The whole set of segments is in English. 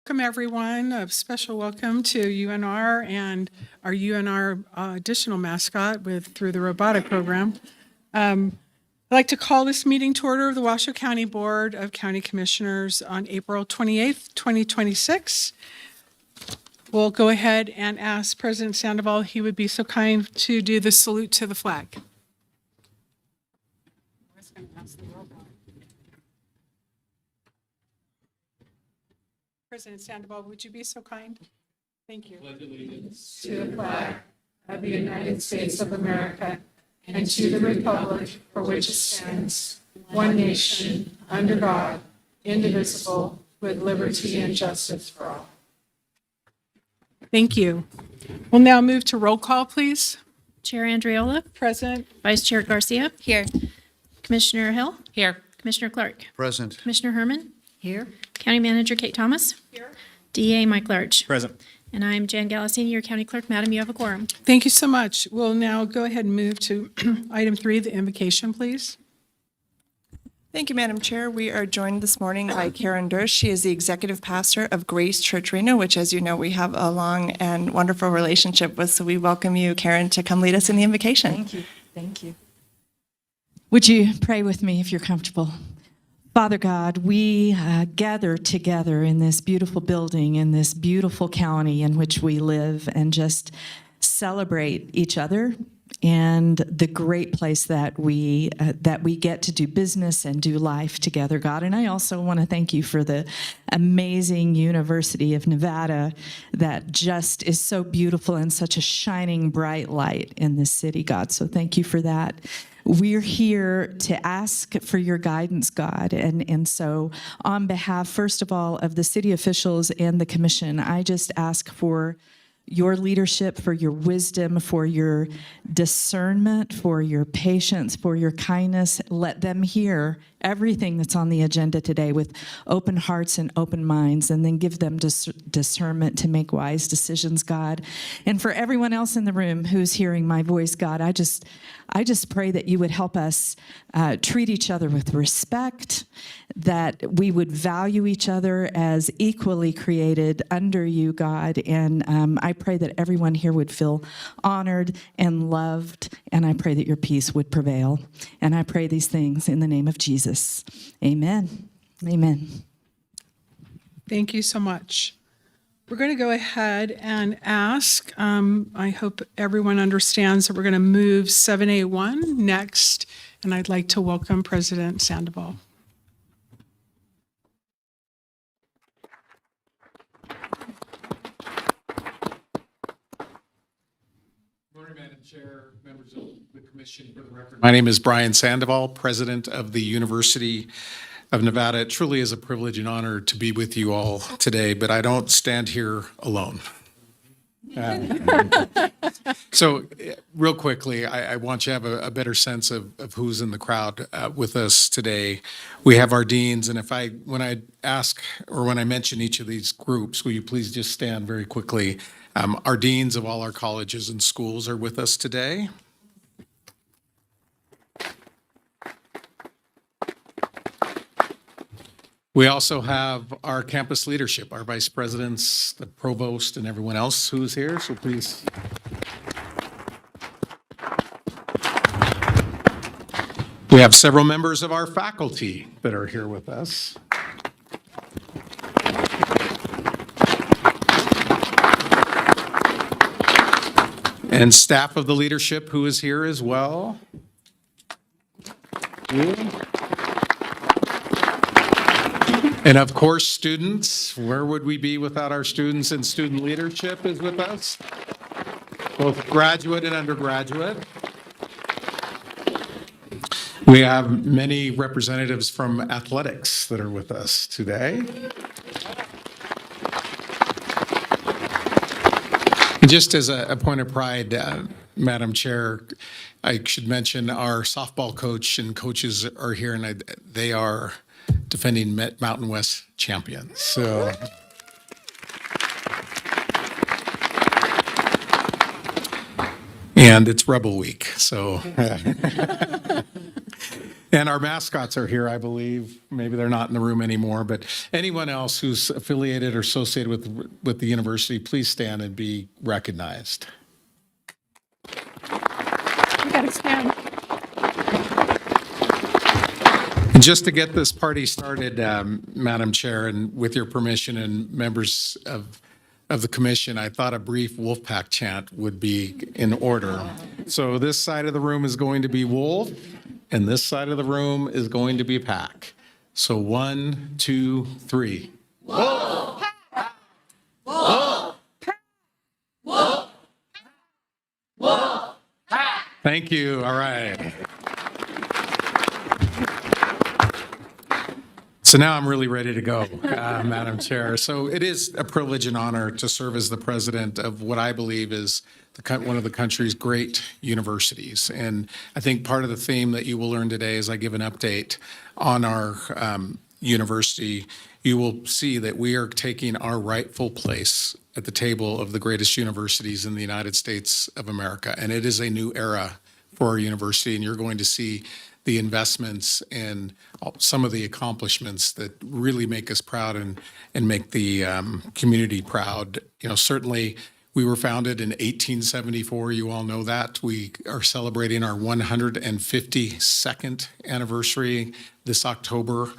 Welcome, everyone. A special welcome to UNR and our UNR additional mascot through the robotic program. I'd like to call this meeting to order of the Washoe County Board of County Commissioners on April 28th, 2026. We'll go ahead and ask President Sandoval if he would be so kind to do the salute to the flag. President Sandoval, would you be so kind? Thank you. Pledge allegiance to the flag of the United States of America and to the republic for which it stands, one nation, under God, indivisible, with liberty and justice for all. Thank you. We'll now move to roll call, please. Chair Andriola, Present. Vice Chair Garcia, Here. Commissioner Hill, Here. Commissioner Clark, Present. Commissioner Herman, Here. County Manager Kate Thomas, Here. DA Mike Larch. Present. And I'm Jan Gallassini, your County Clerk. Madam, you have a quorum. Thank you so much. We'll now go ahead and move to item 3, the invocation, please. Thank you, Madam Chair. We are joined this morning by Karen Durst. She is the executive pastor of Grace Church Reno, which, as you know, we have a long and wonderful relationship with. So we welcome you, Karen, to come lead us in the invocation. Thank you. Thank you. Would you pray with me if you're comfortable? Father God, we gather together in this beautiful building, in this beautiful county in which we live, and just celebrate each other and the great place that we get to do business and do life together, God. And I also want to thank you for the amazing University of Nevada that just is so beautiful and such a shining bright light in this city, God. So thank you for that. We're here to ask for your guidance, God. And so on behalf, first of all, of the city officials and the commission, I just ask for your leadership, for your wisdom, for your discernment, for your patience, for your kindness. Let them hear everything that's on the agenda today with open hearts and open minds, and then give them discernment to make wise decisions, God. And for everyone else in the room who's hearing my voice, God, I just pray that you would help us treat each other with respect, that we would value each other as equally created under you, God. And I pray that everyone here would feel honored and loved, and I pray that your peace would prevail. And I pray these things in the name of Jesus. Amen. Amen. Thank you so much. We're going to go ahead and ask, I hope everyone understands that we're going to move 7A1 next, and I'd like to welcome President Sandoval. Morning, Madam Chair, members of the commission. For the record, my name is Brian Sandoval, president of the University of Nevada. It truly is a privilege and honor to be with you all today, but I don't stand here alone. So real quickly, I want you to have a better sense of who's in the crowd with us today. We have our deans, and when I ask or when I mention each of these groups, will you please just stand very quickly? Our deans of all our colleges and schools are with us today. We also have our campus leadership, our vice presidents, the provost, and everyone else who's here, so please. We have several members of our faculty that are here with us. And staff of the leadership who is here as well. And of course, students. Where would we be without our students? And student leadership is with us, both graduate and undergraduate. We have many representatives from athletics that are with us today. And just as a point of pride, Madam Chair, I should mention our softball coach and coaches are here, and they are defending Mountain West champions. So, And it's Rebel Week, so. And our mascots are here, I believe. Maybe they're not in the room anymore, but anyone else who's affiliated or associated with the university, please stand and be recognized. You gotta stand. And just to get this party started, Madam Chair, and with your permission and members of the commission, I thought a brief Wolfpack chant would be in order. So this side of the room is going to be Wolf, and this side of the room is going to be Pack. So 1, 2, 3. Wolf! Wolf! Wolf! Wolf! Thank you. All right. So now I'm really ready to go, Madam Chair. So it is a privilege and honor to serve as the president of what I believe is one of the country's great universities. And I think part of the theme that you will learn today as I give an update on our university, you will see that we are taking our rightful place at the table of the greatest universities in the United States of America. And it is a new era for our university, and you're going to see the investments and some of the accomplishments that really make us proud and make the community proud. You know, certainly we were founded in 1874. You all know that. We are celebrating our 152nd anniversary this October.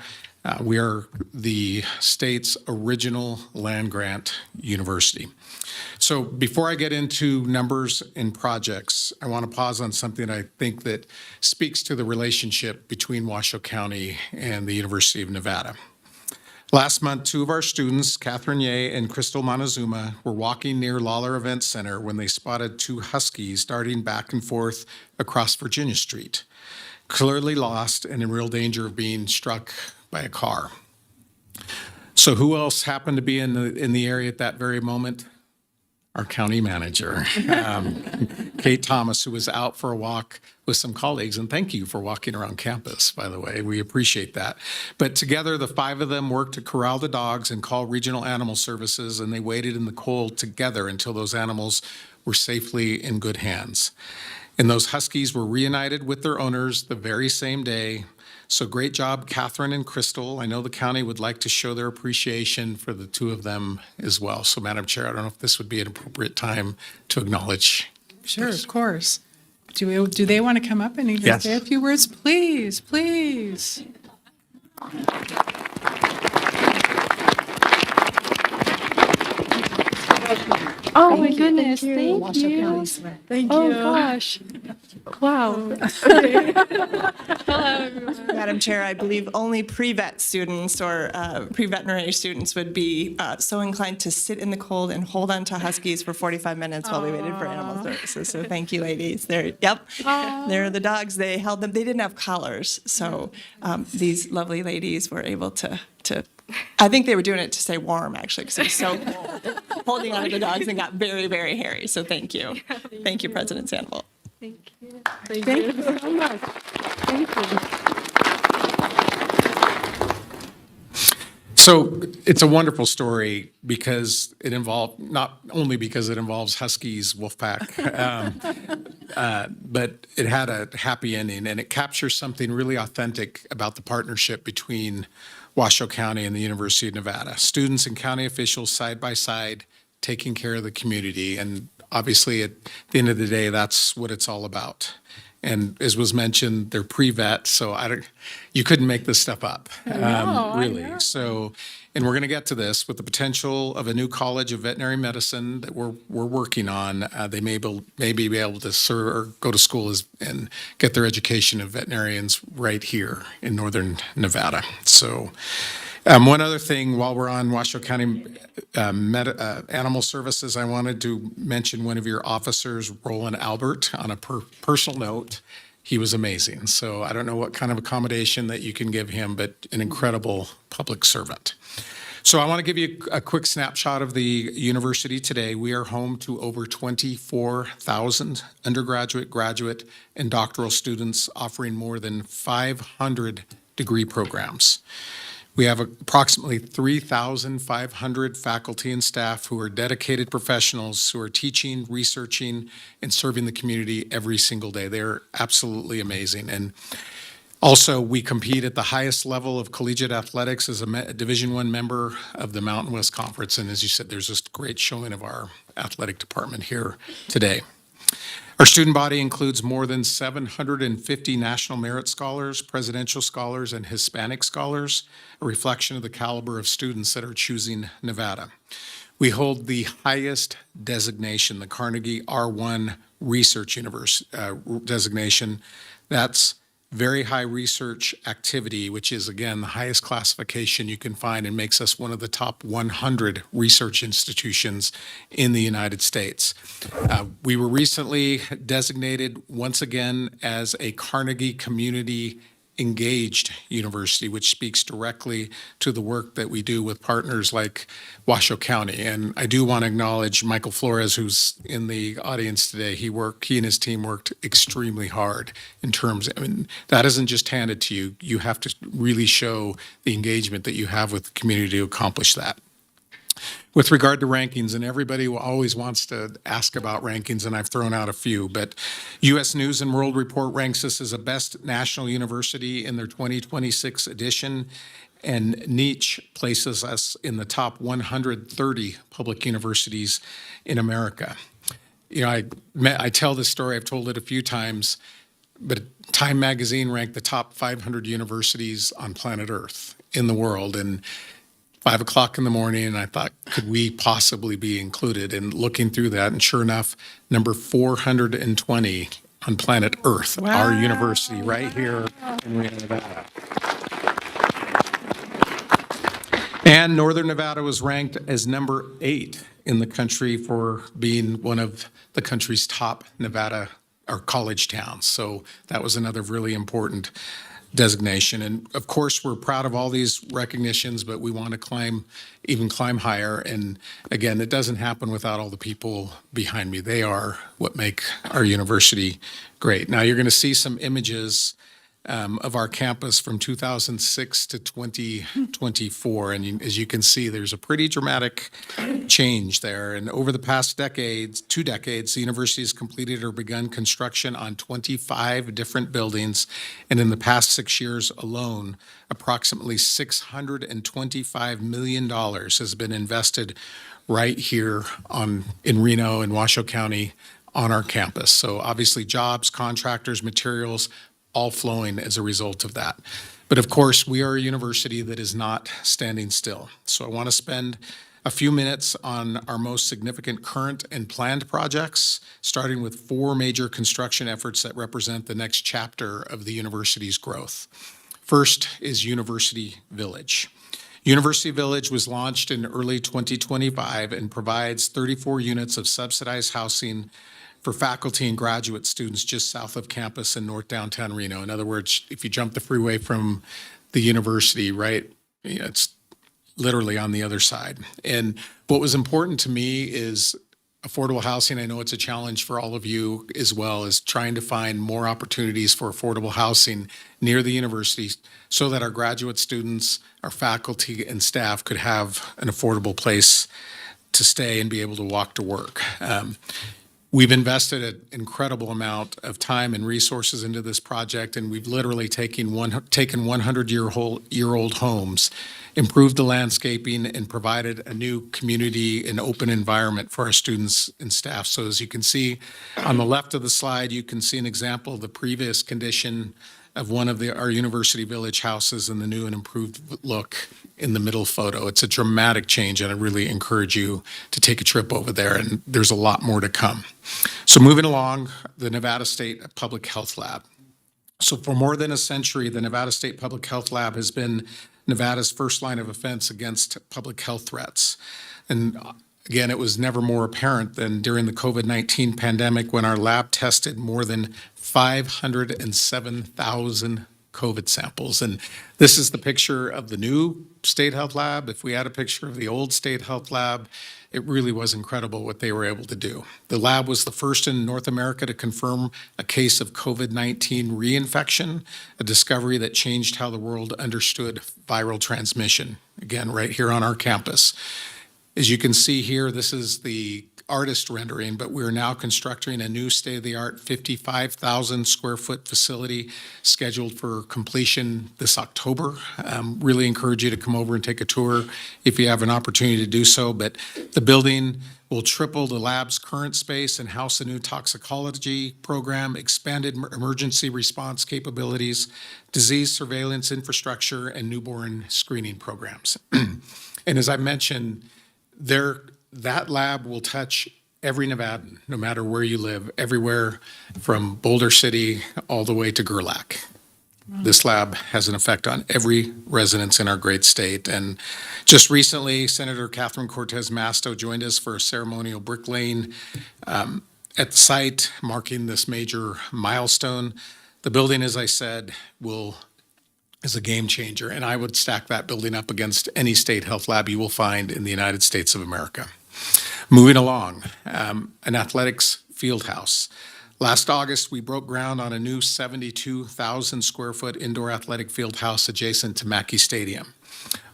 We are the state's original land-grant university. So before I get into numbers and projects, I want to pause on something I think that speaks to the relationship between Washoe County and the University of Nevada. Last month, two of our students, Catherine Ye and Crystal Montezuma, were walking near Lawler Event Center when they spotted two huskies darting back and forth across Virginia Street, clearly lost and in real danger of being struck by a car. So who else happened to be in the area at that very moment? Our county manager, Kate Thomas, who was out for a walk with some colleagues. And thank you for walking around campus, by the way. We appreciate that. But together, the five of them worked to corral the dogs and call regional animal services, and they waited in the cold together until those animals were safely in good hands. And those huskies were reunited with their owners the very same day. So great job, Catherine and Crystal. I know the county would like to show their appreciation for the two of them as well. So Madam Chair, I don't know if this would be an appropriate time to acknowledge. Sure, of course. Do they want to come up and even say a few words? Please, please. Oh my goodness, thank you. Thank Oh you. gosh. Wow. Madam Chair, I believe only pre-vet students or pre-veterinary students would be so inclined to sit in the cold and hold on to huskies for 45 minutes while we waited for animal services. So thank you, ladies. They're the dogs. They held them. They didn't have collars, so these lovely ladies were able to. I think they were doing it to stay warm, actually, because it was so cold. Holding on to the dogs and got very, very hairy. So thank you. Thank you, President Sandoval. Thank you. Thank you so much. Thank you. So it's a wonderful story because it involved, not only because it involves Huskies, Wolfpack, but it had a happy ending, and it captures something really authentic about the partnership between Washoe County and the University of Nevada. Students and county officials side by side taking care of the community. And obviously at the end of the day, that's what it's all about. And as was mentioned, they're pre-vet, so you couldn't make this stuff up, really. So, and we're going to get to this with the potential of a new college of veterinary medicine that we're working on. They may be able to serve or go to school and get their education of veterinarians right here in northern Nevada. So, one other thing, while we're on Washoe County Animal Services, I wanted to mention one of your officers, Roland Albert, on a personal note. He was amazing. So I don't know what kind of accommodation that you can give him, but an incredible public servant. So I want to give you a quick snapshot of the university today. We are home to over 24,000 undergraduate, graduate, and doctoral students offering more than 500 degree programs. We have approximately 3,500 faculty and staff who are dedicated professionals who are teaching, researching, and serving the community every single day. They're absolutely amazing. And also, we compete at the highest level of collegiate athletics as a Division I member of the Mountain West Conference. And as you said, there's just great showing of our athletic department here today. Our student body includes more than 750 National Merit Scholars, Presidential Scholars, and Hispanic Scholars, a reflection of the caliber of students that are choosing Nevada. We hold the highest designation, the Carnegie R1 Research designation. That's very high research activity, which is, again, the highest classification you can find and makes us one of the top 100 research institutions in the United States. We were recently designated once again as a Carnegie Community Engaged University, which speaks directly to the work that we do with partners like Washoe County. And I do want to acknowledge Michael Flores, who's in the audience today. He and his team worked extremely hard in terms, I mean, that isn't just handed to you. You have to really show the engagement that you have with the community to accomplish that. With regard to rankings, and everybody always wants to ask about rankings, and I've thrown out a few, but U.S. News and World Report ranks us as a best national university in their 2026 edition, and Niche places us in the top 130 public universities in America. You know, I tell this story, I've told it a few times, but Time Magazine ranked the top 500 universities on planet Earth in the world, and 5 o'clock in the morning, and I thought, could we possibly be included? And looking through that, and sure enough, number 420 on planet Earth, our university right here in Reno, Nevada. And Northern Nevada was ranked as number 8 in the country for being one of the country's top Nevada or college towns. So that was another really important designation. And of course, we're proud of all these recognitions, but we want to climb higher. And again, it doesn't happen without all the people behind me. They are what make our university great. Now, you're going to see some images of our campus from 2006 to 2024. And as you can see, there's a pretty dramatic change there. And over the past 2 decades, the university has completed or begun construction on 25 different buildings. And in the past 6 years alone, approximately $625 million has been invested right here in Reno and Washoe County on our campus. So obviously jobs, contractors, materials, all flowing as a result of that. But of course, we are a university that is not standing still. So I want to spend a few minutes on our most significant current and planned projects, starting with 4 major construction efforts that represent the next chapter of the university's growth. First is University Village. University Village was launched in early 2025 and provides 34 units of subsidized housing for faculty and graduate students just south of campus in North Downtown Reno. In other words, if you jump the freeway from the university, right, it's literally on the other side. And what was important to me is affordable housing. I know it's a challenge for all of you as well, is trying to find more opportunities for affordable housing near the university so that our graduate students, our faculty and staff could have an affordable place to stay and be able to walk to work. We've invested an incredible amount of time and resources into this project, and we've literally taken 100-year-old homes, improved the landscaping, and provided a new community and open environment for our students and staff. So as you can see on the left of the slide, you can see an example of the previous condition of one of our University Village houses and the new and improved look in the middle photo. It's a dramatic change, and I really encourage you to take a trip over there, and there's a lot more to come. So moving along, the Nevada State Public Health Lab. So for more than a century, the Nevada State Public Health Lab has been Nevada's first line of defense against public health threats. And again, it was never more apparent than during the COVID-19 pandemic when our lab tested more than 507,000 COVID samples. And this is the picture of the new State Health Lab. If we had a picture of the old State Health Lab, it really was incredible what they were able to do. The lab was the first in North America to confirm a case of COVID-19 reinfection, a discovery that changed how the world understood viral transmission, again, right here on our campus. As you can see here, this is the artist rendering, but we're now constructing a new state-of-the-art 55,000 square foot facility scheduled for completion this October. Really encourage you to come over and take a tour if you have an opportunity to do so. But the building will triple the lab's current space and house a new toxicology program, expanded emergency response capabilities, disease surveillance infrastructure, and newborn screening programs. And as I mentioned, that lab will touch every Nevadan, no matter where you live, everywhere from Boulder City all the way to Gerlach. This lab has an effect on every residence in our great state. And just recently, Senator Catherine Cortez Masto joined us for a ceremonial bricklaying at the site, marking this major milestone. The building, as I said, is a game changer, and I would stack that building up against any state health lab you will find in the United States of America. Moving along, an athletics field house. Last August, we broke ground on a new 72,000 square foot indoor athletic field house adjacent to Mackey Stadium.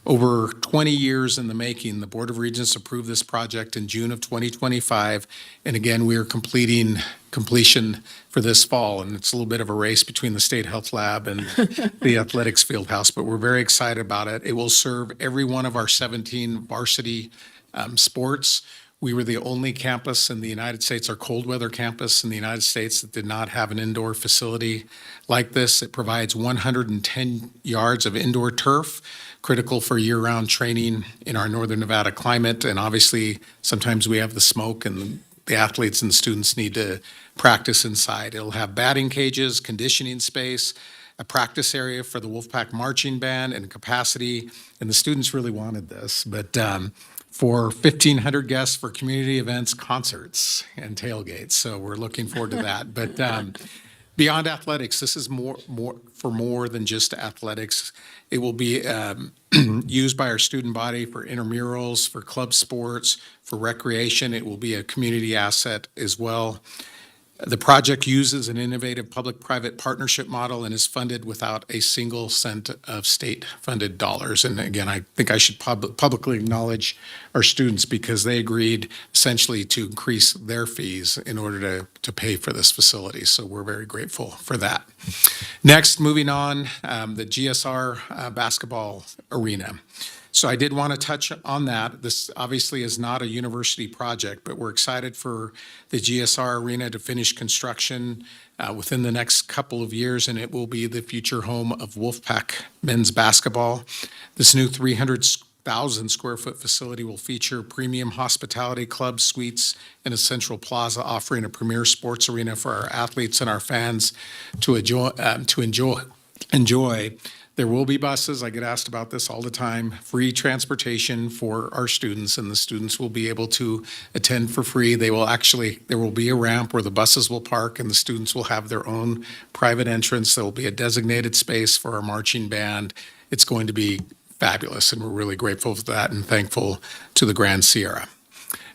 Over 20 years in the making, the Board of Regents approved this project in June of 2025. And again, we are completion for this fall. And it's a little bit of a race between the State Health Lab and the athletics field house, but we're very excited about it. It will serve every one of our 17 varsity sports. We were the only campus in the United States, our cold weather campus in the United States, that did not have an indoor facility like this. It provides 110 yards of indoor turf, critical for year-round training in our Northern Nevada climate. And obviously, sometimes we have the smoke and the athletes and the students need to practice inside. It'll have batting cages, conditioning space, a practice area for the Wolfpack marching band and capacity. And the students really wanted this, but for 1,500 guests for community events, concerts, and tailgates. So we're looking forward to that. But beyond athletics, this is more than just athletics. It will be used by our student body for intramurals, for club sports, for recreation. It will be a community asset as well. The project uses an innovative public-private partnership model and is funded without a single cent of state-funded dollars. And again, I think I should publicly acknowledge our students because they agreed essentially to increase their fees in order to pay for this facility. So we're very grateful for that. Next, moving on, the GSR basketball arena. So I did want to touch on that. This obviously is not a university project, but we're excited for the GSR Arena to finish construction within the next couple of years, and it will be the future home of Wolfpack men's basketball. This new 300,000 square foot facility will feature premium hospitality clubs, suites, and a central plaza offering a premier sports arena for our athletes and our fans to enjoy. There will be buses. I get asked about this all the time. Free transportation for our students, and the students will be able to attend for free. There will be a ramp where the buses will park, and the students will have their own private entrance. There will be a designated space for our marching band. It's going to be fabulous, and we're really grateful for that and thankful to the Grand Sierra.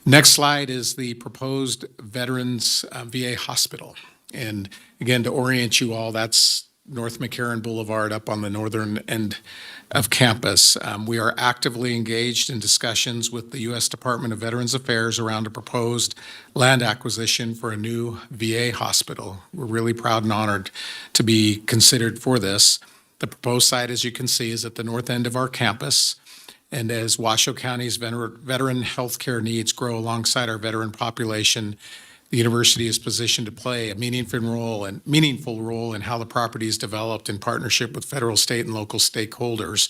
Next slide is the proposed Veterans VA Hospital. And again, to orient you all, that's North McCarran Boulevard up on the northern end of campus. We are actively engaged in discussions with the U.S. Department of Veterans Affairs around a proposed land acquisition for a new VA hospital. We're really proud and honored to be considered for this. The proposed site, as you can see, is at the north end of our campus. And as Washoe County's veteran health care needs grow alongside our veteran population, the university is positioned to play a meaningful role in how the property is developed in partnership with federal, state, and local stakeholders.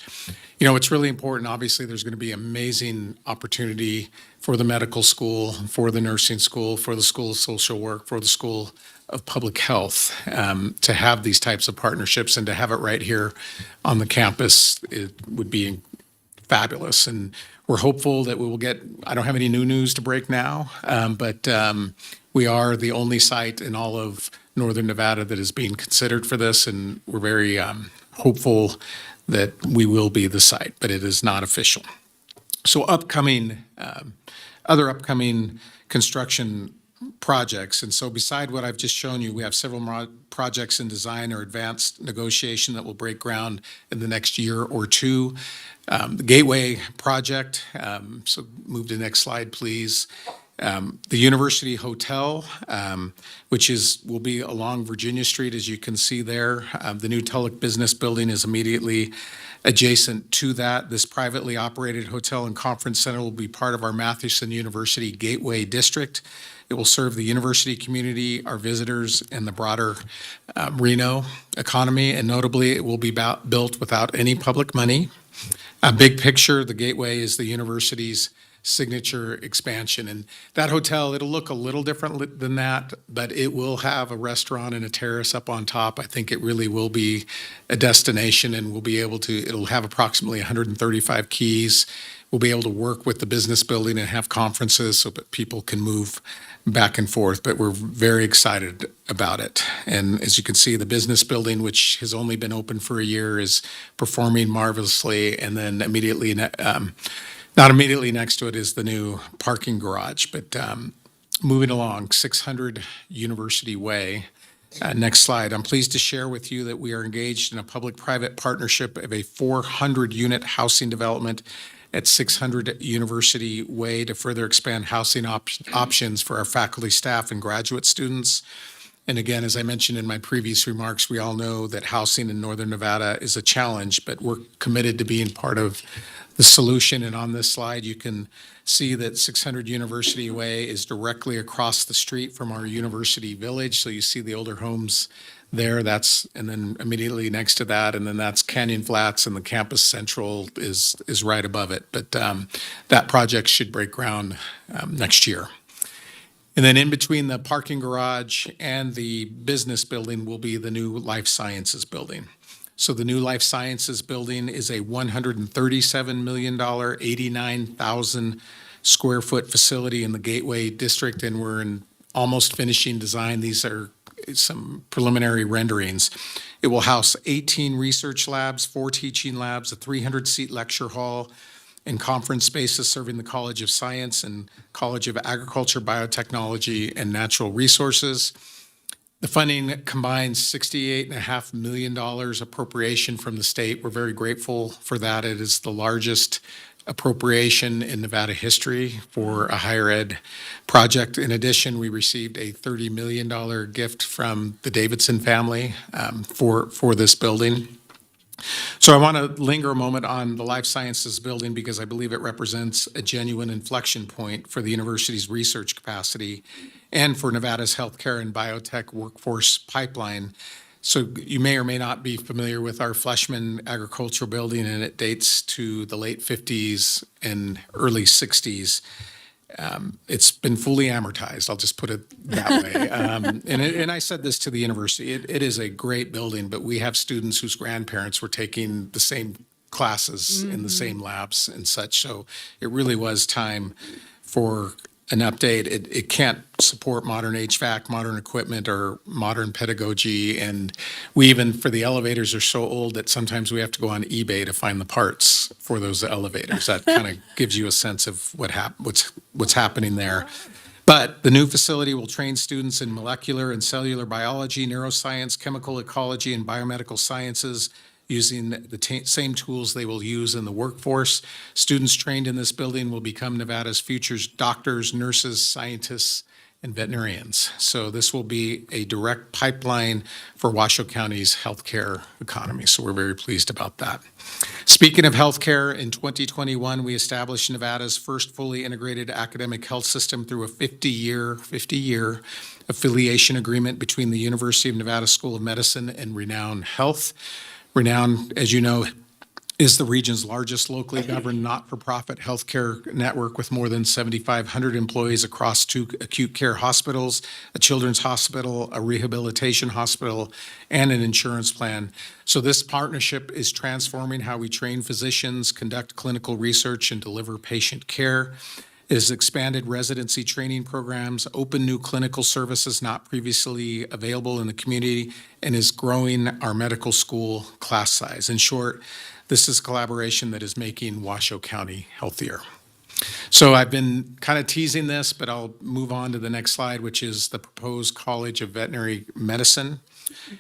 You know, it's really important. Obviously, there's going to be amazing opportunity for the medical school, for the nursing school, for the School of Social Work, for the School of Public Health to have these types of partnerships, and to have it right here on the campus, it would be fabulous. And we're hopeful that we will get, I don't have any new news to break now, but we are the only site in all of Northern Nevada that is being considered for this, and we're very hopeful that we will be the site, but it is not official. So other upcoming construction projects. And so beside what I've just shown you, we have several projects in design or advanced negotiation that will break ground in the next year or two. The Gateway project, so move to the next slide, please. The University Hotel, which will be along Virginia Street, as you can see there. The new Tulloch Business Building is immediately adjacent to that. This privately operated hotel and conference center will be part of our Mathewson University Gateway District. It will serve the university community, our visitors, and the broader Reno economy. And notably, it will be built without any public money. A big picture, the Gateway is the university's signature expansion. And that hotel, it'll look a little different than that, but it will have a restaurant and a terrace up on top. I think it really will be a destination, and it'll have approximately 135 keys. We'll be able to work with the business building and have conferences so that people can move back and forth, but we're very excited about it. And as you can see, the business building, which has only been open for a year, is performing marvelously. And then not immediately next to it is the new parking garage. But moving along, 600 University Way. Next slide. I'm pleased to share with you that we are engaged in a public-private partnership of a 400-unit housing development at 600 University Way to further expand housing options for our faculty, staff, and graduate students. And again, as I mentioned in my previous remarks, we all know that housing in Northern Nevada is a challenge, but we're committed to being part of the solution. And on this slide, you can see that 600 University Way is directly across the street from our University Village. So you see the older homes there, and then immediately next to that, and then that's Canyon Flats, and the Campus Central is right above it. But that project should break ground next year. And then in between the parking garage and the business building will be the new Life Sciences building. So the new Life Sciences building is a $137 million, 89,000 square foot facility in the Gateway District, and we're almost finishing design. These are some preliminary renderings. It will house 18 research labs, 4 teaching labs, a 300-seat lecture hall, and conference spaces serving the College of Science and College of Agriculture, Biotechnology, and Natural Resources. The funding combines $68.5 million appropriation from the state. We're very grateful for that. It is the largest appropriation in Nevada history for a higher ed project. In addition, we received a $30 million gift from the Davidson family for this building. So I want to linger a moment on the Life Sciences building because I believe it represents a genuine inflection point for the university's research capacity and for Nevada's healthcare and biotech workforce pipeline. So you may or may not be familiar with our Fleshman Agricultural Building, and it dates to the late 50s and early 60s. It's been fully amortized, I'll just put it that way. And I said this to the university, it is a great building, but we have students whose grandparents were taking the same classes in the same labs and such. So it really was time for an update. It can't support modern HVAC, modern equipment, or modern pedagogy. And we even, for the elevators, are so old that sometimes we have to go on eBay to find the parts for those elevators. That kind of gives you a sense of what's happening there. But the new facility will train students in molecular and cellular biology, neuroscience, chemical ecology, and biomedical sciences, using the same tools they will use in the workforce. Students trained in this building will become Nevada's future doctors, nurses, scientists, and veterinarians. So this will be a direct pipeline for Washoe County's healthcare economy. So we're very pleased about that. Speaking of healthcare, in 2021, we established Nevada's first fully integrated academic health system through a 50-year affiliation agreement between the University of Nevada School of Medicine and Renown Health. Renown, as you know, is the region's largest locally governed not-for-profit healthcare network with more than 7,500 employees across 2 acute care hospitals, a children's hospital, a rehabilitation hospital, and an insurance plan. So this partnership is transforming how we train physicians, conduct clinical research, and deliver patient care. It has expanded residency training programs, opened new clinical services not previously available in the community, and is growing our medical school class size. In short, this is collaboration that is making Washoe County healthier. So I've been kind of teasing this, but I'll move on to the next slide, which is the proposed College of Veterinary Medicine.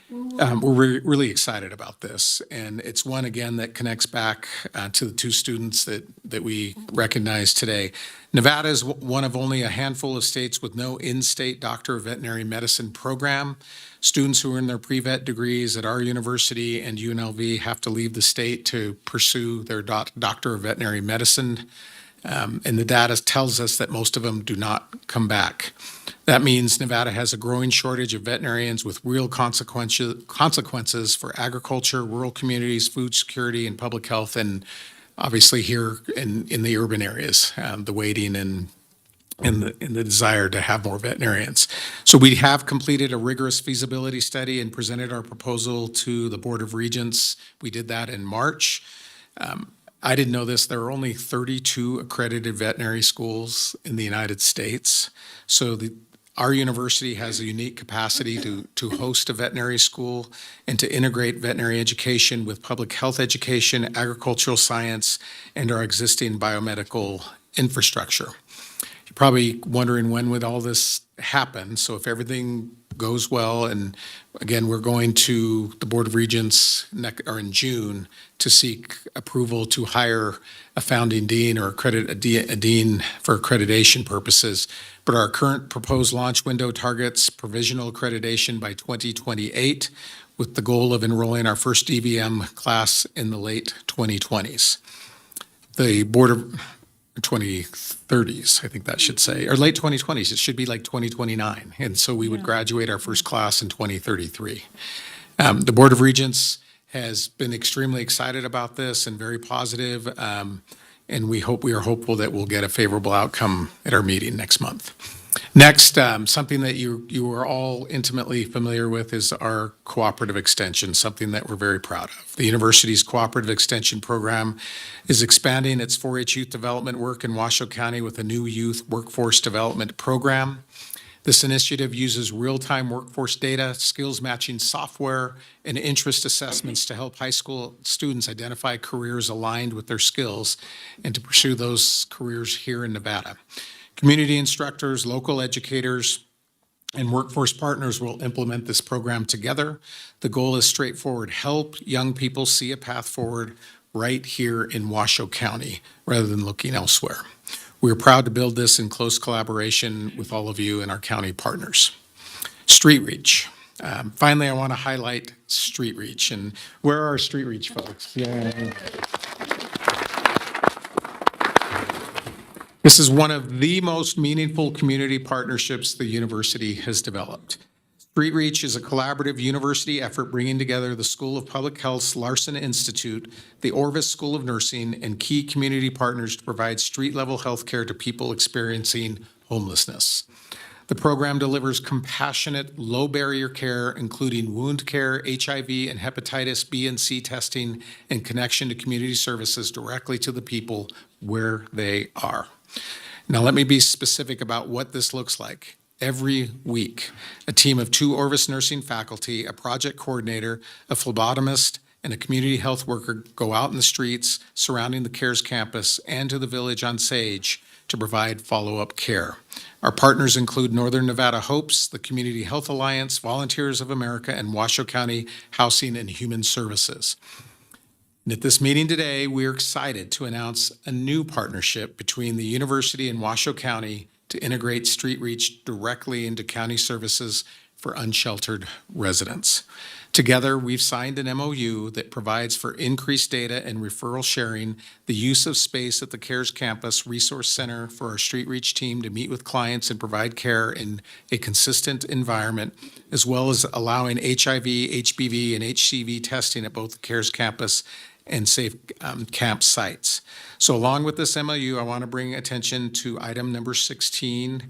We're really excited about this, and it's one, again, that connects back to the two students that we recognize today. Nevada is one of only a handful of states with no in-state Doctor of Veterinary Medicine program. Students who earn their pre-vet degrees at our university and UNLV have to leave the state to pursue their Doctor of Veterinary Medicine. And the data tells us that most of them do not come back. That means Nevada has a growing shortage of veterinarians with real consequences for agriculture, rural communities, food security, and public health, and obviously here in the urban areas, the waiting and the desire to have more veterinarians. So we have completed a rigorous feasibility study and presented our proposal to the Board of Regents. We did that in March. I didn't know this, there are only 32 accredited veterinary schools in the United States. So our university has a unique capacity to host a veterinary school and to integrate veterinary education with public health education, agricultural science, and our existing biomedical infrastructure. You're probably wondering when would all this happen. So if everything goes well, and again, we're going to the Board of Regents in June to seek approval to hire a founding dean or a dean for accreditation purposes. But our current proposed launch window targets provisional accreditation by 2028 with the goal of enrolling our first DVM class in the late 2020s. The Board of 2030s, I think that should say, or late 2020s, it should be like 2029. And so we would graduate our first class in 2033. The Board of Regents has been extremely excited about this and very positive, and we are hopeful that we'll get a favorable outcome at our meeting next month. Next, something that you are all intimately familiar with is our cooperative extension, something that we're very proud of. The university's cooperative extension program is expanding its 4-H youth development work in Washoe County with a new youth workforce development program. This initiative uses real-time workforce data, skills matching software, and interest assessments to help high school students identify careers aligned with their skills and to pursue those careers here in Nevada. Community instructors, local educators, and workforce partners will implement this program together. The goal is straightforward: help young people see a path forward right here in Washoe County rather than looking elsewhere. We're proud to build this in close collaboration with all of you and our county partners. Street Reach. Finally, I want to highlight Street Reach. And where are our Street Reach folks? Yeah. This is one of the most meaningful community partnerships the university has developed. Street Reach is a collaborative university effort bringing together the School of Public Health's Larson Institute, the Orvis School of Nursing, and key community partners to provide street-level health care to people experiencing homelessness. The program delivers compassionate, low-barrier care, including wound care, HIV and hepatitis B and C testing, and connection to community services directly to the people where they are. Now, let me be specific about what this looks like. Every week, a team of 2 Orvis nursing faculty, a project coordinator, a phlebotomist, and a community health worker go out in the streets surrounding the CARES campus and to the village on Sage to provide follow-up care. Our partners include Northern Nevada Hopes, the Community Health Alliance, Volunteers of America, and Washoe County Housing and Human Services. And at this meeting today, we are excited to announce a new partnership between the university and Washoe County to integrate Street Reach directly into county services for unsheltered residents. Together, we've signed an MOU that provides for increased data and referral sharing, the use of space at the CARES Campus Resource Center for our Street Reach team to meet with clients and provide care in a consistent environment, as well as allowing HIV, HBV, and HCV testing at both the CARES Campus and safe camp sites. So along with this MOU, I want to bring attention to item number 16,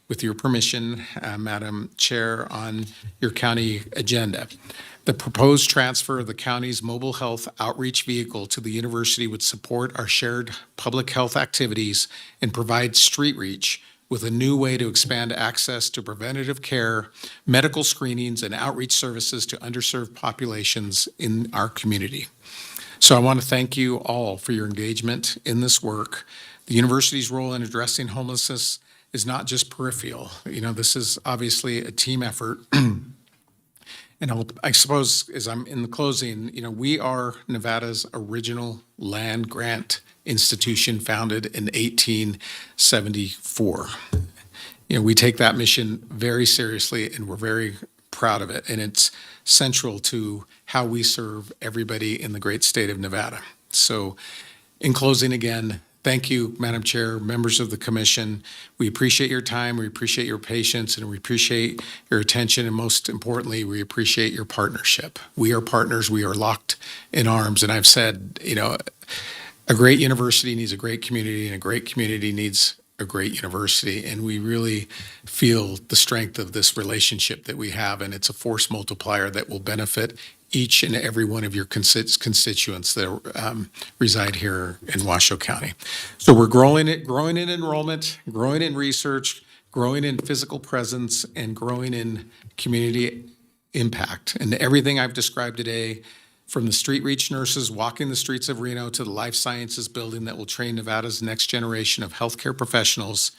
with your permission, Madam Chair, on your county agenda. The proposed transfer of the county's mobile health outreach vehicle to the university would support our shared public health activities and provide street reach with a new way to expand access to preventative care, medical screenings, and outreach services to underserved populations in our community. So I want to thank you all for your engagement in this work. The university's role in addressing homelessness is not just peripheral. This is obviously a team effort. And I suppose as I'm in the closing, we are Nevada's original land grant institution founded in 1874. We take that mission very seriously and we're very proud of it. And it's central to how we serve everybody in the great state of Nevada. So in closing again, thank you, Madam Chair, members of the commission. We appreciate your time, we appreciate your patience, and we appreciate your attention, and most importantly, we appreciate your partnership. We are partners, we are locked in arms, and I've said, a great university needs a great community, and a great community needs a great university, and we really feel the strength of this relationship that we have, and it's a force multiplier that will benefit each and every one of your constituents that reside here in Washoe County. So we're growing in enrollment, growing in research, growing in physical presence, and growing in community impact. And everything I've described today, from the street reach nurses walking the streets of Reno to the life sciences building that will train Nevada's next generation of healthcare professionals,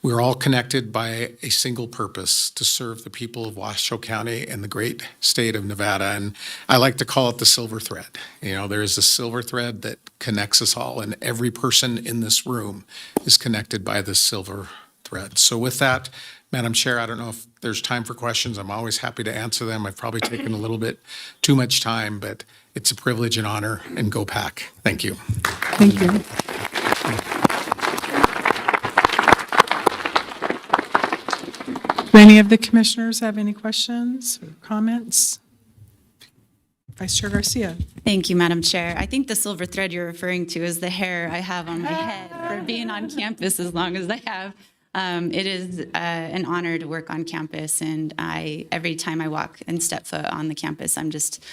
we're all connected by a single purpose: to serve the people of Washoe County and the great state of Nevada. And I like to call it the silver thread. There is a silver thread that connects us all, and every person in this room is connected by this silver thread. So with that, Madam Chair, I don't know if there's time for questions. I'm always happy to answer them. I've probably taken a little bit too much time, but it's a privilege and honor, and go Pack. Thank you. Thank you. Do any of the commissioners have any questions or comments? Vice Chair Garcia. Thank you, Madam Chair. I think the silver thread you're referring to is the hair I have on my head for being on campus as long as I have. It is an honor to work on campus, and every time I walk and step foot on the campus, I'm just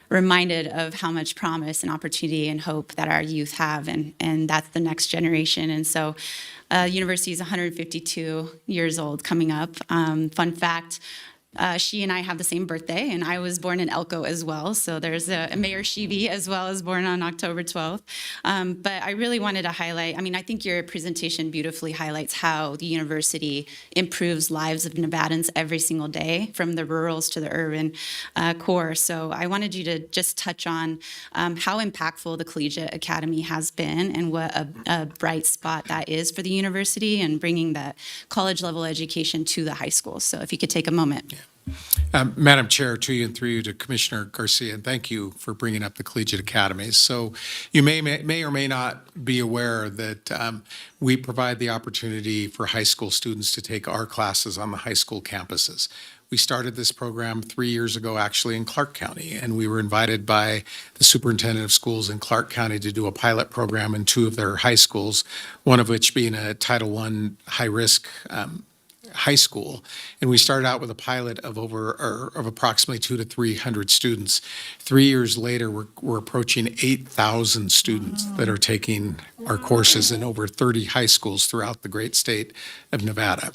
reminded of how much promise and opportunity and hope that our youth have, and that's the next generation. And so university is 152 years old coming up. Fun fact, she and I have the same birthday, and I was born in Elko as well. So there's a Mayor Sheevy as well, as born on October 12th. But I really wanted to highlight, I think your presentation beautifully highlights how the university improves lives of Nevadans every single day, from the rurals to the urban core. So I wanted you to just touch on how impactful the Collegiate Academy has been, and what a bright spot that is for the university, and bringing that college level education to the high school. So if you could take a moment. Yeah. Madam Chair, to you and through you to Commissioner Garcia, and thank you for bringing up the Collegiate Academies. So you may or may not be aware that we provide the opportunity for high school students to take our classes on the high school campuses. We started this program 3 years ago, actually, in Clark County, and we were invited by the superintendent of schools in Clark County to do a pilot program in 2 of their high schools, one of which being a Title I high-risk high school. And we started out with a pilot of approximately 200 to 300 students. 3 years later, we're approaching 8,000 students that are taking our courses in over 30 high schools throughout the great state of Nevada.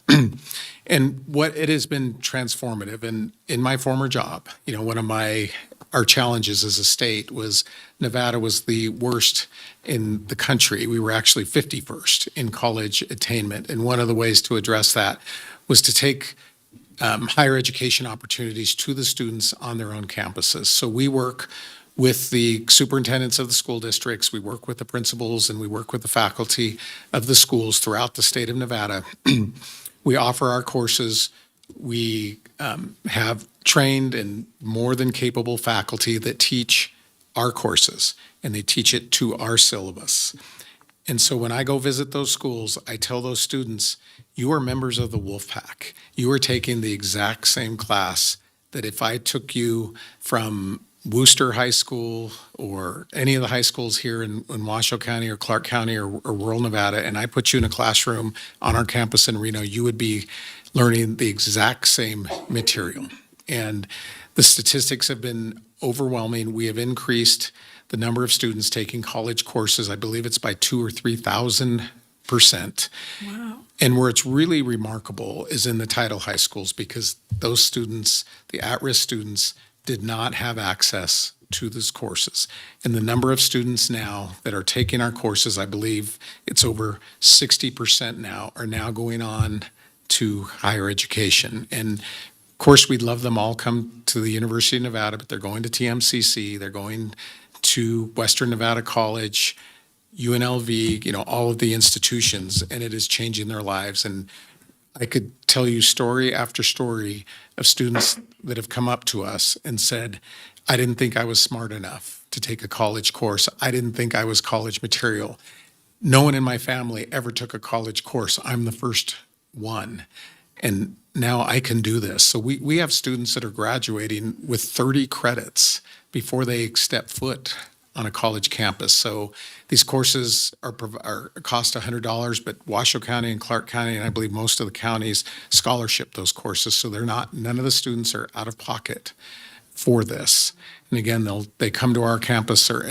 And what it has been transformative. And in my former job, one of our challenges as a state was Nevada was the worst in the country. We were actually 51st in college attainment. And one of the ways to address that was to take higher education opportunities to the students on their own campuses. So we work with the superintendents of the school districts, we work with the principals, and we work with the faculty of the schools throughout the state of Nevada. We offer our courses. We have trained and more than capable faculty that teach our courses, and they teach it to our syllabus. And so when I go visit those schools, I tell those students, you are members of the Wolf Pack. You are taking the exact same class that if I took you from Wooster High School or any of the high schools here in Washoe County or Clark County or rural Nevada, and I put you in a classroom on our campus in Reno, you would be learning the exact same material. And The statistics have been overwhelming. We have increased the number of students taking college courses. I believe it's by 2,000 or 3,000%. Wow. And where it's really remarkable is in the title high schools, because those students, the at-risk students, did not have access to those courses. And the number of students now that are taking our courses, I believe it's over 60% now, are now going on to higher education. And of course, we'd love them all come to the University of Nevada, but they're going to TMCC, they're going to Western Nevada College, UNLV, all of the institutions, and it is changing their lives. And I could tell you story after story of students that have come up to us and said, I didn't think I was smart enough to take a college course. I didn't think I was college material. No one in my family ever took a college course. I'm the first one. And now I can do this. So we have students that are graduating with 30 credits before they step foot on a college campus. So these courses are cost $100, but Washoe County and Clark County, and I believe most of the counties, scholarship those courses. So none of the students are out of pocket for this. And again, they come to our campus or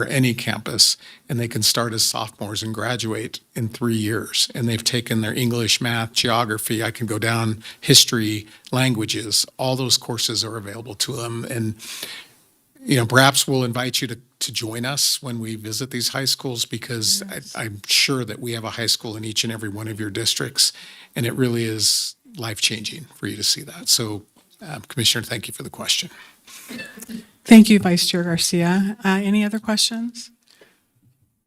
any campus, and they can start as sophomores and graduate in 3 years. And they've taken their English, math, geography. I can go down history, languages. All those courses are available to them. And perhaps we'll invite you to join us when we visit these high schools, because I'm sure that we have a high school in each and every one of your districts, and it really is life-changing for you to see that. So, Commissioner, thank you for the question. Thank you, Vice Chair Garcia. Any other questions?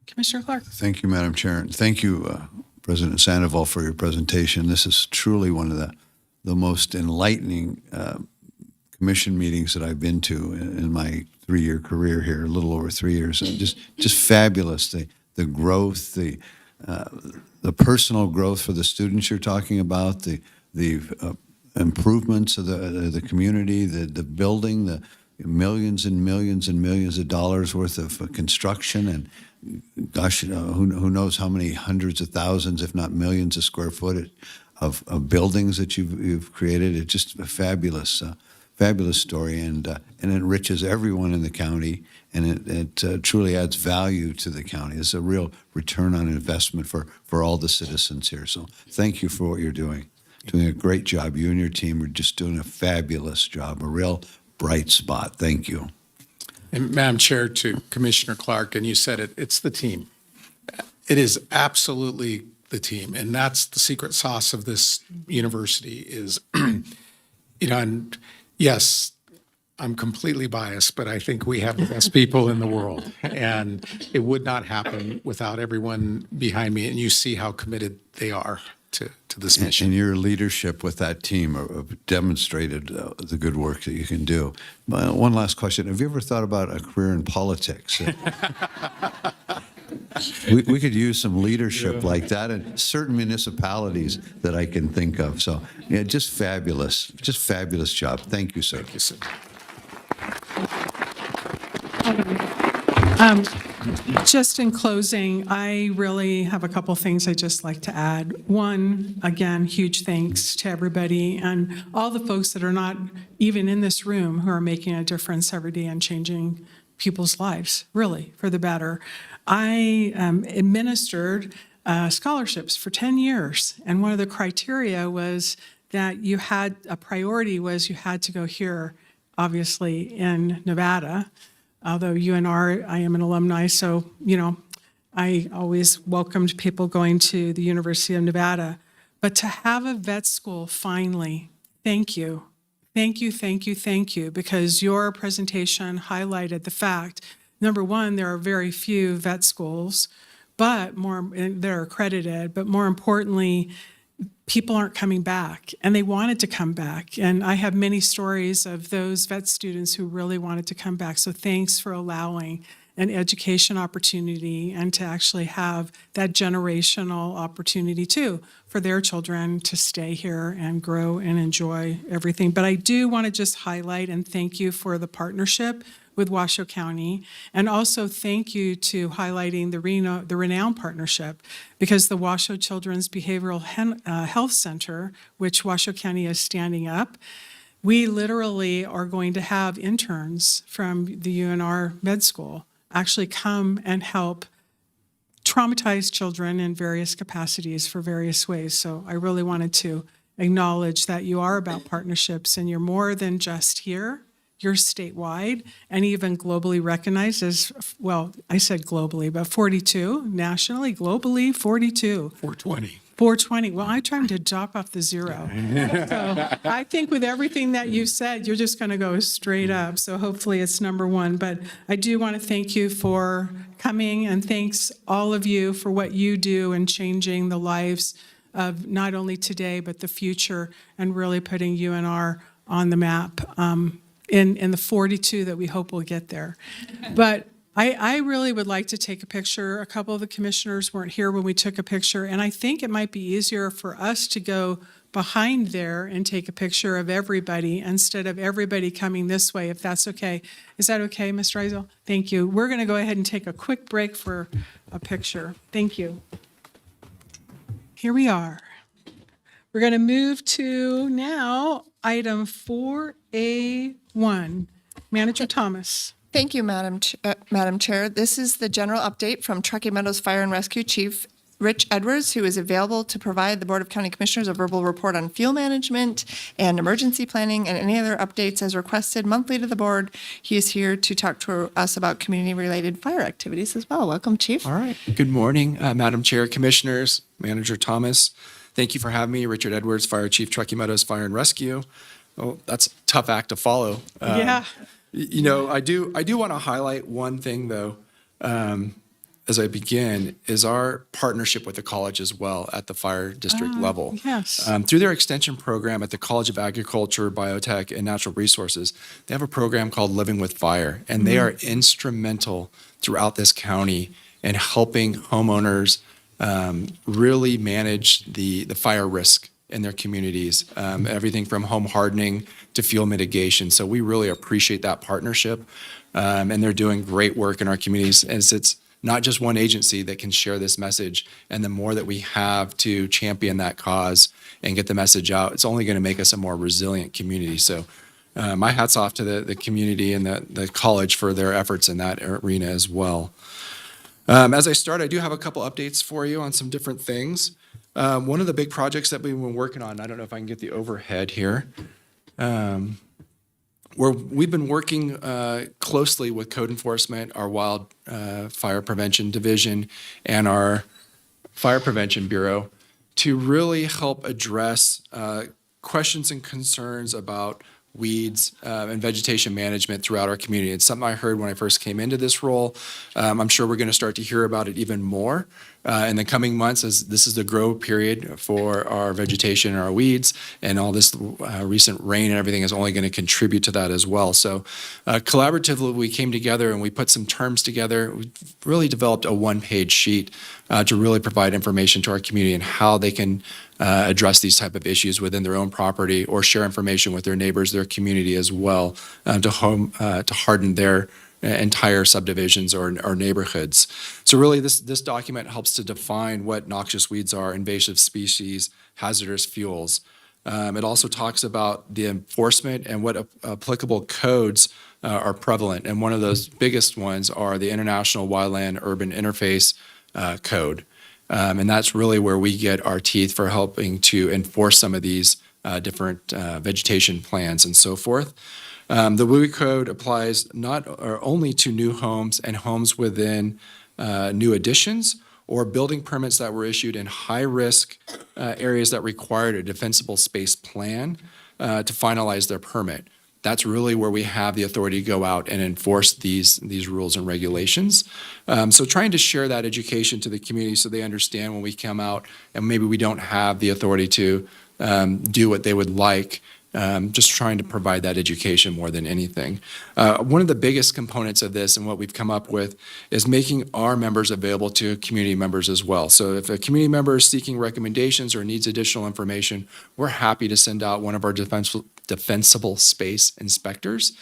Commissioner Clark. Thank you, Madam Chair. And thank you, President Sandoval, for your presentation. This is truly one of the most enlightening commission meetings that I've been to in my 3-year career here, a little over 3 years. And just fabulous. The growth, the personal growth for the students you're talking about, the improvements of the community, the building, the millions and millions and millions of dollars worth of construction, and gosh, who knows how many hundreds of thousands, if not millions of square foot of buildings that you've created. It's just a fabulous story, and it enriches everyone in the county, and it truly adds value to the county. It's a real return on investment for all the citizens here. So thank you for what you're doing. Doing a great job. You and your team are just doing a fabulous job, a real bright spot. Thank you. And Madam Chair, to Commissioner Clark, and you said it's the team. It is absolutely the team, and that's the secret sauce of this university is, and yes, I'm completely biased, but I think we have the best people in the world, and it would not happen without everyone behind me, and you see how committed they are to this mission. And your leadership with that team have demonstrated the good work that you can do. One last question. Have you ever thought about a career in politics? we could use some leadership like that in certain municipalities that I can think of. So, yeah, just fabulous job. Thank you, sir. Thank you, sir. Just in closing, I really have a couple things I'd just like to add. One, again, huge thanks to everybody and all the folks that are not even in this room who are making a difference every day and changing people's lives, really, for the better. I administered scholarships for 10 years, and one of the criteria was that you had to go here, obviously, in Nevada. Although UNR, I am an alumni, so, I always welcomed people going to the University of Nevada. But to have a vet school, finally, thank you. Thank you, thank you, thank you, because your presentation highlighted the fact, number one, there are very few vet schools, but they're accredited, but more importantly, people aren't coming back, and they wanted to come back. And I have many stories of those vet students who really wanted to come back. So thanks for allowing an education opportunity and to actually have that generational opportunity too for their children to stay here and grow and enjoy everything. But I do want to just highlight and thank you for the partnership with Washoe County, and also thank you to highlighting the Renown partnership, because the Washoe Children's Behavioral Health Center, which Washoe County is standing up, we literally are going to have interns from the UNR Med School actually come and help traumatized children in various capacities for various ways. So I really wanted to acknowledge that you are about partnerships and you're more than just here. You're statewide and even globally recognized as, well, I said globally, but 42, nationally, globally, 42. 420. 420. Well, I tried to drop off the zero. So I think with everything that you said, you're just going to go straight up. So hopefully it's number one. But I do want to thank you for coming, and thanks all of you for what you do in changing the lives of not only today, but the future, and really putting UNR on the map in the 42 that we hope will get there. But I really would like to take a picture. A couple of the commissioners weren't here when we took a picture, and I think it might be easier for us to go behind there and take a picture of everybody instead of everybody coming this way, if that's okay. Is that okay, Ms. Reisel? Thank you. We're going to go ahead and take a quick break for a picture. Thank you. Here we are. We're going to move to now item 4A1. Manager Thomas. Thank you, Madam Chair. This is the general update from Truckee Meadows Fire and Rescue Chief Rich Edwards, who is available to provide the Board of County Commissioners a verbal report on fuel management and emergency planning and any other updates as requested monthly to the board. He is here to talk to us about community-related fire activities as well. Welcome, Chief. All right. Good morning, Madam Chair, Commissioners, Manager Thomas. Thank you for having me. Richard Edwards, Fire Chief, Truckee Meadows Fire and Rescue. Oh, that's a tough act to follow. Yeah. You know, I do want to highlight one thing, though, as I begin, is our partnership with the college as well at the fire district level. Yes. Through their extension program at the College of Agriculture, Biotech, and Natural Resources, they have a program called Living with Fire, and they are instrumental throughout this county in helping homeowners really manage the fire risk in their communities, everything from home hardening to fuel mitigation. So we really appreciate that partnership, and they're doing great work in our communities, as it's not just one agency that can share this message. And the more that we have to champion that cause and get the message out, it's only going to make us a more resilient community. So my hat's off to the community and the college for their efforts in that arena as well. As I start, I do have a couple updates for you on some different things. One of the big projects that we've been working on, I don't know if I can get the overhead here, where we've been working closely with code enforcement, our wildfire prevention division, and our fire prevention bureau to really help address questions and concerns about weeds and vegetation management throughout our community. It's something I heard when I first came into this role. I'm sure we're going to start to hear about it even more in the coming months, as this is the grow period for our vegetation and our weeds, and all this recent rain and everything is only going to contribute to that as well. So collaboratively, we came together and we put some terms together. We really developed a one-page sheet to really provide information to our community and how they can address these type of issues within their own property or share information with their neighbors, their community as well, to harden their entire subdivisions or neighborhoods. So really this document helps to define what noxious weeds are, invasive species, hazardous fuels. It also talks about the enforcement and what applicable codes are prevalent. And one of those biggest ones are the International Wildland Urban Interface Code. And that's really where we get our teeth for helping to enforce some of these different vegetation plans and so forth. The WUI code applies not only to new homes and homes within new additions or building permits that were issued in high-risk areas that required a defensible space plan to finalize their permit. That's really where we have the authority to go out and enforce these rules and regulations. So trying to share that education to the community so they understand when we come out and maybe we don't have the authority to do what they would like, just trying to provide that education more than anything. One of the biggest components of this and what we've come up with is making our members available to community members as well. So if a community member is seeking recommendations or needs additional information, we're happy to send out one of our defensible space inspectors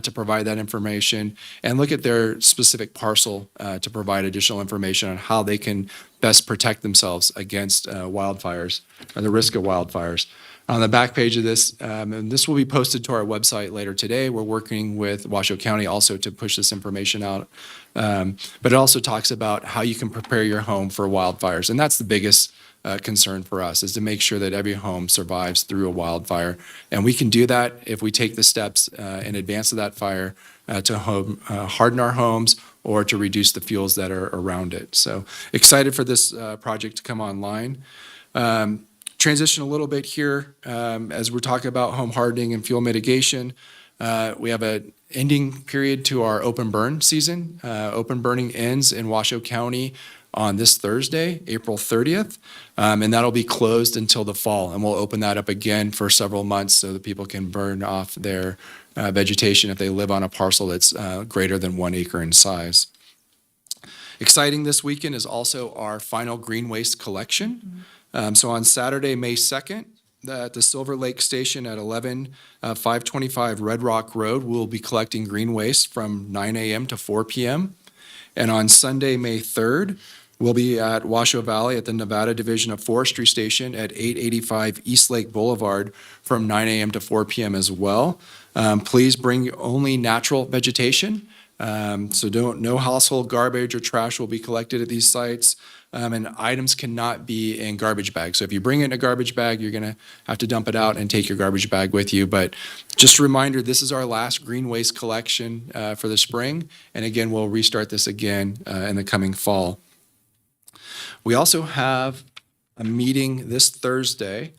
to provide that information and look at their specific parcel to provide additional information on how they can best protect themselves against wildfires or the risk of wildfires. On the back page of this, and this will be posted to our website later today. We're working with Washoe County also to push this information out. But it also talks about how you can prepare your home for wildfires. And that's the biggest concern for us, is to make sure that every home survives through a wildfire. And we can do that if we take the steps in advance of that fire to harden our homes or to reduce the fuels that are around it. So excited for this project to come online. Transition a little bit here as we're talking about home hardening and fuel mitigation. We have an ending period to our open burn season. Open burning ends in Washoe County on this Thursday, April 30th, and that'll be closed until the fall. And we'll open that up again for several months so that people can burn off their vegetation if they live on a parcel that's greater than 1 acre in size. Exciting this weekend is also our final green waste collection. So on Saturday, May 2nd, at the Silver Lake Station at 525 Red Rock Road, we'll be collecting green waste from 9 a.m. to 4 p.m. And on Sunday, May 3rd, we'll be at Washoe Valley at the Nevada Division of Forestry Station at 885 East Lake Boulevard from 9 a.m. to 4 p.m. as well. Please bring only natural vegetation. So no household garbage or trash will be collected at these sites. And items cannot be in garbage bags. So if you bring it in a garbage bag, you're going to have to dump it out and take your garbage bag with you. But just a reminder, this is our last green waste collection for the spring. And again, we'll restart this again in the coming fall. We also have a meeting this Thursday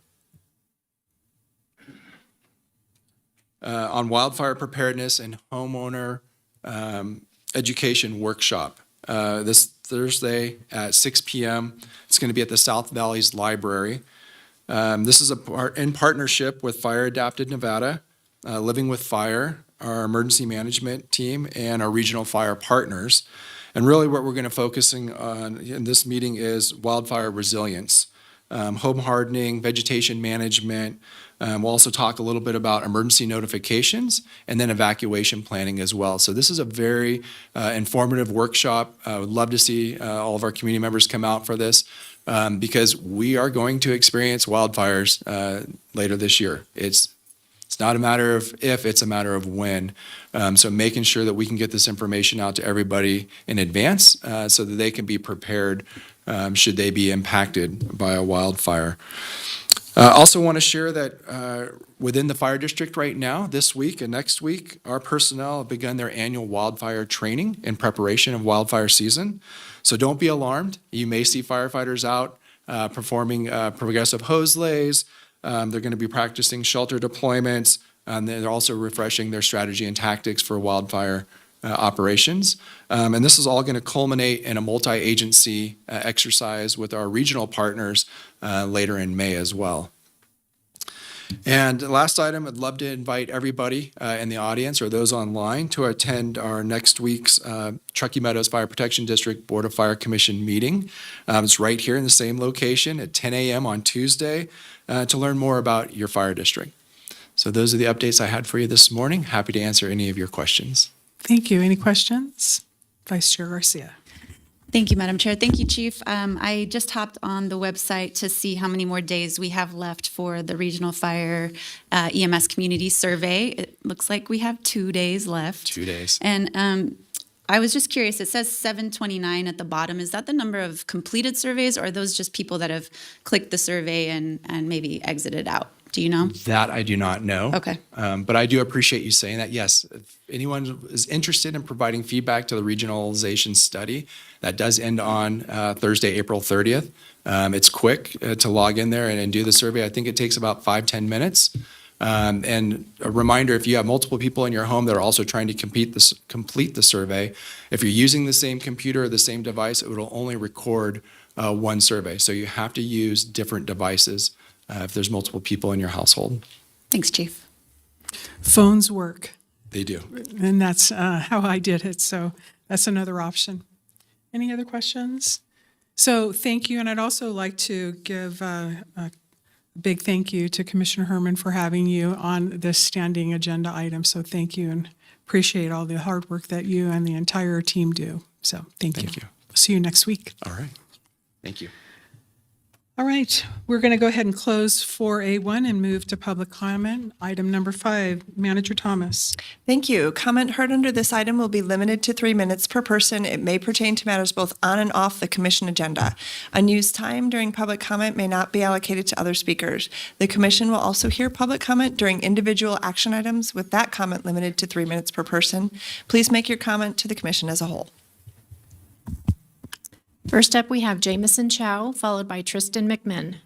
on wildfire preparedness and homeowner education workshop. This Thursday at 6 p.m. It's going to be at the South Valleys Library. This is in partnership with Fire Adapted Nevada, Living with Fire, our emergency management team, and our regional fire partners. And really what we're going to focusing on in this meeting is wildfire resilience, home hardening, vegetation management. We'll also talk a little bit about emergency notifications and then evacuation planning as well. So this is a very informative workshop. I would love to see all of our community members come out for this because we are going to experience wildfires later this year. It's not a matter of if, it's a matter of when. So making sure that we can get this information out to everybody in advance so that they can be prepared should they be impacted by a wildfire. Also want to share that within the fire district right now, this week and next week, our personnel have begun their annual wildfire training in preparation of wildfire season. So don't be alarmed. You may see firefighters out performing progressive hose lays. They're going to be practicing shelter deployments. And they're also refreshing their strategy and tactics for wildfire operations. And this is all going to culminate in a multi-agency exercise with our regional partners later in May as well. And the last item, I'd love to invite everybody in the audience or those online to attend our next week's Truckee Meadows Fire Protection District Board of Fire Commission meeting. It's right here in the same location at 10 a.m. on Tuesday to learn more about your fire district. So those are the updates I had for you this morning. Happy to answer any of your questions. Thank you. Any questions? Vice Chair Garcia. Thank you, Madam Chair. Thank you, Chief. I just hopped on the website to see how many more days we have left for the Regional Fire EMS Community Survey. It looks like we have 2 days left. 2 days. And I was just curious, it says 729 at the bottom. Is that the number of completed surveys, or are those just people that have clicked the survey and maybe exited out? Do you know? That I do not know. Okay. But I do appreciate you saying that. Yes, if anyone is interested in providing feedback to the regionalization study, that does end on Thursday, April 30th. It's quick to log in there and do the survey. I think it takes about 5-10 minutes. And a reminder, if you have multiple people in your home that are also trying to complete the survey, if you're using the same computer or the same device, it will only record one survey. So you have to use different devices if there's multiple people in your household. Thanks, Chief. Phones work, They do. and that's how I did it, so that's another option. Any other questions? So thank you, and I'd also like to give big thank you to Commissioner Herman for having you on this standing agenda item. So thank you and appreciate all the hard work that you and the entire team do. So thank you. Thank you. See you next week. All right. Thank you. All right, we're going to go ahead and close 4A1 and move to public comment. Item number 5, Manager Thomas. Thank you. Comment heard under this item will be limited to 3 minutes per person. It may pertain to matters both on and off the commission agenda. Unused time during public comment may not be allocated to other speakers. The commission will also hear public comment during individual action items, with that comment limited to 3 minutes per person. Please make your comment to the commission as a whole. First up, we have Jamison Chow, followed by Tristan McMinn.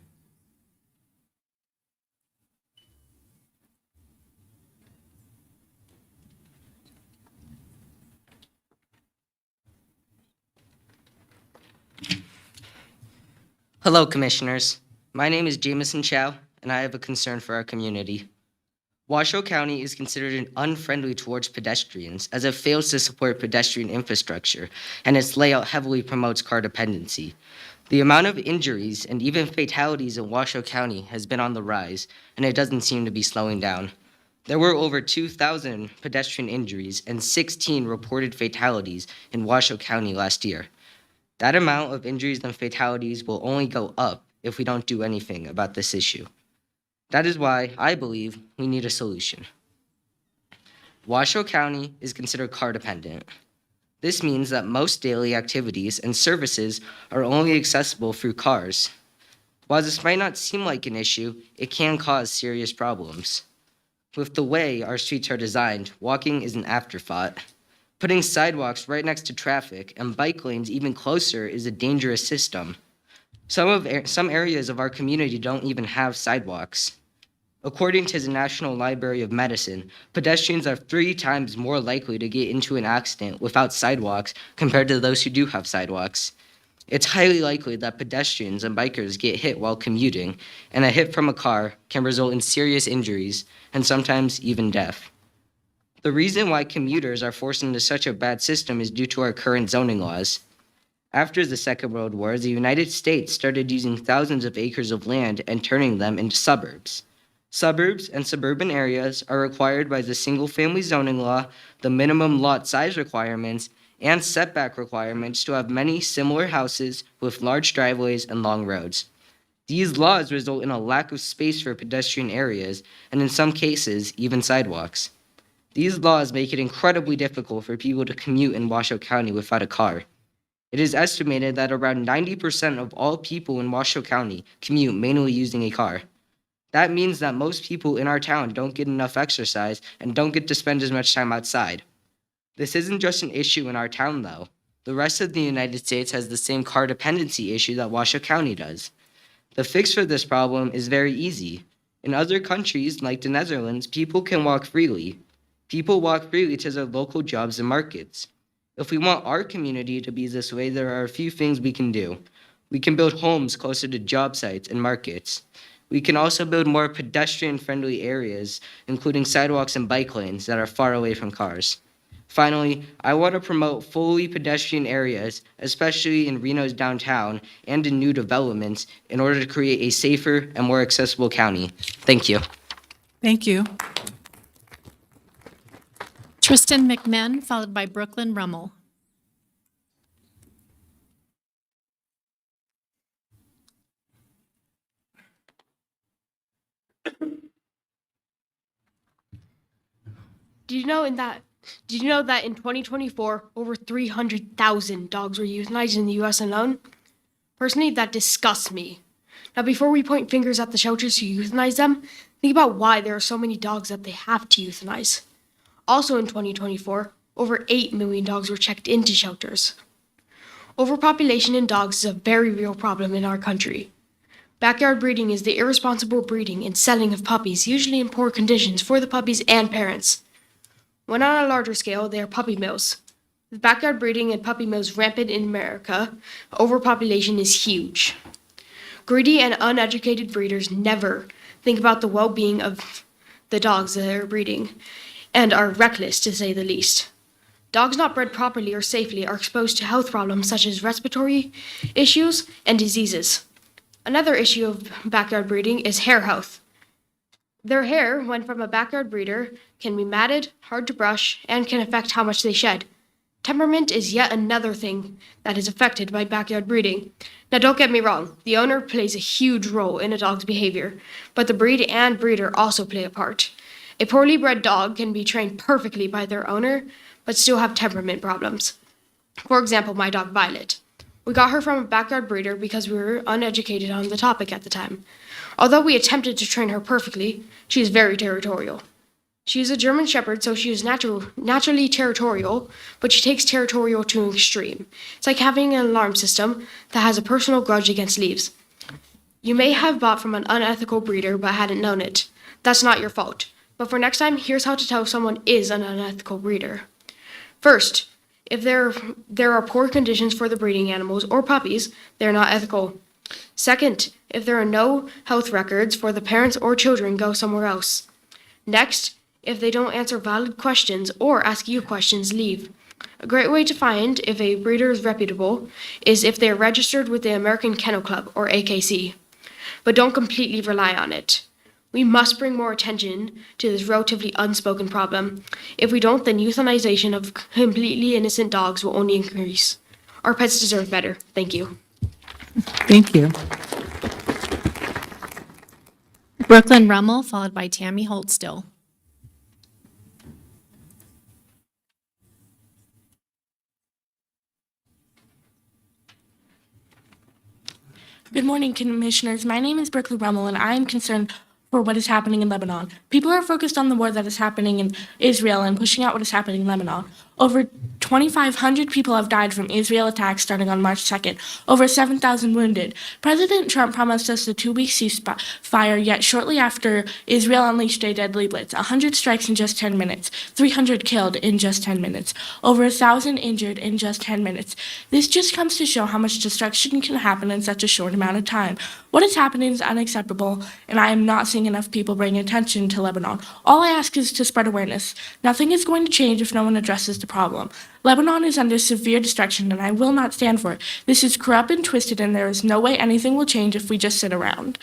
Hello, Commissioners. My name is Jamison Chow, and I have a concern for our community. Washoe County is considered unfriendly towards pedestrians as it fails to support pedestrian infrastructure, and its layout heavily promotes car dependency. The amount of injuries and even fatalities in Washoe County has been on the rise, and it doesn't seem to be slowing down. There were over 2,000 pedestrian injuries and 16 reported fatalities in Washoe County last year. That amount of injuries and fatalities will only go up if we don't do anything about this issue. That is why I believe we need a solution. Washoe County is considered car dependent. This means that most daily activities and services are only accessible through cars. While this might not seem like an issue, it can cause serious problems. With the way our streets are designed, walking is an afterthought. Putting sidewalks right next to traffic and bike lanes even closer is a dangerous system. Some areas of our community don't even have sidewalks. According to the National Library of Medicine, pedestrians are 3 times more likely to get into an accident without sidewalks compared to those who do have sidewalks. It's highly likely that pedestrians and bikers get hit while commuting, and a hit from a car can result in serious injuries and sometimes even death. The reason why commuters are forced into such a bad system is due to our current zoning laws. After the Second World War, the United States started using thousands of acres of land and turning them into suburbs. Suburbs and suburban areas are required by the single-family zoning law, the minimum lot size requirements, and setback requirements to have many similar houses with large driveways and long roads. These laws result in a lack of space for pedestrian areas, and in some cases, even sidewalks. These laws make it incredibly difficult for people to commute in Washoe County without a car. It is estimated that around 90% of all people in Washoe County commute mainly using a car. That means that most people in our town don't get enough exercise and don't get to spend as much time outside. This isn't just an issue in our town, though. The rest of the United States has the same car dependency issue that Washoe County does. The fix for this problem is very easy. In other countries, like the Netherlands, people can walk freely. People walk freely to their local jobs and markets. If we want our community to be this way, there are a few things we can do. We can build homes closer to job sites and markets. We can also build more pedestrian-friendly areas, including sidewalks and bike lanes that are far away from cars. Finally, I want to promote fully pedestrian areas, especially in Reno's downtown and in new developments, in order to create a safer and more accessible county. Thank you. Thank you. Tristan McMinn, followed by Brooklyn Rummel. Did you know that in 2024, over 300,000 dogs were euthanized in the U.S. alone? Personally, that disgusts me. Now, before we point fingers at the shelters who euthanize them, think about why there are so many dogs that they have to euthanize. Also in 2024, over 8 million dogs were checked into shelters. Overpopulation in dogs is a very real problem in our country. Backyard breeding is the irresponsible breeding and selling of puppies, usually in poor conditions for the puppies and parents. When on a larger scale, they are puppy mills. With backyard breeding and puppy mills rampant in America, overpopulation is huge. Greedy and uneducated breeders never think about the well-being of the dogs that they're breeding, and are reckless, to say the least. Dogs not bred properly or safely are exposed to health problems such as respiratory issues and diseases. Another issue of backyard breeding is hair health. Their hair, when from a backyard breeder, can be matted, hard to brush, and can affect how much they shed. Temperament is yet another thing that is affected by backyard breeding. Now, don't get me wrong, the owner plays a huge role in a dog's behavior, but the breed and breeder also play a part. A poorly bred dog can be trained perfectly by their owner, but still have temperament problems. For example, my dog Violet. We got her from a backyard breeder because we were uneducated on the topic at the time. Although we attempted to train her perfectly, she is very territorial. She is a German Shepherd, so she is naturally territorial, but she takes territorial to an extreme. It's like having an alarm system that has a personal grudge against leaves. You may have bought from an unethical breeder but hadn't known it. That's not your fault. But for next time, here's how to tell if someone is an unethical breeder. First, if there are poor conditions for the breeding animals or puppies, they're not ethical. Second, if there are no health records for the parents or children, go somewhere else. Next, if they don't answer valid questions or ask you questions, leave. A great way to find if a breeder is reputable is if they are registered with the American Kennel Club, or AKC. But don't completely rely on it. We must bring more attention to this relatively unspoken problem. If we don't, then euthanization of completely innocent dogs will only increase. Our pets deserve better. Thank you. Thank you. Brooklyn Rummel, followed by Tammy Holtstill. Good morning, Commissioners. My name is Brooklyn Rummel, and I am concerned for what is happening in Lebanon. People are focused on the war that is happening in Israel and pushing out what is happening in Lebanon. Over 2,500 people have died from Israel attacks starting on March 2nd, over 7,000 wounded. President Trump promised us a 2-week ceasefire, yet shortly after, Israel unleashed a deadly blitz. 100 strikes in just 10 minutes, 300 killed in just 10 minutes, over 1,000 injured in just 10 minutes. This just comes to show how much destruction can happen in such a short amount of time. What is happening is unacceptable, and I am not seeing enough people bring attention to Lebanon. All I ask is to spread awareness. Nothing is going to change if no one addresses the problem. Lebanon is under severe destruction, and I will not stand for it. This is corrupt and twisted, and there is no way anything will change if we just sit around.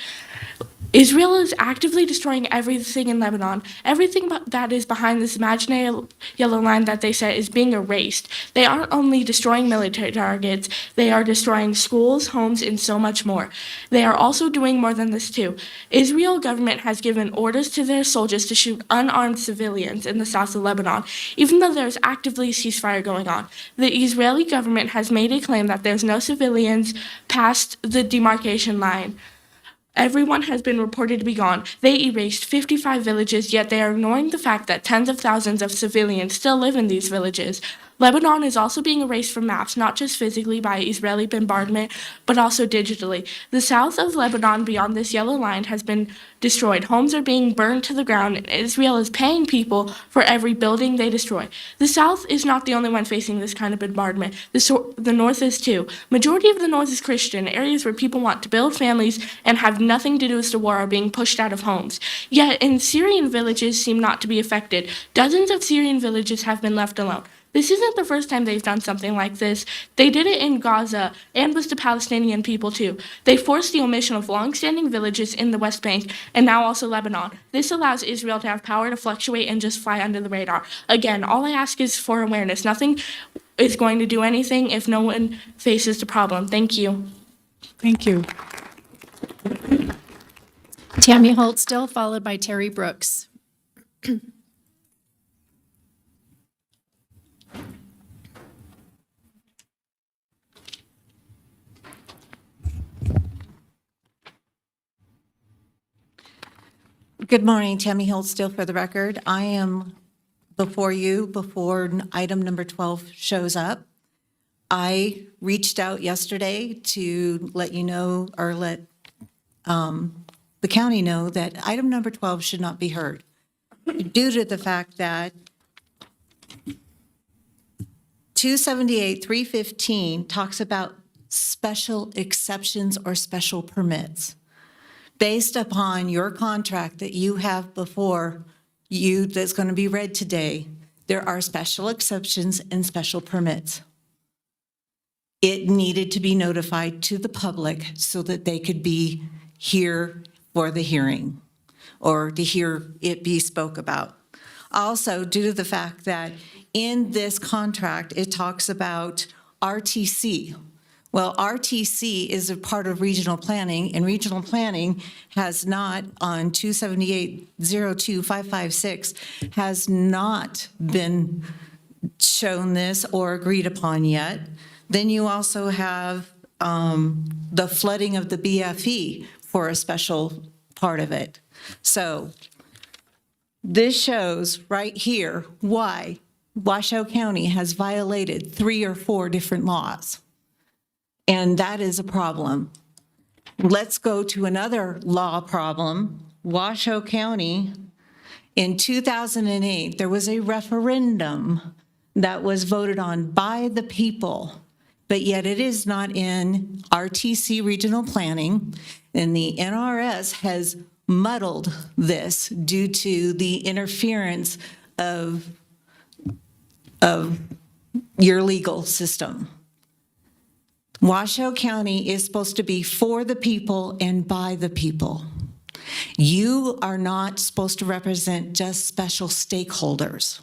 Israel is actively destroying everything in Lebanon. Everything that is behind this imaginary yellow line that they set is being erased. They aren't only destroying military targets, they are destroying schools, homes, and so much more. They are also doing more than this too. Israel government has given orders to their soldiers to shoot unarmed civilians in the south of Lebanon, even though there is actively a ceasefire going on. The Israeli government has made a claim that there's no civilians past the demarcation line. Everyone has been reported to be gone. They erased 55 villages, yet they are ignoring the fact that tens of thousands of civilians still live in these villages. Lebanon is also being erased from maps, not just physically by Israeli bombardment, but also digitally. The south of Lebanon beyond this yellow line has been destroyed. Homes are being burned to the ground, and Israel is paying people for every building they destroy. The south is not the only one facing this kind of bombardment. The north is too. Majority of the north is Christian. Areas where people want to build families and have nothing to do with the war are being pushed out of homes. Yet, in Syrian villages seem not to be affected. Dozens of Syrian villages have been left alone. This isn't the first time they've done something like this. They did it in Gaza and with the Palestinian people too. They forced the omission of long-standing villages in the West Bank and now also Lebanon. This allows Israel to have power to fluctuate and just fly under the radar. Again, all I ask is for awareness. Nothing is going to do anything if no one faces the problem. Thank you. Thank you. Tammy Holtstill, followed by Terry Brooks. Good morning, Tammy Holtstill for the record. I am before you before item number 12 shows up. I reached out yesterday to let you know, or let the county know that item number 12 should not be heard due to the fact that 278-315 talks about special exceptions or special permits. Based upon your contract that you have before you that's going to be read today, there are special exceptions and special permits. it needed to be notified to the public so that they could be here for the hearing or to hear it be spoke about. Also, due to the fact that in this contract, it talks about RTC. Well, RTC is a part of regional planning, and regional planning has not, on 278-02-556, has not been shown this or agreed upon yet. Then you also have the flooding of the BFE for a special part of it. So this shows right here why Washoe County has violated 3 or 4 different laws. And that is a problem. Let's go to another law problem. Washoe County, in 2008, there was a referendum that was voted on by the people, but yet it is not in RTC regional planning, and the NRS has muddled this due to the interference of your legal system. Washoe County is supposed to be for the people and by the people. You are not supposed to represent just special stakeholders.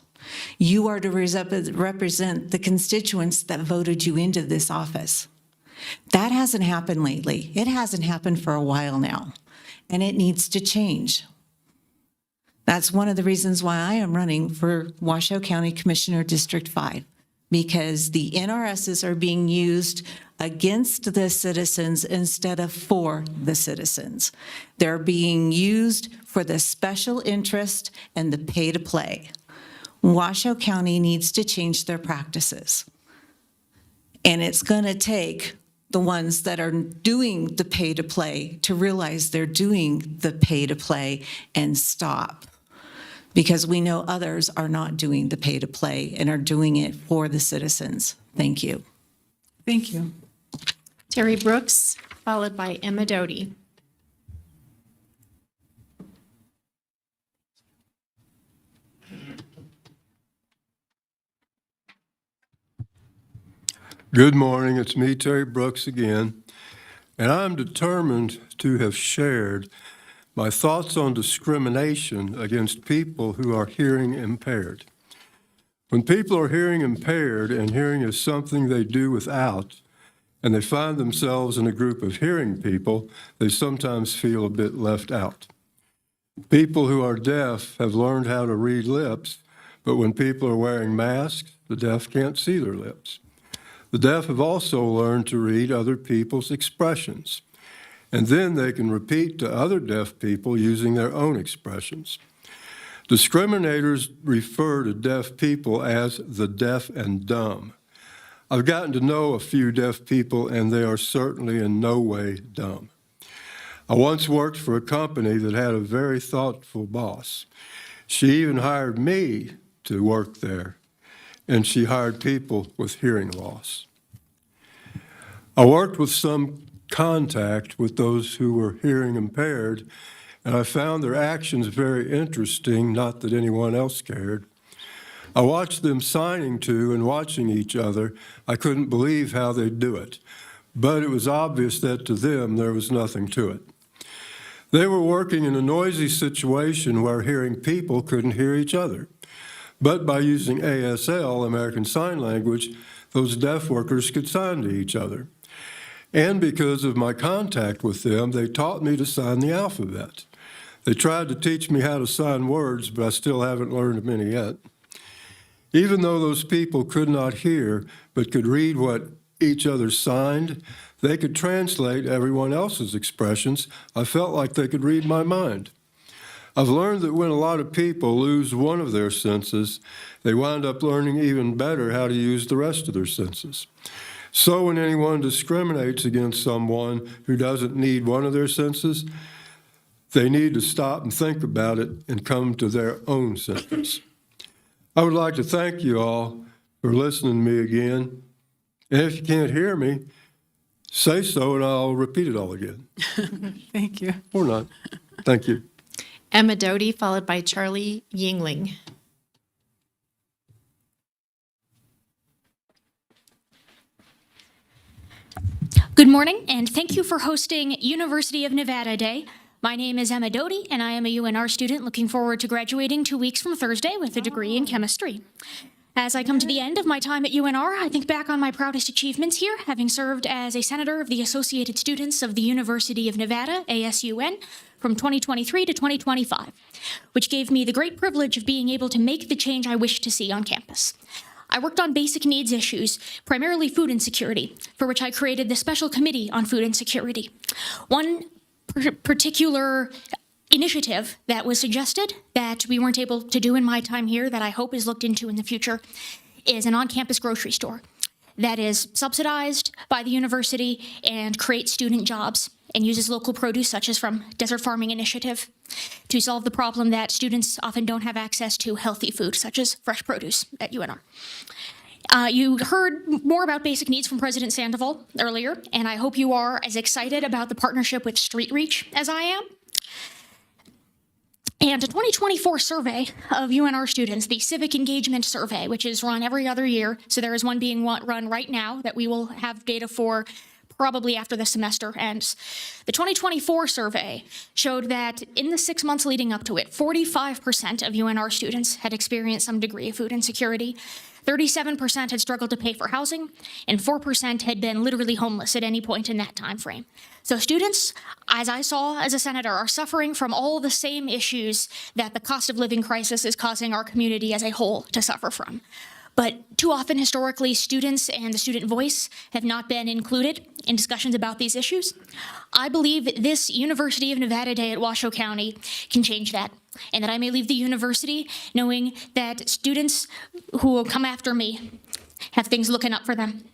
You are to represent the constituents that voted you into this office. That hasn't happened lately. It hasn't happened for a while now, and it needs to change. That's one of the reasons why I am running for Washoe County Commissioner District 5, because the NRSs are being used against the citizens instead of for the citizens. They're being used for the special interest and the pay to play. Washoe County needs to change their practices. And it's going to take the ones that are doing the pay to play to realize they're doing the pay to play and stop. Because we know others are not doing the pay to play and are doing it for the citizens. Thank you. Thank you. Terry Brooks, followed by Emma Doty. Good morning, it's me, Terry Brooks again, and I'm determined to have shared my thoughts on discrimination against people who are hearing impaired. When people are hearing impaired and hearing is something they do without, and they find themselves in a group of hearing people, they sometimes feel a bit left out. People who are deaf have learned how to read lips, but when people are wearing masks, the deaf can't see their lips. The deaf have also learned to read other people's expressions, and then they can repeat to other deaf people using their own expressions. Discriminators refer to deaf people as the deaf and dumb. I've gotten to know a few deaf people, and they are certainly in no way dumb. I once worked for a company that had a very thoughtful boss. She even hired me to work there, and she hired people with hearing loss. I worked with some contact with those who were hearing impaired, and I found their actions very interesting, not that anyone else cared. I watched them signing to and watching each other. I couldn't believe how they'd do it, but it was obvious that to them there was nothing to it. They were working in a noisy situation where hearing people couldn't hear each other, but by using ASL, American Sign Language, those deaf workers could sign to each other. And because of my contact with them, they taught me to sign the alphabet. They tried to teach me how to sign words, but I still haven't learned many yet. Even though those people could not hear, but could read what each other signed, they could translate everyone else's expressions. I felt like they could read my mind. I've learned that when a lot of people lose one of their senses, they wind up learning even better how to use the rest of their senses. So when anyone discriminates against someone who doesn't need one of their senses, they need to stop and think about it and come to their own senses. I would like to thank you all for listening to me again. And if you can't hear me, say so and I'll repeat it all again. Thank you. Or not. Thank you. Emma Doty, followed by Charlie Yingling. morning, and thank you for hosting University of Nevada Day. My name is Emma Doty, and I am a UNR student looking forward to graduating 2 weeks from Thursday with a degree in chemistry. As I come to the end of my time at UNR, I think back on my proudest achievements here, having served as a senator of the Associated Students of the University of Nevada, ASUN, from 2023 to 2025, which gave me the great privilege of being able to make the change I wish to see on campus. I worked on basic needs issues, primarily food insecurity, for which I created the Special Committee on Food Insecurity. One particular initiative that was suggested that we weren't able to do in my time here that I hope is looked into in the future is an on-campus grocery store that is subsidized by the university and creates student jobs and uses local produce such as from Desert Farming Initiative to solve the problem that students often don't have access to healthy food such as fresh produce at UNR. You heard more about basic needs from President Sandoval earlier, and I hope you are as excited about the partnership with Street Reach as I am. And a 2024 survey of UNR students, the Civic Engagement Survey, which is run every other year, so there is one being run right now that we will have data for probably after the semester ends. The 2024 survey showed that in the 6 months leading up to it, 45% of UNR students had experienced some degree of food insecurity, 37% had struggled to pay for housing, and 4% had been literally homeless at any point in that time frame. So students, as I saw as a senator, are suffering from all the same issues that the cost of living crisis is causing our community as a whole to suffer from. But too often, historically, students and the student voice have not been included in discussions about these issues. I believe this University of Nevada Day at Washoe County can change that, and that I may leave the university knowing that students who will come after me have things looking up for them.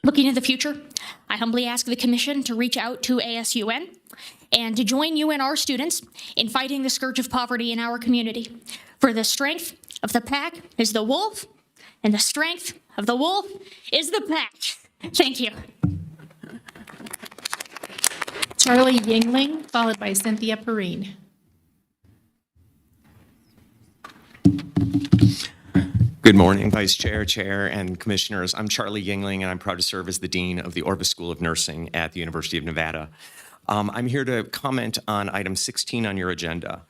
Looking into the future, I humbly ask the Commission to reach out to ASUN and to join UNR students in fighting the scourge of poverty in our community. For the strength of the pack is the wolf, and the strength of the wolf is the pack. Thank you. Charlie Yingling, followed by Cynthia Perrine. Good morning, Vice Chair, Chair, and Commissioners. I'm Charlie Yingling, and I'm proud to serve as the Dean of the Orvis School of Nursing at the University of Nevada. I'm here to comment on item 16 on your agenda.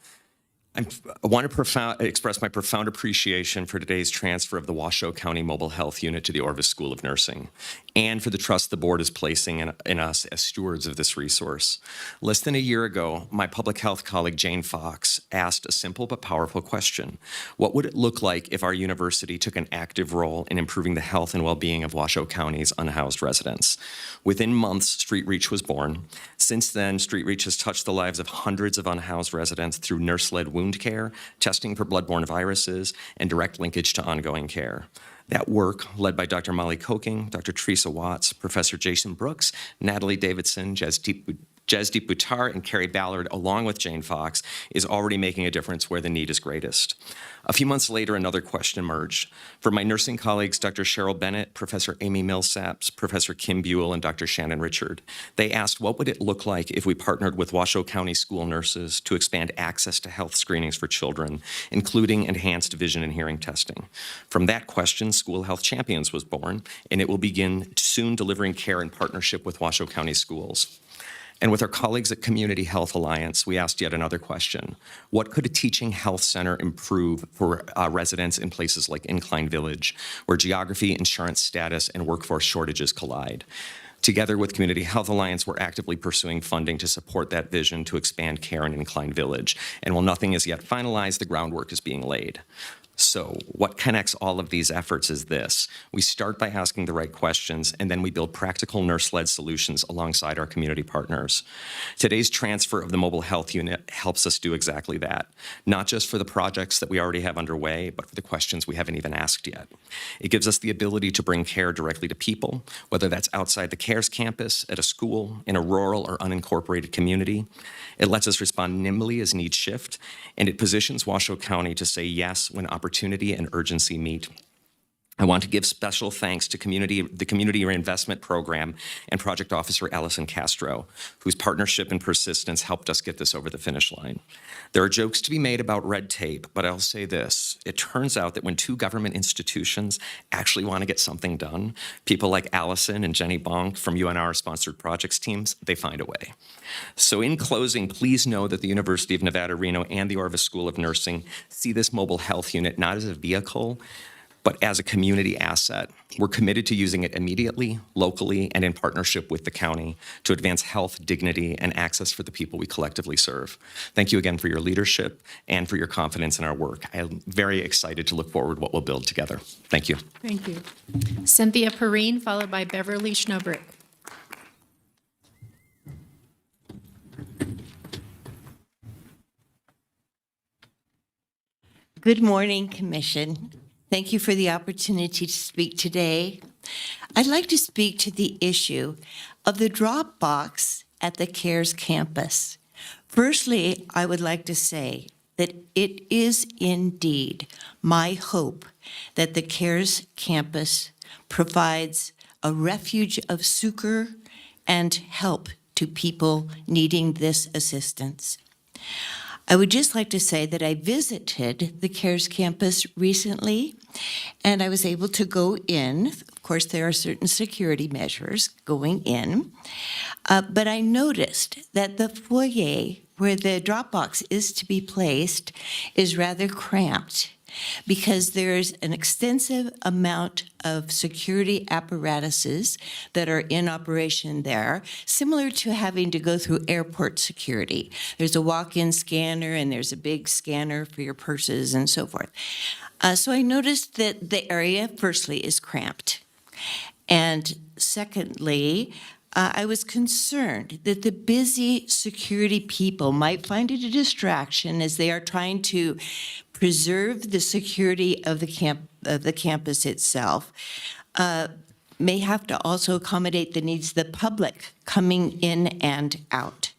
I want to express my profound appreciation for today's transfer of the Washoe County Mobile Health Unit to the Orvis School of Nursing, and for the trust the board is placing in us as stewards of this resource. Less than a year ago, my public health colleague Jane Fox asked a simple but powerful question. What would it look like if our university took an active role in improving the health and well-being of Washoe County's unhoused residents? Within months, Street Reach was born. Since then, Street Reach has touched the lives of hundreds of unhoused residents through nurse-led wound care, testing for bloodborne viruses, and direct linkage to ongoing care. That work, led by Dr. Molly Koking, Dr. Teresa Watts, Professor Jason Brooks, Natalie Davidson, Jasdeep Buttar, and Carrie Ballard, along with Jane Fox, is already making a difference where the need is greatest. A few months later, another question emerged. For my nursing colleagues, Dr. Cheryl Bennett, Professor Amy Millsaps, Professor Kim Buell, and Dr. Shannon Richard, they asked what would it look like if we partnered with Washoe County school nurses to expand access to health screenings for children, including enhanced vision and hearing testing. From that question, School Health Champions was born, and it will begin soon delivering care in partnership with Washoe County schools. And with our colleagues at Community Health Alliance, we asked yet another question. What could a teaching health center improve for residents in places like Incline Village, where geography, insurance status, and workforce shortages collide? Together with Community Health Alliance, we're actively pursuing funding to support that vision to expand care in Incline Village. And while nothing is yet finalized, the groundwork is being laid. So what connects all of these efforts is this. We start by asking the right questions, and then we build practical nurse-led solutions alongside our community partners. Today's transfer of the mobile health unit helps us do exactly that, not just for the projects that we already have underway, but for the questions we haven't even asked yet. It gives us the ability to bring care directly to people, whether that's outside the CARES campus, at a school, in a rural or unincorporated community. It lets us respond nimbly as needs shift, and it positions Washoe County to say yes when opportunity and urgency meet. I want to give special thanks to the Community Reinvestment Program and Project Officer Allison Castro, whose partnership and persistence helped us get this over the finish line. There are jokes to be made about red tape, but I'll say this. It turns out that when two government institutions actually want to get something done, people like Allison and Jenny Bonk from UNR-sponsored projects teams, they find a way. So in closing, please know that the University of Nevada, Reno and the Orvis School of Nursing see this mobile health unit not as a vehicle, but as a community asset. We're committed to using it immediately, locally, and in partnership with the county to advance health, dignity, and access for the people we collectively serve. Thank you again for your leadership and for your confidence in our work. I am very excited to look forward to what we'll build together. Thank you. Thank you. Cynthia Perrine, followed by Beverly Schnobrick. Good morning, Commission. Thank you for the opportunity to speak today. I'd like to speak to the issue of the drop box at the CARES campus. Firstly, I would like to say that it is indeed my hope that the CARES campus provides a refuge of succor and help to people needing this assistance. I would just like to say that I visited the CARES campus recently, and I was able to go in. Of course, there are certain security measures going in, but I noticed that the foyer where the drop box is to be placed is rather cramped because there's an extensive amount of security apparatuses that are in operation there, similar to having to go through airport security. There's a walk-in scanner and there's a big scanner for your purses and so forth. So I noticed that the area, firstly, is cramped. And secondly, I was concerned that the busy security people might find it a distraction as they are trying to preserve the security of the campus itself, may have to also accommodate the needs of the public coming in and out.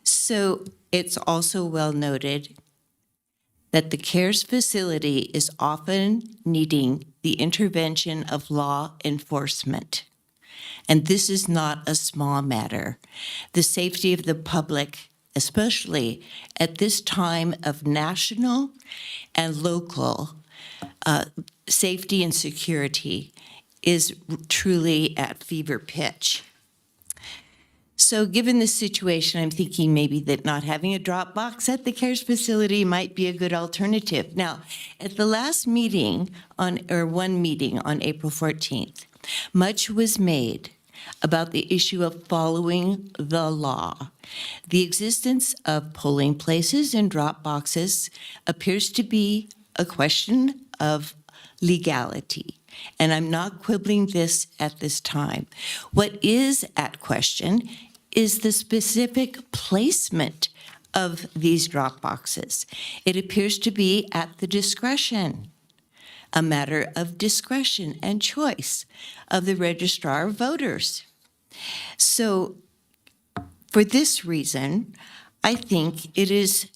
So it's also well noted that the CARES facility is often needing the intervention of law enforcement. And this is not a small matter. The safety of the public, especially at this time of national and local safety and security, is truly at fever pitch. So given this situation, I'm thinking maybe that not having a drop box at the CARES facility might be a good alternative. Now, at the last meeting one meeting on April 14th, much was made about the issue of following the law. The existence of polling places and drop boxes appears to be a question of legality, and I'm not quibbling this at this time. What is at question is the specific placement of these drop boxes. It appears to be at the discretion, a matter of discretion and choice of the registrar of voters. So for this reason, I think it is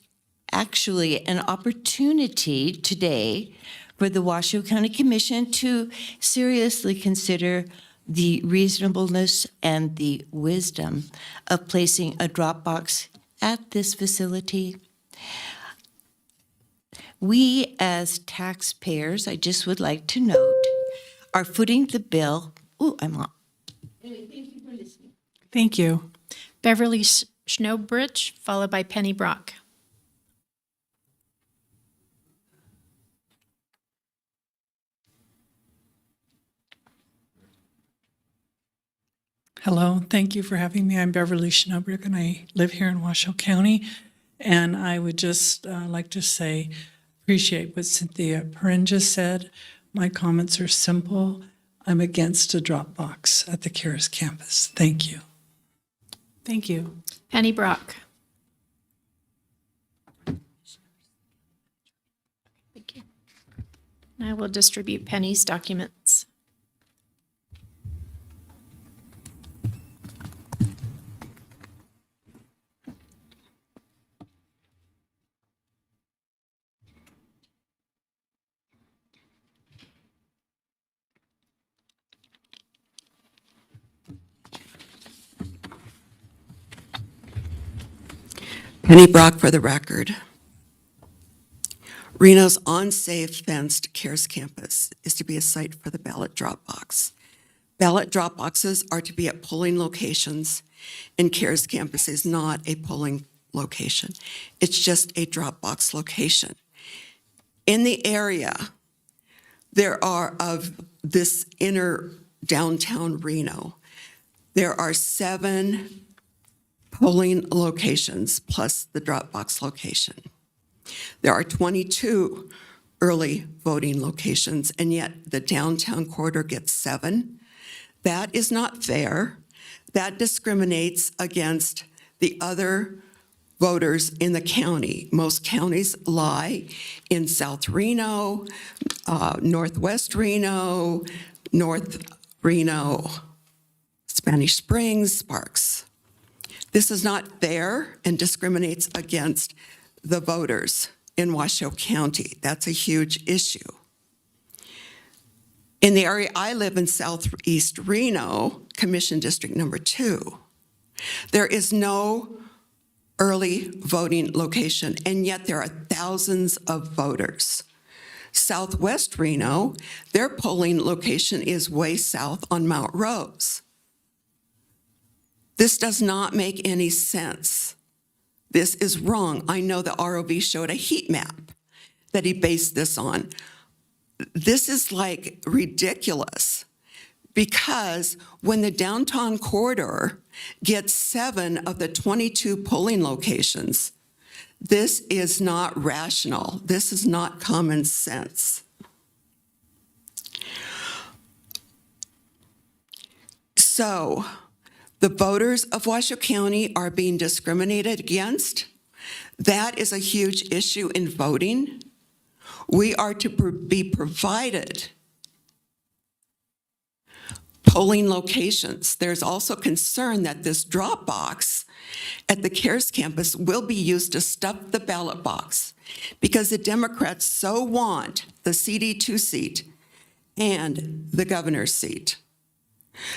actually an opportunity today for the Washoe County Commission to seriously consider the reasonableness and the wisdom of placing a drop box at this facility. We as taxpayers, I just would like to note, are footing the bill. Ooh, I'm on. Anyway, thank you for listening. Thank you. Beverly Schnobrick, followed by Penny Brock. Hello, thank you for having me. I'm Beverly Schnobrick, and I live here in Washoe County. And I would just like to say, appreciate what Cynthia Perrine just said. My comments are simple. I'm against a drop box at the CARES campus. Thank you. Thank you. Penny Brock. Thank you. And I will distribute Penny's documents. Penny Brock for the record. Reno's unsafe fenced CARES campus is to be a site for the ballot drop box. Ballot drop boxes are to be at polling locations, and CARES campus is not a polling location. It's just a drop box location. In the area, there are, of this inner downtown Reno, there are 7 polling locations plus the drop box location. There are 22 early voting locations, and yet the downtown corridor gets 7. That is not fair. That discriminates against the other voters in the county. Most counties lie in South Reno, Northwest Reno, North Reno, Spanish Springs, Sparks. This is not fair and discriminates against the voters in Washoe County. That's a huge issue. In the area I live in, Southeast Reno, Commission District Number 2, there is no early voting location, and yet there are thousands of voters. Southwest Reno, their polling location is way south on Mount Rose. This does not make any sense. This is wrong. I know the ROV showed a heat map that he based this on. This is like ridiculous, because when the downtown corridor gets 7 of the 22 polling locations, this is not rational. This is not common sense. So, the voters of Washoe County are being discriminated against. That is a huge issue in voting. We are to be provided polling locations. There's also concern that this drop box at the CARES campus will be used to stuff the ballot box, because the Democrats so want the CD2 seat and the governor's seat.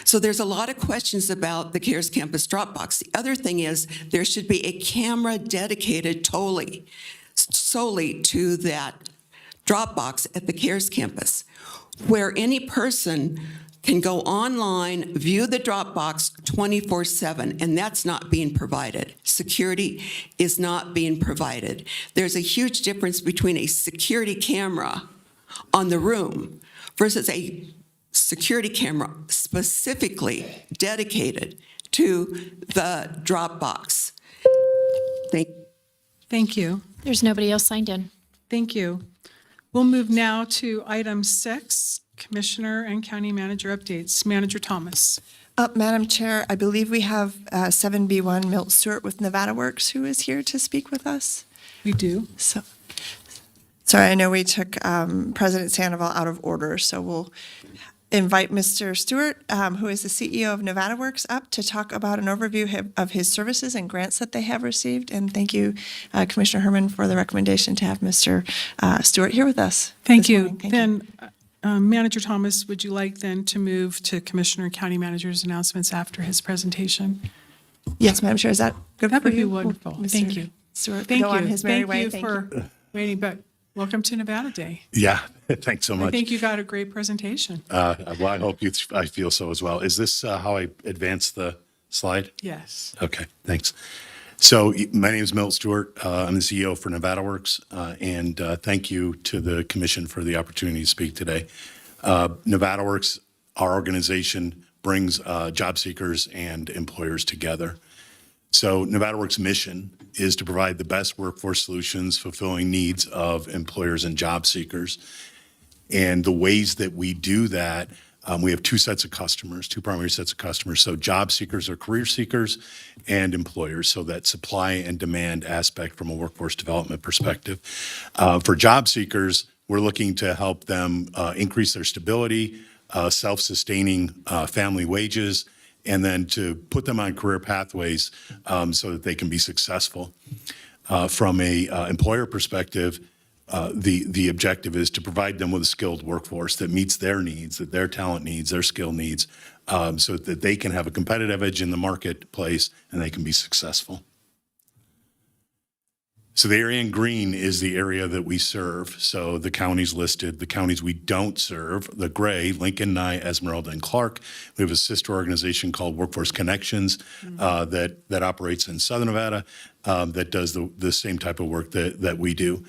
So there's a lot of questions about the CARES campus drop box. The other thing is there should be a camera dedicated solely to that drop box at the CARES campus, where any person can go online, view the drop box 24/7, and that's not being provided. Security is not being provided. There's a huge difference between a security camera on the room versus a security camera specifically dedicated to the drop box. Thank you. There's nobody else signed in. Thank you. We'll move now to item 6, Commissioner and County Manager updates. Manager Thomas. Madam Chair, I believe we have 7B1 Milt Stewart with Nevada Works, who is here to speak with us. We do. Sorry, I know we took President Sandoval out of order, so we'll invite Mr. Stewart, who is the CEO of Nevada Works, up to talk about an overview of his services and grants that they have received. And thank you, Commissioner Herman, for the recommendation to have Mr. Stewart here with us. Thank you. Then, Manager Thomas, would you like then to move to Commissioner and County Manager's announcements after his presentation? Yes, Madam Chair, is that good for you? That would be wonderful. Thank you. Stewart, Thank go on you. his merry way. Thank you for waiting, but welcome to Nevada Day. Yeah, thanks so much. I think you got a great presentation. Well, I hope I feel so as well. Is this how I advance the slide? Yes. Okay, thanks. So my name is Milt Stewart. I'm the CEO for Nevada Works, and thank you to the commission for the opportunity to speak today. Nevada Works, our organization, brings job seekers and employers together. So Nevada Works' mission is to provide the best workforce solutions fulfilling needs of employers and job seekers. And the ways that we do that, we have 2 sets of customers, 2 primary sets of customers. So job seekers or career seekers, and employers. So that supply and demand aspect from a workforce development perspective. For job seekers, we're looking to help them increase their stability, self-sustaining family wages, and then to put them on career pathways so that they can be successful. From a employer perspective, the objective is to provide them with a skilled workforce that meets their needs, that their talent needs, their skill needs, so that they can have a competitive edge in the marketplace and they can be successful. So the area in green is the area that we serve. So the counties listed, the counties we don't serve, the gray, Lincoln, Nye, Esmeralda, and Clark. We have a sister organization called Workforce Connections that operates in Southern Nevada that does the same type of work that we do.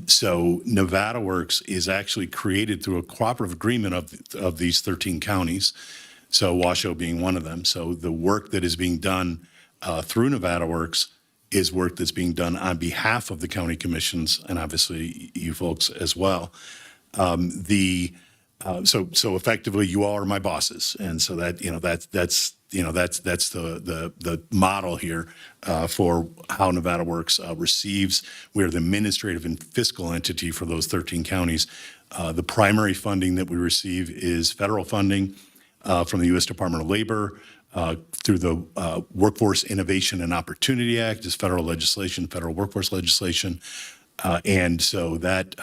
So Nevada Works is actually created through a cooperative agreement of these 13 counties, so Washoe being one of them. So the work that is being done through Nevada Works is work that's being done on behalf of the county commissions and obviously you folks as well. So effectively, you all are my bosses, and so that that's the model here for how Nevada Works receives. We're the administrative and fiscal entity for those 13 counties. The primary funding that we receive is federal funding from the U.S. Department of Labor. Through the Workforce Innovation and Opportunity Act is federal legislation, federal workforce legislation. And so that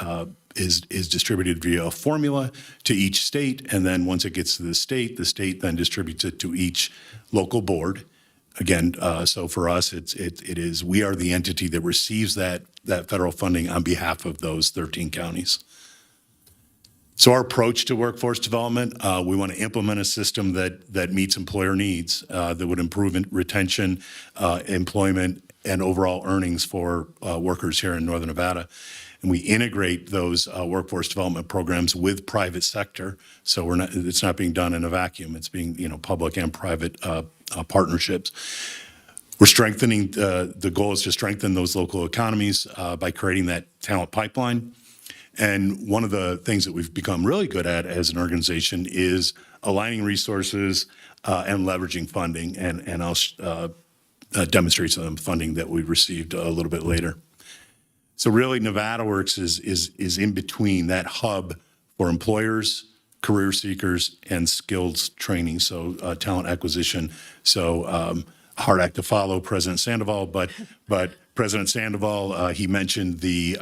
is distributed via a formula to each state. And then once it gets to the state then distributes it to each local board. Again, so for us, it is we are the entity that receives that federal funding on behalf of those 13 counties. So our approach to workforce development, we want to implement a system that meets employer needs, that would improve retention, employment, and overall earnings for workers here in Northern Nevada. And we integrate those workforce development programs with private sector. So it's not being done in a vacuum. It's being public and private partnerships. We're strengthening, the goal is to strengthen those local economies by creating that talent pipeline. And one of the things that we've become really good at as an organization is aligning resources and leveraging funding. And I'll demonstrate some of the funding that we received a little bit later. So really, Nevada Works is in between that hub for employers, career seekers, and skills training, so talent acquisition. So hard act to follow, President Sandoval, but President Sandoval, he mentioned the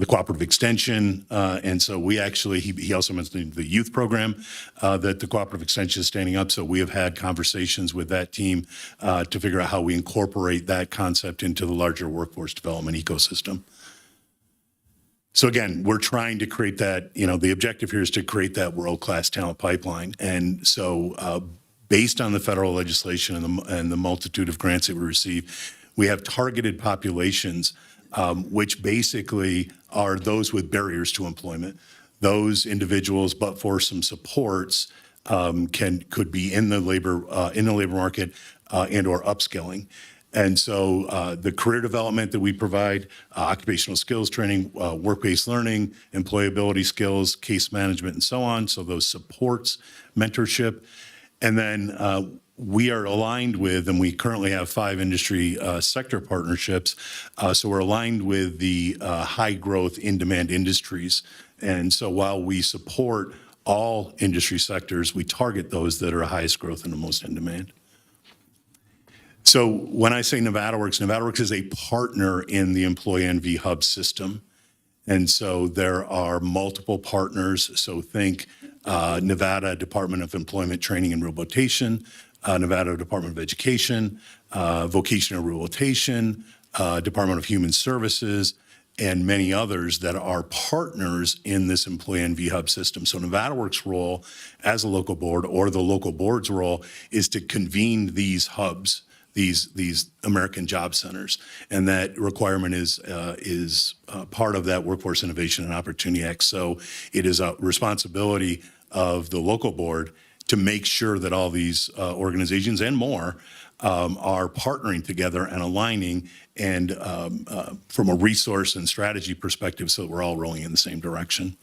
cooperative extension, and so we actually, he also mentioned the youth program that the cooperative extension is standing up. So we have had conversations with that team to figure out how we incorporate that concept into the larger workforce development ecosystem. So again, we're trying to create that, the objective here is to create that world-class talent pipeline. And so based on the federal legislation and the multitude of grants that we receive, we have targeted populations which basically are those with barriers to employment. Those individuals, but for some supports, could be in the labor market and or upskilling. And so the career development that we provide, occupational skills training, work-based learning, employability skills, case management, and so on. So those supports, mentorship, and then we are aligned with, and we currently have 5 industry sector partnerships. So we're aligned with the high growth in demand industries. And so while we support all industry sectors, we target those that are highest growth and the most in demand. So when I say Nevada Works is a partner in the Employee NV Hub system. And so there are multiple partners. So think Nevada Department of Employment, Training, and Rehabilitation, Nevada Department of Education, Vocational Rehabilitation, Department of Human Services, and many others that are partners in this Employee NV Hub system. So Nevada Works' role as a local board, or the local board's role, is to convene these hubs, these American Job Centers, and that requirement is part of that Workforce Innovation and Opportunity Act. So it is a responsibility of the local board to make sure that all these organizations and more are partnering together and aligning, and from a resource and strategy perspective, so that we're all rolling in the same direction.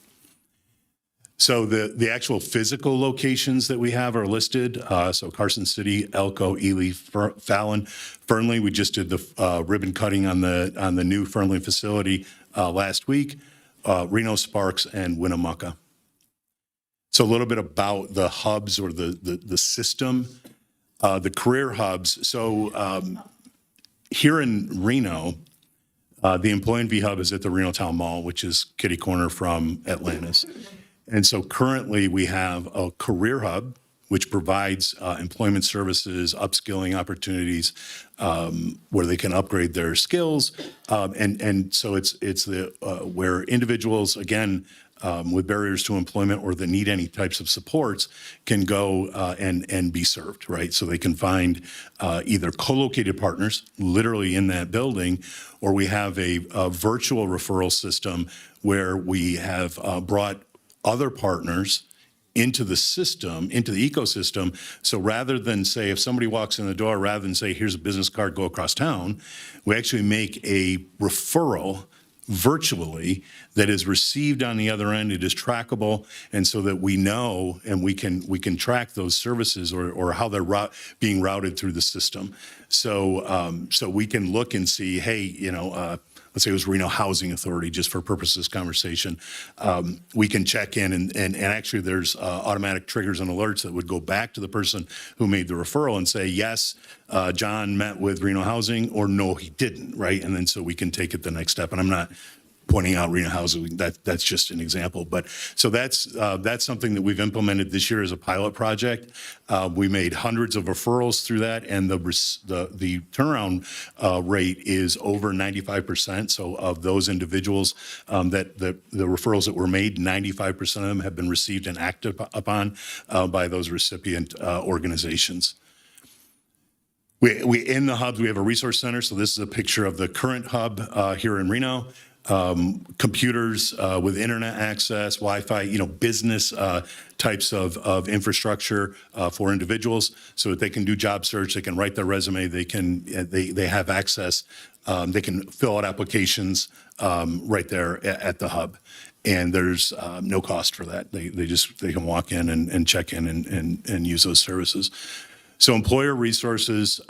So the actual physical locations that we have are listed. So Carson City, Elko, Ely, Fallon, Fernley. We just did the ribbon cutting on the new Fernley facility last week. Reno, Sparks, and Winnemucca. So a little bit about the hubs, or the system, the career hubs. So here in Reno, the Employee NV Hub is at the Reno Town Mall, which is kitty corner from Atlantis. And so currently we have a career hub, which provides employment services, upskilling opportunities, where they can upgrade their skills. And so it's where individuals, again, with barriers to employment or that need any types of supports can go and be served, right? So they can find either co-located partners literally in that building, or we have a virtual referral system where we have brought other partners into the system, into the ecosystem. So rather than say, if somebody walks in the door, rather than say, here's a business card, go across town, we actually make a referral virtually that is received on the other end. It is trackable, and so that we know and we can track those services or how they're being routed through the system. So so we can look and see, hey, let's say it was Reno Housing Authority, just for purposes of this conversation. We can check in and actually there's automatic triggers and alerts that would go back to the person who made the referral and say, yes, John met with Reno Housing, or no, he didn't, right? And then so we can take it the next step. And I'm not pointing out Reno Housing, that's just an example. But so that's something that we've implemented this year as a pilot project. We made hundreds of referrals through that, and the turnaround rate is over 95%. So of those individuals that the referrals that were made, 95% of them have been received and acted upon by those recipient organizations. We in the hubs, we have a resource center. So this is a picture of the current hub here in Reno. Computers with internet access, Wi-Fi, business types of infrastructure for individuals, so that they can do job search, they can write their resume, they have access, they can fill out applications right there at the hub. And there's no cost for that. They can walk in and check in and use those services. So employer resources,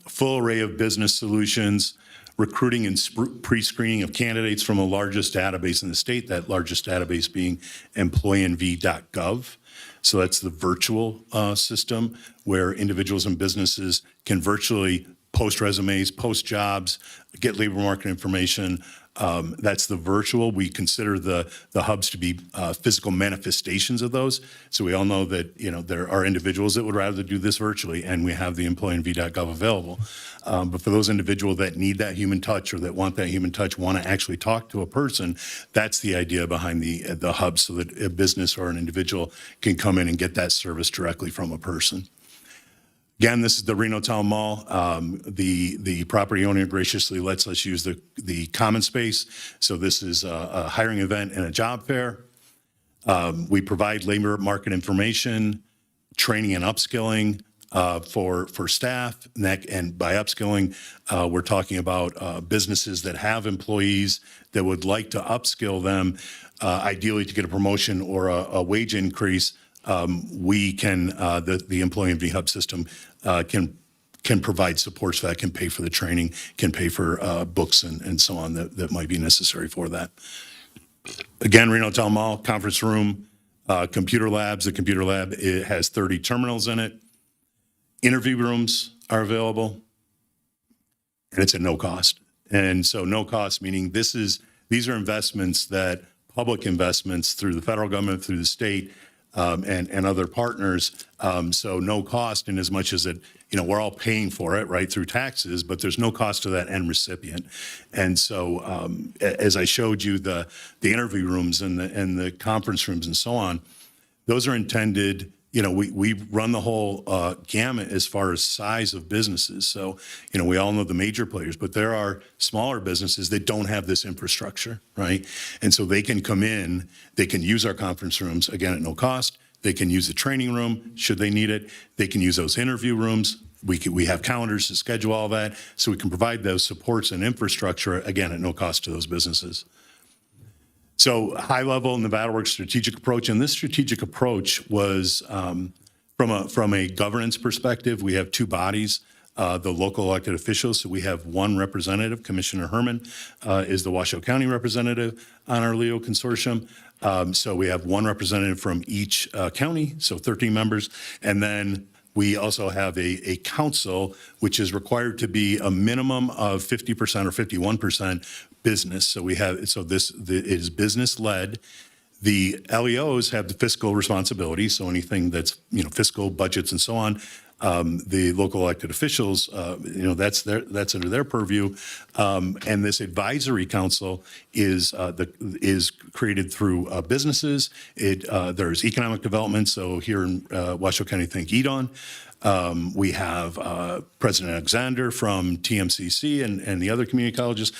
full array of business solutions, recruiting and pre-screening of candidates from the largest database in the state, that largest database being employeenv.gov. So that's the virtual system where individuals and businesses can virtually post resumes, post jobs, get labor market information. That's the virtual. We consider the hubs to be physical manifestations of those. So we all know that there are individuals that would rather do this virtually, and we have the employeenv.gov available. But for those individuals that need that human touch or that want that human touch, want to actually talk to a person, that's the idea behind the hub, so that a business or an individual can come in and get that service directly from a person. Again, this is the Reno Town Mall. The property owner graciously lets us use the common space. So this is a hiring event and a job fair. We provide labor market information, training and upskilling for staff. And by upskilling, we're talking about businesses that have employees that would like to upskill them, ideally to get a promotion or a wage increase. We can, the Employee MV Hub system can provide supports for that, can pay for the training, can pay for books and so on that might be necessary for that. Again, Reno Town Mall, conference room, computer labs. The computer lab, it has 30 terminals in it. Interview rooms are available, and it's at no cost. And so no cost, meaning these are investments that, public investments through the federal government, through the state, and other partners. So no cost in as much as it, we're all paying for it, right, through taxes, but there's no cost to that end recipient. And so as I showed you the interview rooms and the conference rooms and so on, those are intended, we run the whole gamut as far as size of businesses. So, we all know the major players, but there are smaller businesses that don't have this infrastructure, right? And so they can come in, they can use our conference rooms, again, at no cost. They can use the training room, should they need it. They can use those interview rooms. We have calendars to schedule all that, so we can provide those supports and infrastructure, again, at no cost to those businesses. So high level Nevada Works strategic approach, and this strategic approach was from a governance perspective. We have two bodies, the local elected officials. So we have one representative, Commissioner Herman is the Washoe County representative on our LEO consortium. So we have one representative from each county, so 13 members, and then we also have a council, which is required to be a minimum of 50% or 51% business. So this is business led. The LEOs have the fiscal responsibility, so anything that's, fiscal budgets and so on, the local elected officials, that's under their purview. And this advisory council is created through businesses. There's economic development. So here in Washoe County, think EDON. We have President Alexander from TMCC and the other community colleges.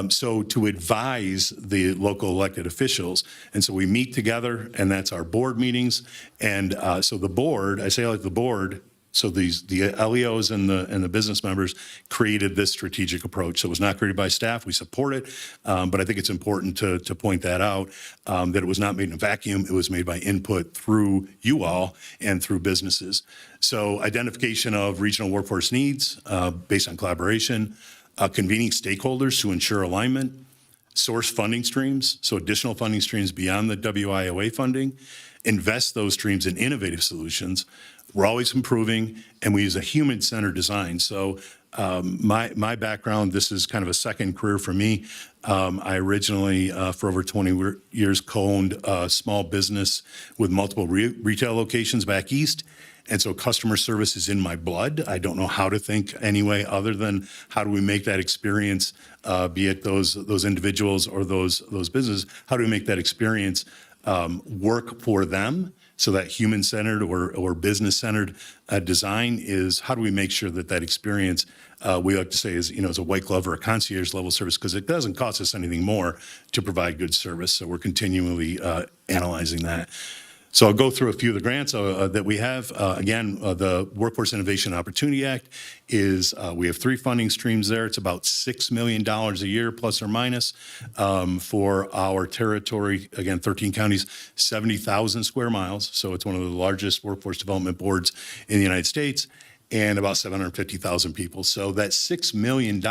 So to advise the local elected officials. And so we meet together, and that's our board meetings. And so the board, I say like the board, so the LEOs and the business members created this strategic approach. So it was not created by staff. We support it, but I think it's important to point that out, that it was not made in a vacuum. It was made by input through you all and through businesses. So identification of regional workforce needs based on collaboration, convening stakeholders to ensure alignment, source funding streams, so additional funding streams beyond the WIOA funding, invest those streams in innovative solutions. We're always improving, and we use a human-centered design. So my background, this is kind of a second career for me. I originally, for over 20 years, co-owned a small business with multiple retail locations back east. And so customer service is in my blood. I don't know how to think any way other than how do we make that experience, be it those individuals or those businesses, how do we make that experience work for them? So that human-centered or business-centered design is how do we make sure that experience, we like to say is a white glove or a concierge level service, because it doesn't cost us anything more to provide good service. So we're continually analyzing that. So I'll go through a few of the grants that we have. Again, the Workforce Innovation Opportunity Act is, we have 3 funding streams there. It's about $6 million a year, plus or minus, for our territory. Again, 13 counties, 70,000 square miles. So it's one of the largest workforce development boards in the United States, and about 750,000 people. So that $6 million,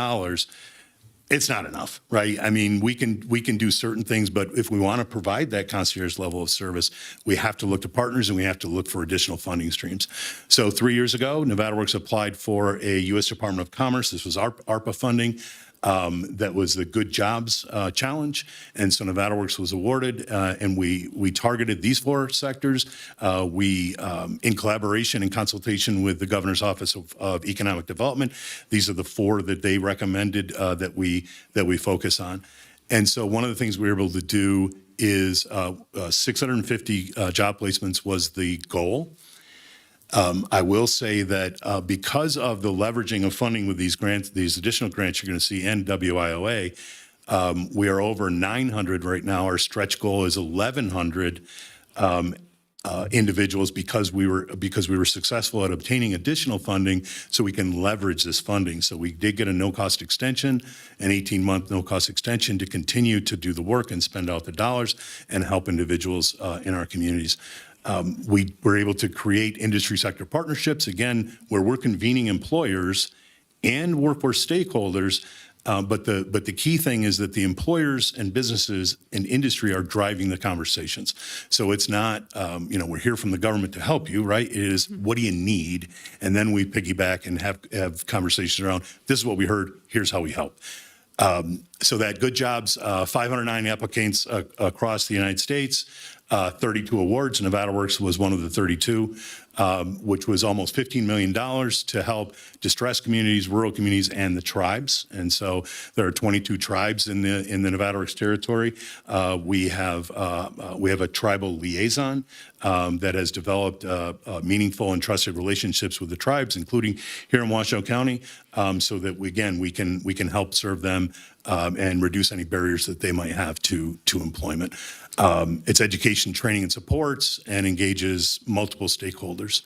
it's not enough, right? I mean, we can do certain things, but if we want to provide that concierge level of service, we have to look to partners and we have to look for additional funding streams. So 3 years ago, Nevada Works applied for a U.S. Department of Commerce. This was ARPA funding. That was the Good Jobs Challenge. And so Nevada Works was awarded, and we targeted these 4 sectors. We, in collaboration and consultation with the Governor's Office of Economic Development, these are the 4 that they recommended that we focus on. And so one of the things we were able to do is 650 job placements was the goal. I will say that because of the leveraging of funding with these grants, these additional grants you're going to see, and WIOA, we are over 900 right now. Our stretch goal is 1,100 individuals because we were successful at obtaining additional funding, so we can leverage this funding. So we did get a no-cost extension, an 18-month no-cost extension to continue to do the work and spend out the dollars and help individuals in our communities. We were able to create industry sector partnerships, again, where we're convening employers and workforce stakeholders. But the key thing is that the employers and businesses and industry are driving the conversations. So it's not, we're here from the government to help you, right? It is, what do you need? And then we piggyback and have conversations around, this is what we heard, here's how we help. So that Good Jobs, 509 applicants across the United States, 32 awards. Nevada Works was one of the 32, which was almost $15 million to help distressed communities, rural communities, and the tribes. And so there are 22 tribes in the Nevada Works territory. We have a tribal liaison that has developed meaningful and trusted relationships with the tribes, including here in Washoe County, so that we can help serve them and reduce any barriers that they might have to employment. It's education, training, and supports, and engages multiple stakeholders.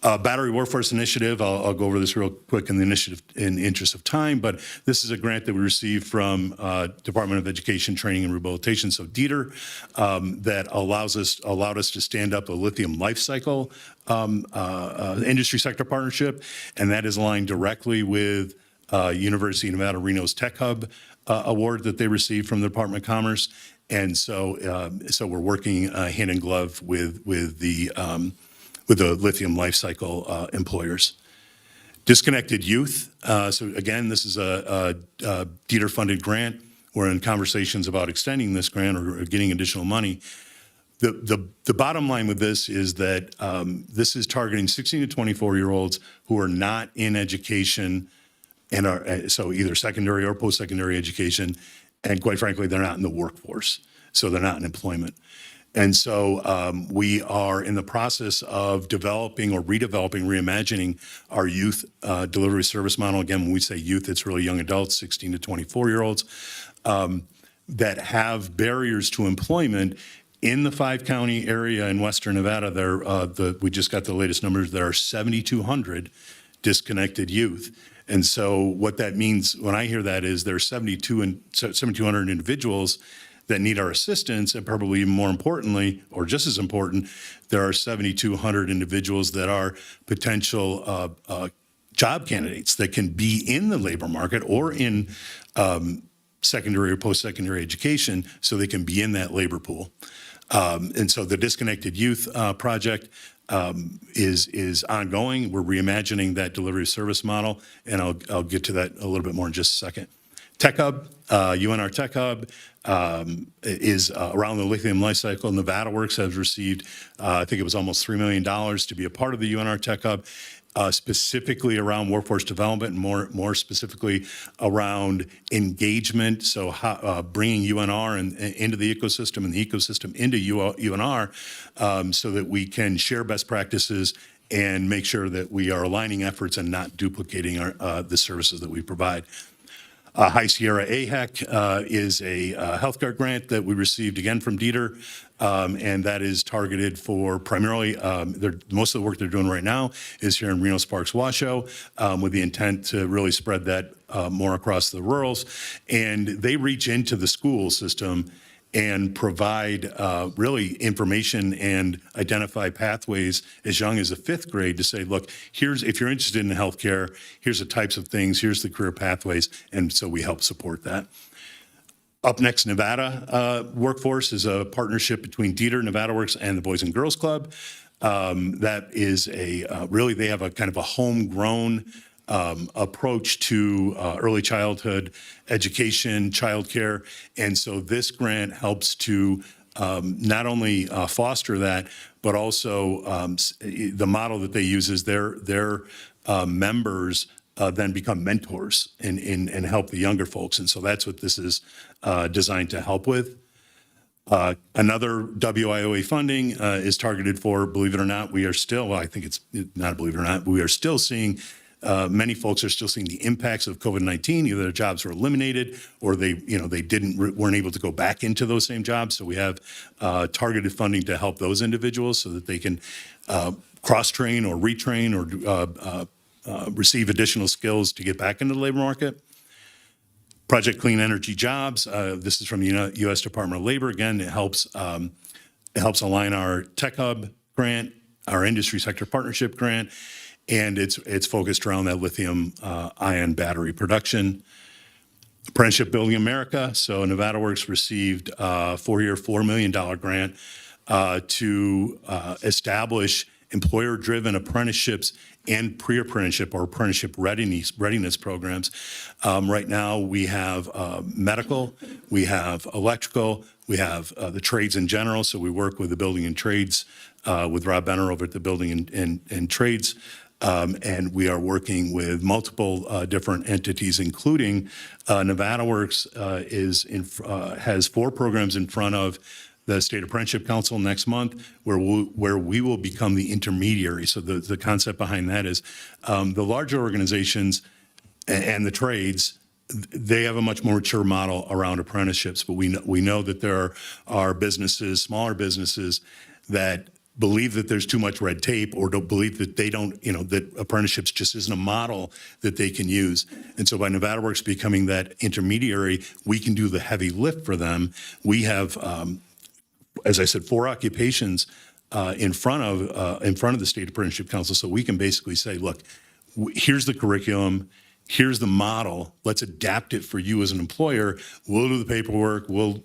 Battery Workforce Initiative, I'll go over this real quick in the initiative in the interest of time, but this is a grant that we received from Department of Education, Training, and Rehabilitation, so DETR, that allowed us to stand up a lithium life cycle industry sector partnership, and that is aligned directly with University of Nevada, Reno's Tech Hub award that they received from the Department of Commerce. And so we're working hand in glove with the lithium life cycle employers. Disconnected youth. So again, this is a DETR funded grant. we're in conversations about extending this grant or getting additional money. The bottom line with this is that this is targeting 16 to 24-year-olds who are not in education and are so either secondary or post-secondary education, and quite frankly, they're not in the workforce, so they're not in employment. And so we are in the process of developing or redeveloping, reimagining our youth delivery service model. Again, when we say youth, it's really young adults, 16 to 24-year-olds, that have barriers to employment. In the 5-county area in Western Nevada, we just got the latest numbers, there are 7,200 disconnected youth. And so what that means when I hear that is there are 7,200 individuals that need our assistance, and probably even more importantly, or just as important, there are 7,200 individuals that are potential job candidates that can be in the labor market or in secondary or post-secondary education, so they can be in that labor pool. And so the Disconnected Youth Project is ongoing. We're reimagining that delivery service model, and I'll get to that a little bit more in just a second. Tech Hub, UNR Tech Hub is around the lithium life cycle. Nevada Works has received, I think it was almost $3 million to be a part of the UNR Tech Hub. Specifically around workforce development and more specifically around engagement. So bringing UNR into the ecosystem and the ecosystem into UNR so that we can share best practices and make sure that we are aligning efforts and not duplicating the services that we provide. High Sierra AHEC is a healthcare grant that we received again from Dieter, and that is targeted for primarily, most of the work they're doing right now is here in Reno Sparks Washoe, with the intent to really spread that more across the rurals. And they reach into the school system and provide really information and identify pathways as young as the 5th grade to say, look, if you're interested in healthcare, here's the types of things, here's the career pathways, and so we help support that. Up Next Nevada Workforce is a partnership between Dieter, Nevada Works, and the Boys and Girls Club. That is really, they have a kind of a homegrown approach to early childhood education, childcare. And so this grant helps to not only foster that, but also the model that they use is their members then become mentors and help the younger folks. And so that's what this is designed to help with. Another WIOA funding is targeted for, believe it or not, we are still, well, I think it's not believe it or not, we are still seeing many folks are still seeing the impacts of COVID-19. Either their jobs were eliminated or they weren't able to go back into those same jobs. So we have targeted funding to help those individuals so that they can cross-train or retrain or receive additional skills to get back into the labor market. Project Clean Energy Jobs. This is from the U.S. Department of Labor. Again, it helps align our Tech Hub grant, our Industry Sector Partnership grant, and it's focused around that lithium ion battery production. Apprenticeship Building America. So Nevada Works received a 4-year, $4 million grant to establish employer-driven apprenticeships and pre-apprenticeship or apprenticeship readiness programs. Right now, we have medical, we have electrical, we have the trades in general. So we work with the building and trades with Rob Benner over at the building and trades. And we are working with multiple different entities, including Nevada Works has 4 programs in front of the State Apprenticeship Council next month, where we will become the intermediary. So the concept behind that is the larger organizations and the trades, they have a much more mature model around apprenticeships. But we know that there are businesses, smaller businesses, that believe that there's too much red tape or don't believe that that apprenticeships just isn't a model that they can use. And so by Nevada Works becoming that intermediary, we can do the heavy lift for them. We have, as I said, 4 occupations in front of the State Apprenticeship Council. So we can basically say, look, here's the curriculum, here's the model. Let's adapt it for you as an employer. We'll do the paperwork. We'll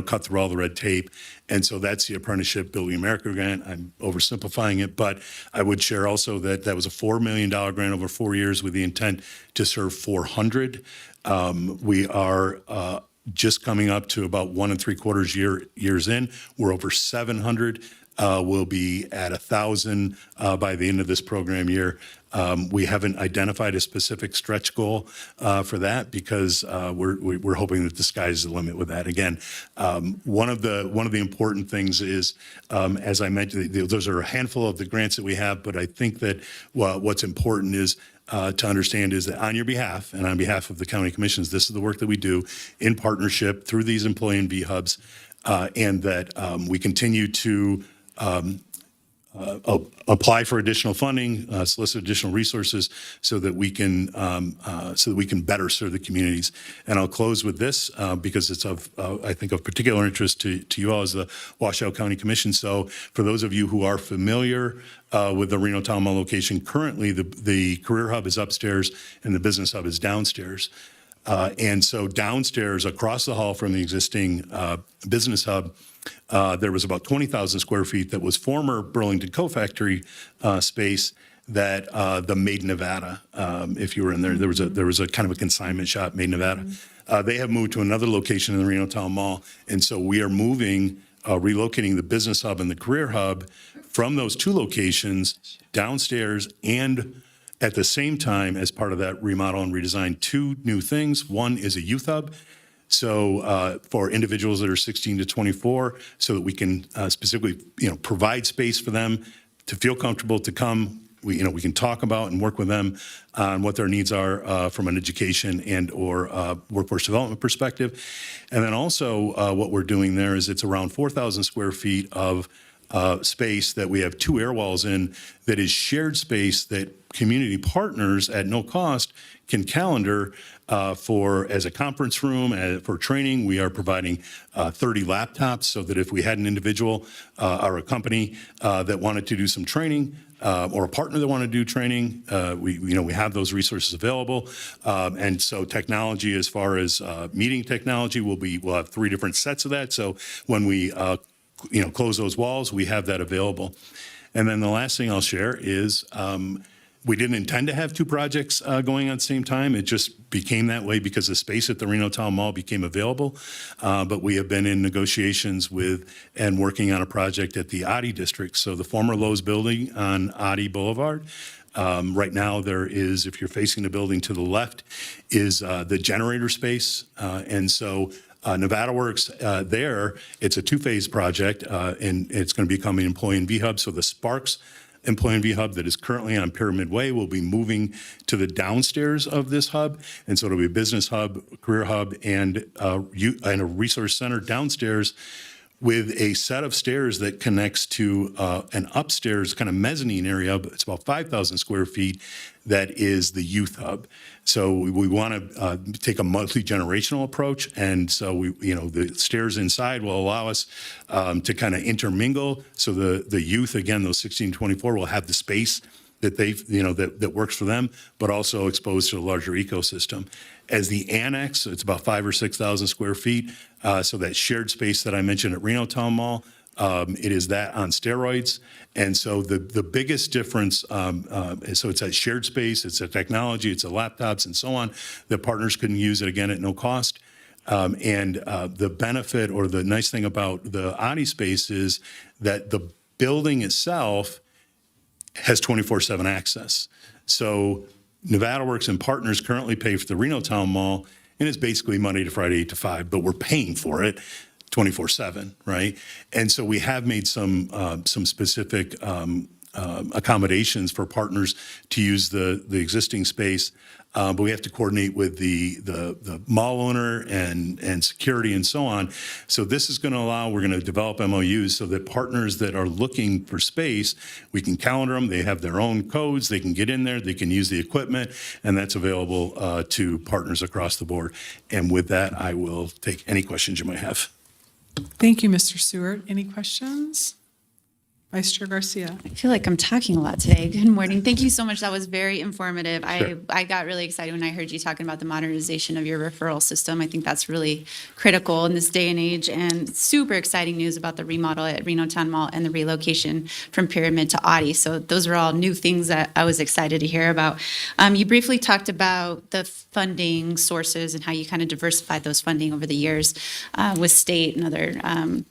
cut through all the red tape. And so that's the Apprenticeship Building America grant. I'm oversimplifying it, but I would share also that that was a $4 million grant over 4 years with the intent to serve 400. We are just coming up to about 1 3/4 years in. We're over 700. We'll be at 1,000 by the end of this program year. We haven't identified a specific stretch goal for that because we're hoping that the sky's the limit with that. Again, one of the important things is, as I mentioned, those are a handful of the grants that we have, but I think that what's important is to understand is that on your behalf and on behalf of the county commissions, this is the work that we do in partnership through these employee and V hubs, and that we continue to apply for additional funding, solicit additional resources so that we can better serve the communities. And I'll close with this because it's of I think of particular interest to you all as the Washoe County Commission. So for those of you who are familiar with the Reno Town Mall location, currently the career hub is upstairs and the business hub is downstairs. And so downstairs across the hall from the existing business hub, there was about 20,000 square feet that was former Burlington Co-Factory space that the Made in Nevada, if you were in there, there was a kind of a consignment shop, Made in Nevada. They have moved to another location in the Reno Town Mall. And so we are relocating the business hub and the career hub from those two locations downstairs, and at the same time, as part of that remodel and redesign, 2 new things. One is a youth hub. So for individuals that are 16 to 24, so that we can specifically, provide space for them to feel comfortable to come. We can talk about and work with them on what their needs are from an education and or workforce development perspective. And then also what we're doing there is it's around 4,000 square feet of space that we have 2 air walls in that is shared space that community partners at no cost can calendar as a conference room. For training, we are providing 30 laptops so that if we had an individual or a company that wanted to do some training or a partner that wanted to do training, we have those resources available. And so technology, as far as meeting technology, we'll have 3 different sets of that. So when we close those walls, we have that available. And then the last thing I'll share is we didn't intend to have 2 projects going on at the same time. It just became that way because the space at the Reno Town Mall became available. But we have been in negotiations with and working on a project at the Oddie District. So the former Lowe's building on Oddie Boulevard. Right now there is, if you're facing the building to the left, is the generator space. And so Nevada Works there, it's a 2-phase project, and it's going to become an employee and V hub. So the Sparks employee and V hub that is currently on Pyramid Way will be moving to the downstairs of this hub. And so it'll be a business hub, career hub, and a resource center downstairs with a set of stairs that connects to an upstairs kind of mezzanine area. It's about 5,000 square feet. That is the youth hub. So we want to take a multi-generational approach. And so the stairs inside will allow us to kind of intermingle. So the youth, again, those 16 to 24 will have the space that that works for them, but also exposed to a larger ecosystem. As the annex, it's about 5,000 or 6,000 square feet. So that shared space that I mentioned at Reno Town Mall, it is that on steroids. And so the biggest difference, so it's that shared space, it's a technology, it's a laptops and so on, that partners can use it again at no cost. And the benefit or the nice thing about the Oddie space is that the building itself has 24/7 access. So Nevada Works and partners currently pay for the Reno Town Mall, and it's basically Monday to Friday, 8 to 5, but we're paying for it 24/7, right? And so we have made some specific accommodations for partners to use the existing space, but we have to coordinate with the mall owner and security and so on. So this is going to we're going to develop MOUs so that partners that are looking for space, we can calendar them. They have their own codes. They can get in there. They can use the equipment, and that's available to partners across the board. And with that, I will take any questions you might have. Thank you, Mr. Stewart. Any questions? Vice Chair Garcia. I feel like I'm talking a lot today. Good morning. Thank you so much. That was very informative. I got really excited when I heard you talking about the modernization of your referral system. I think that's really critical in this day and age, and super exciting news about the remodel at Reno Town Mall and the relocation from Pyramid to Audi. So those are all new things that I was excited to hear about. You briefly talked about the funding sources and how you kind of diversified those funding over the years with state and other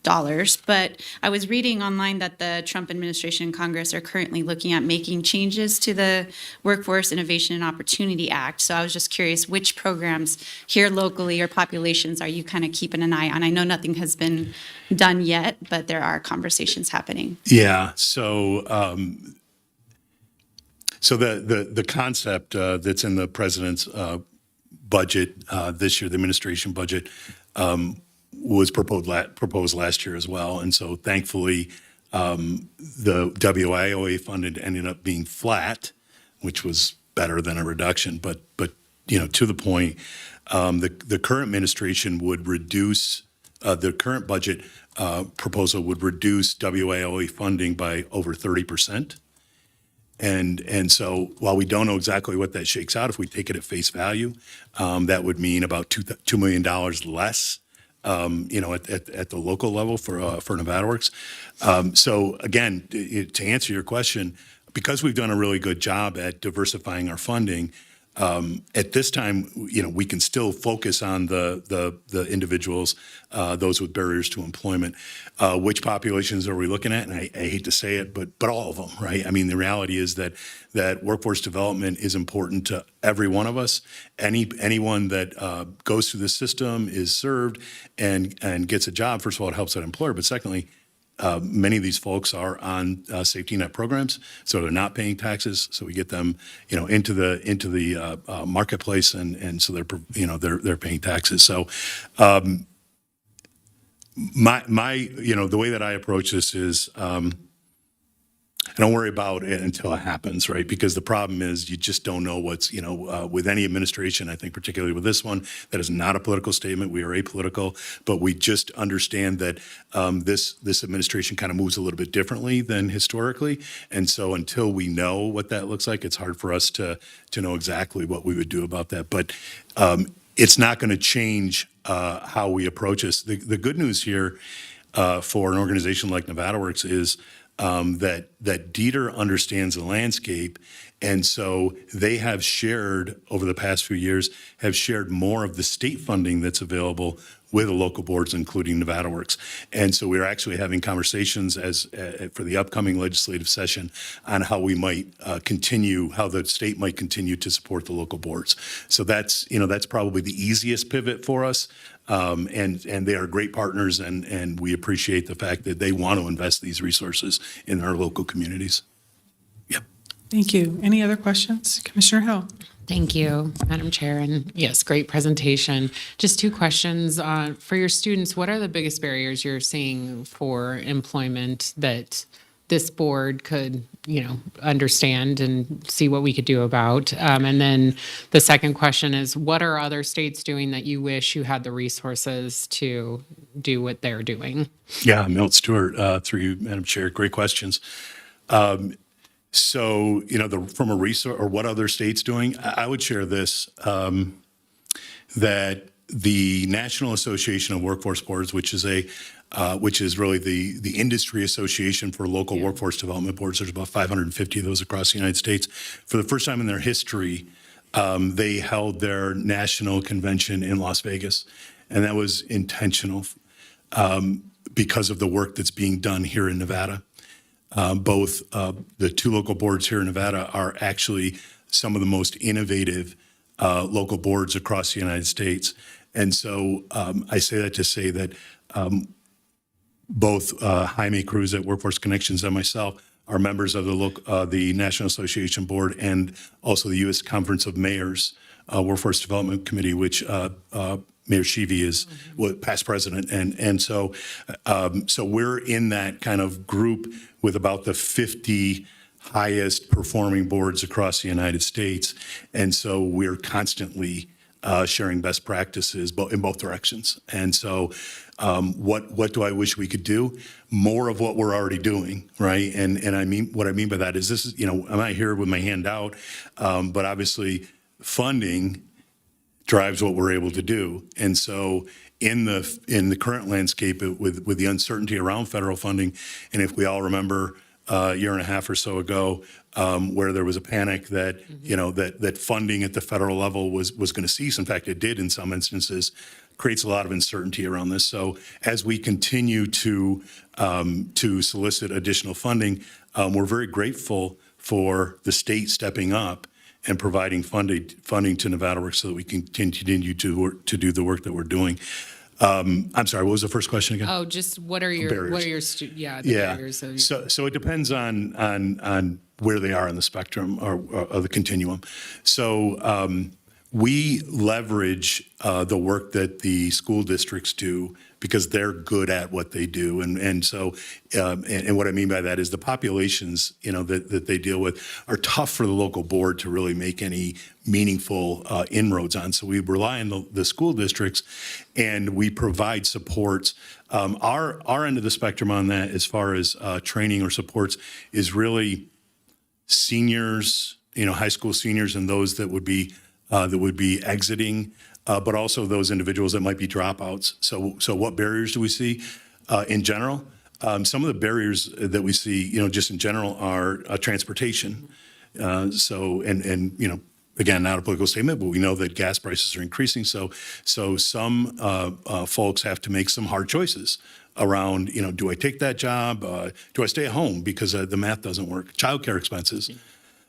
dollars. But I was reading online that the Trump administration and Congress are currently looking at making changes to the Workforce Innovation and Opportunity Act. So I was just curious, which programs here locally or populations are you kind of keeping an eye on? I know nothing has been done yet, but there are conversations happening. Yeah. So the concept that's in the president's budget this year, the administration budget, was proposed last year as well. And so thankfully, the WIOA funded ended up being flat, which was better than a reduction. But to the point, the current administration would reduce the current budget proposal would reduce WIOA funding by over 30%. And so while we don't know exactly what that shakes out, if we take it at face value, that would mean about $2 million less, at the local level for Nevada Works. So again, to answer your question, because we've done a really good job at diversifying our funding, at this time, we can still focus on the individuals, those with barriers to employment. Which populations are we looking at? And I hate to say it, but all of them, right? I mean, the reality is that workforce development is important to every one of us. Anyone that goes through the system is served and gets a job. First of all, it helps that employer, but secondly, many of these folks are on safety net programs, so they're not paying taxes. So we get them, into the marketplace, and so they're paying taxes. So the way that I approach this is, I don't worry about it until it happens, right? Because the problem is you just don't know what's, with any administration, I think particularly with this one, that is not a political statement. We are apolitical, but we just understand that this administration kind of moves a little bit differently than historically. And so until we know what that looks like, it's hard for us to know exactly what we would do about that. But it's not going to change how we approach this. The good news here for an organization like Nevada Works is that Dieter understands the landscape, and so they have shared over the past few years more of the state funding that's available with the local boards, including Nevada Works. And so we're actually having conversations for the upcoming legislative session on how we might how the state might continue to support the local boards. So that's probably the easiest pivot for us. And they are great partners, and we appreciate the fact that they want to invest these resources in our local communities. Yep. Thank you. Any other questions? Commissioner Hill. Thank you, Madam Chair. And yes, great presentation. Just two questions. For your students, what are the biggest barriers you're seeing for employment that this board could, understand and see what we could do about? And then the second question is, what are other states doing that you wish you had the resources to do what they're doing? Yeah, Milt Stewart, through you, Madam Chair. Great questions. So, from a resource, or what other states doing, I would share this, that the National Association of Workforce Boards, which is really the industry association for local workforce development boards. There's about 550 of those across the United States. For the first time in their history, they held their national convention in Las Vegas, and that was intentional because of the work that's being done here in Nevada. Both the two local boards here in Nevada are actually some of the most innovative local boards across the United States. And so I say that to say that both Jaime Cruz at Workforce Connections and myself are members of the National Association Board, and also the U.S. Conference of Mayors Workforce Development Committee, which Mayor Sheevy is past president. And so we're in that kind of group with about the 50 highest performing boards across the United States. And so we're constantly sharing best practices in both directions. And so what do I wish we could do? More of what we're already doing, right? And I mean, what I mean by that is this is, I'm not here with my hand out, but obviously funding drives what we're able to do. And so in the current landscape with the uncertainty around federal funding, and if we all remember a year and a half or so ago, where there was a panic that that funding at the federal level was going to cease. In fact, it did in some instances. Creates a lot of uncertainty around this. So as we continue to solicit additional funding, we're very grateful for the state stepping up and providing funding to Nevada Works so that we can continue to do the work that we're doing. I'm sorry, what was the first question again? Oh, just what are your Barriers. barriers? So it depends on where they are in the spectrum or of the continuum. So we leverage the work that the school districts do because they're good at what they do. And so what I mean by that is the populations, that they deal with are tough for the local board to really make any meaningful inroads on. So we rely on the school districts and we provide supports. Our end of the spectrum on that as far as training or supports is really seniors, high school seniors and those that would be exiting, but also those individuals that might be dropouts. So what barriers do we see in general? Some of the barriers that we see, just in general are transportation. Again, not a political statement, but we know that gas prices are increasing. So some folks have to make some hard choices around, do I take that job? Do I stay at home because the math doesn't work? Childcare expenses.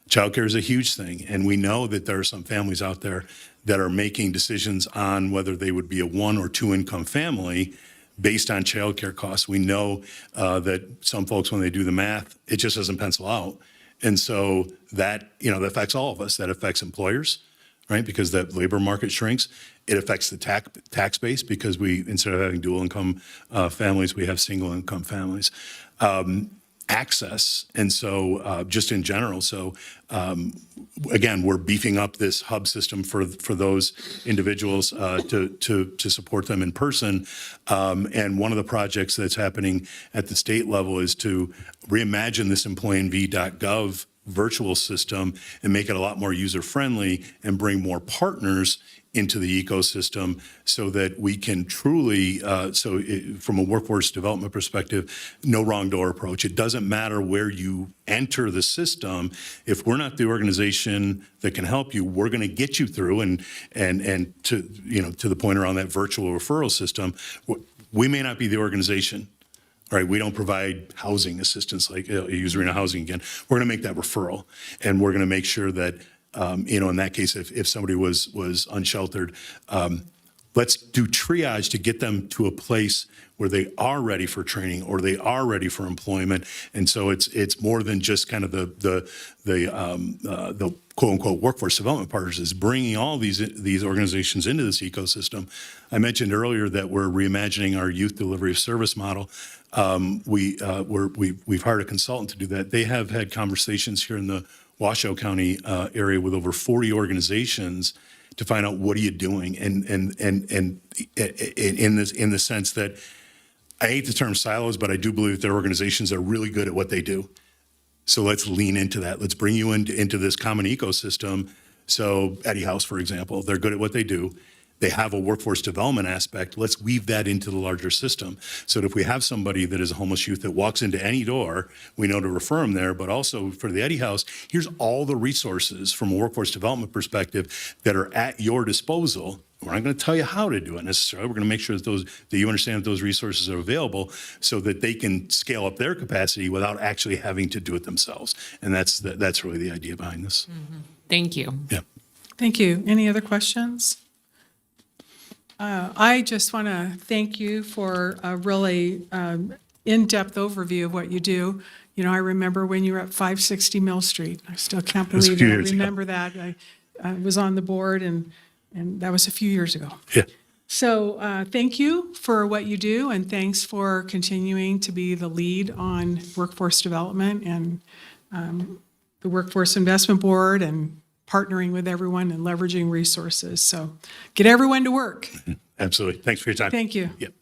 Childcare is a huge thing, and we know that there are some families out there that are making decisions on whether they would be a 1 or 2 income family based on childcare costs. We know that some folks, when they do the math, it just doesn't pencil out. And so that, that affects all of us. That affects employers, right? Because that labor market shrinks. It affects the tax base because we, instead of having dual income families, we have single income families. Access. And so just in general, so again, we're beefing up this hub system for those individuals to support them in person. And one of the projects that's happening at the state level is to reimagine this employeenv.gov virtual system and make it a lot more user-friendly and bring more partners into the ecosystem so that we can truly, from a workforce development perspective, no wrong door approach. It doesn't matter where you enter the system. If we're not the organization that can help you, we're going to get you through. And to the point around that virtual referral system, we may not be the organization. Right, we don't provide housing assistance like use Arena Housing again. We're going to make that referral, and we're going to make sure that in that case, if somebody was unsheltered, let's do triage to get them to a place where they are ready for training or they are ready for employment. And so it's more than just kind of the quote unquote workforce development partners. Is bringing all these organizations into this ecosystem. I mentioned earlier that we're reimagining our youth delivery of service model. We've hired a consultant to do that. They have had conversations here in the Washoe County area with over 40 organizations to find out what are you doing, and in the sense that I hate the term silos, but I do believe that there are organizations that are really good at what they do. So let's lean into that. Let's bring you into this common ecosystem. So Eddie House, for example, they're good at what they do. They have a workforce development aspect. Let's weave that into the larger system so that if we have somebody that is a homeless youth that walks into any door, we know to refer them there. But also for the Eddie House, here's all the resources from a workforce development perspective that are at your disposal. We're not going to tell you how to do it necessarily. We're going to make sure that you understand that those resources are available so that they can scale up their capacity without actually having to do it themselves. And that's really the idea behind this. Mm-hmm. Thank you. Yeah. Thank you. Any other questions? I just want to thank you for a really in-depth overview of what you do. I remember when you were at 560 Mill Street. I still can't believe it. I remember that. I was on the board, and that was a few years ago. Yeah. So thank you for what you do, and thanks for continuing to be the lead on workforce development and the Workforce Investment Board and partnering with everyone and leveraging resources. So get everyone to work. Absolutely. Thanks for your time. Thank you. Yep.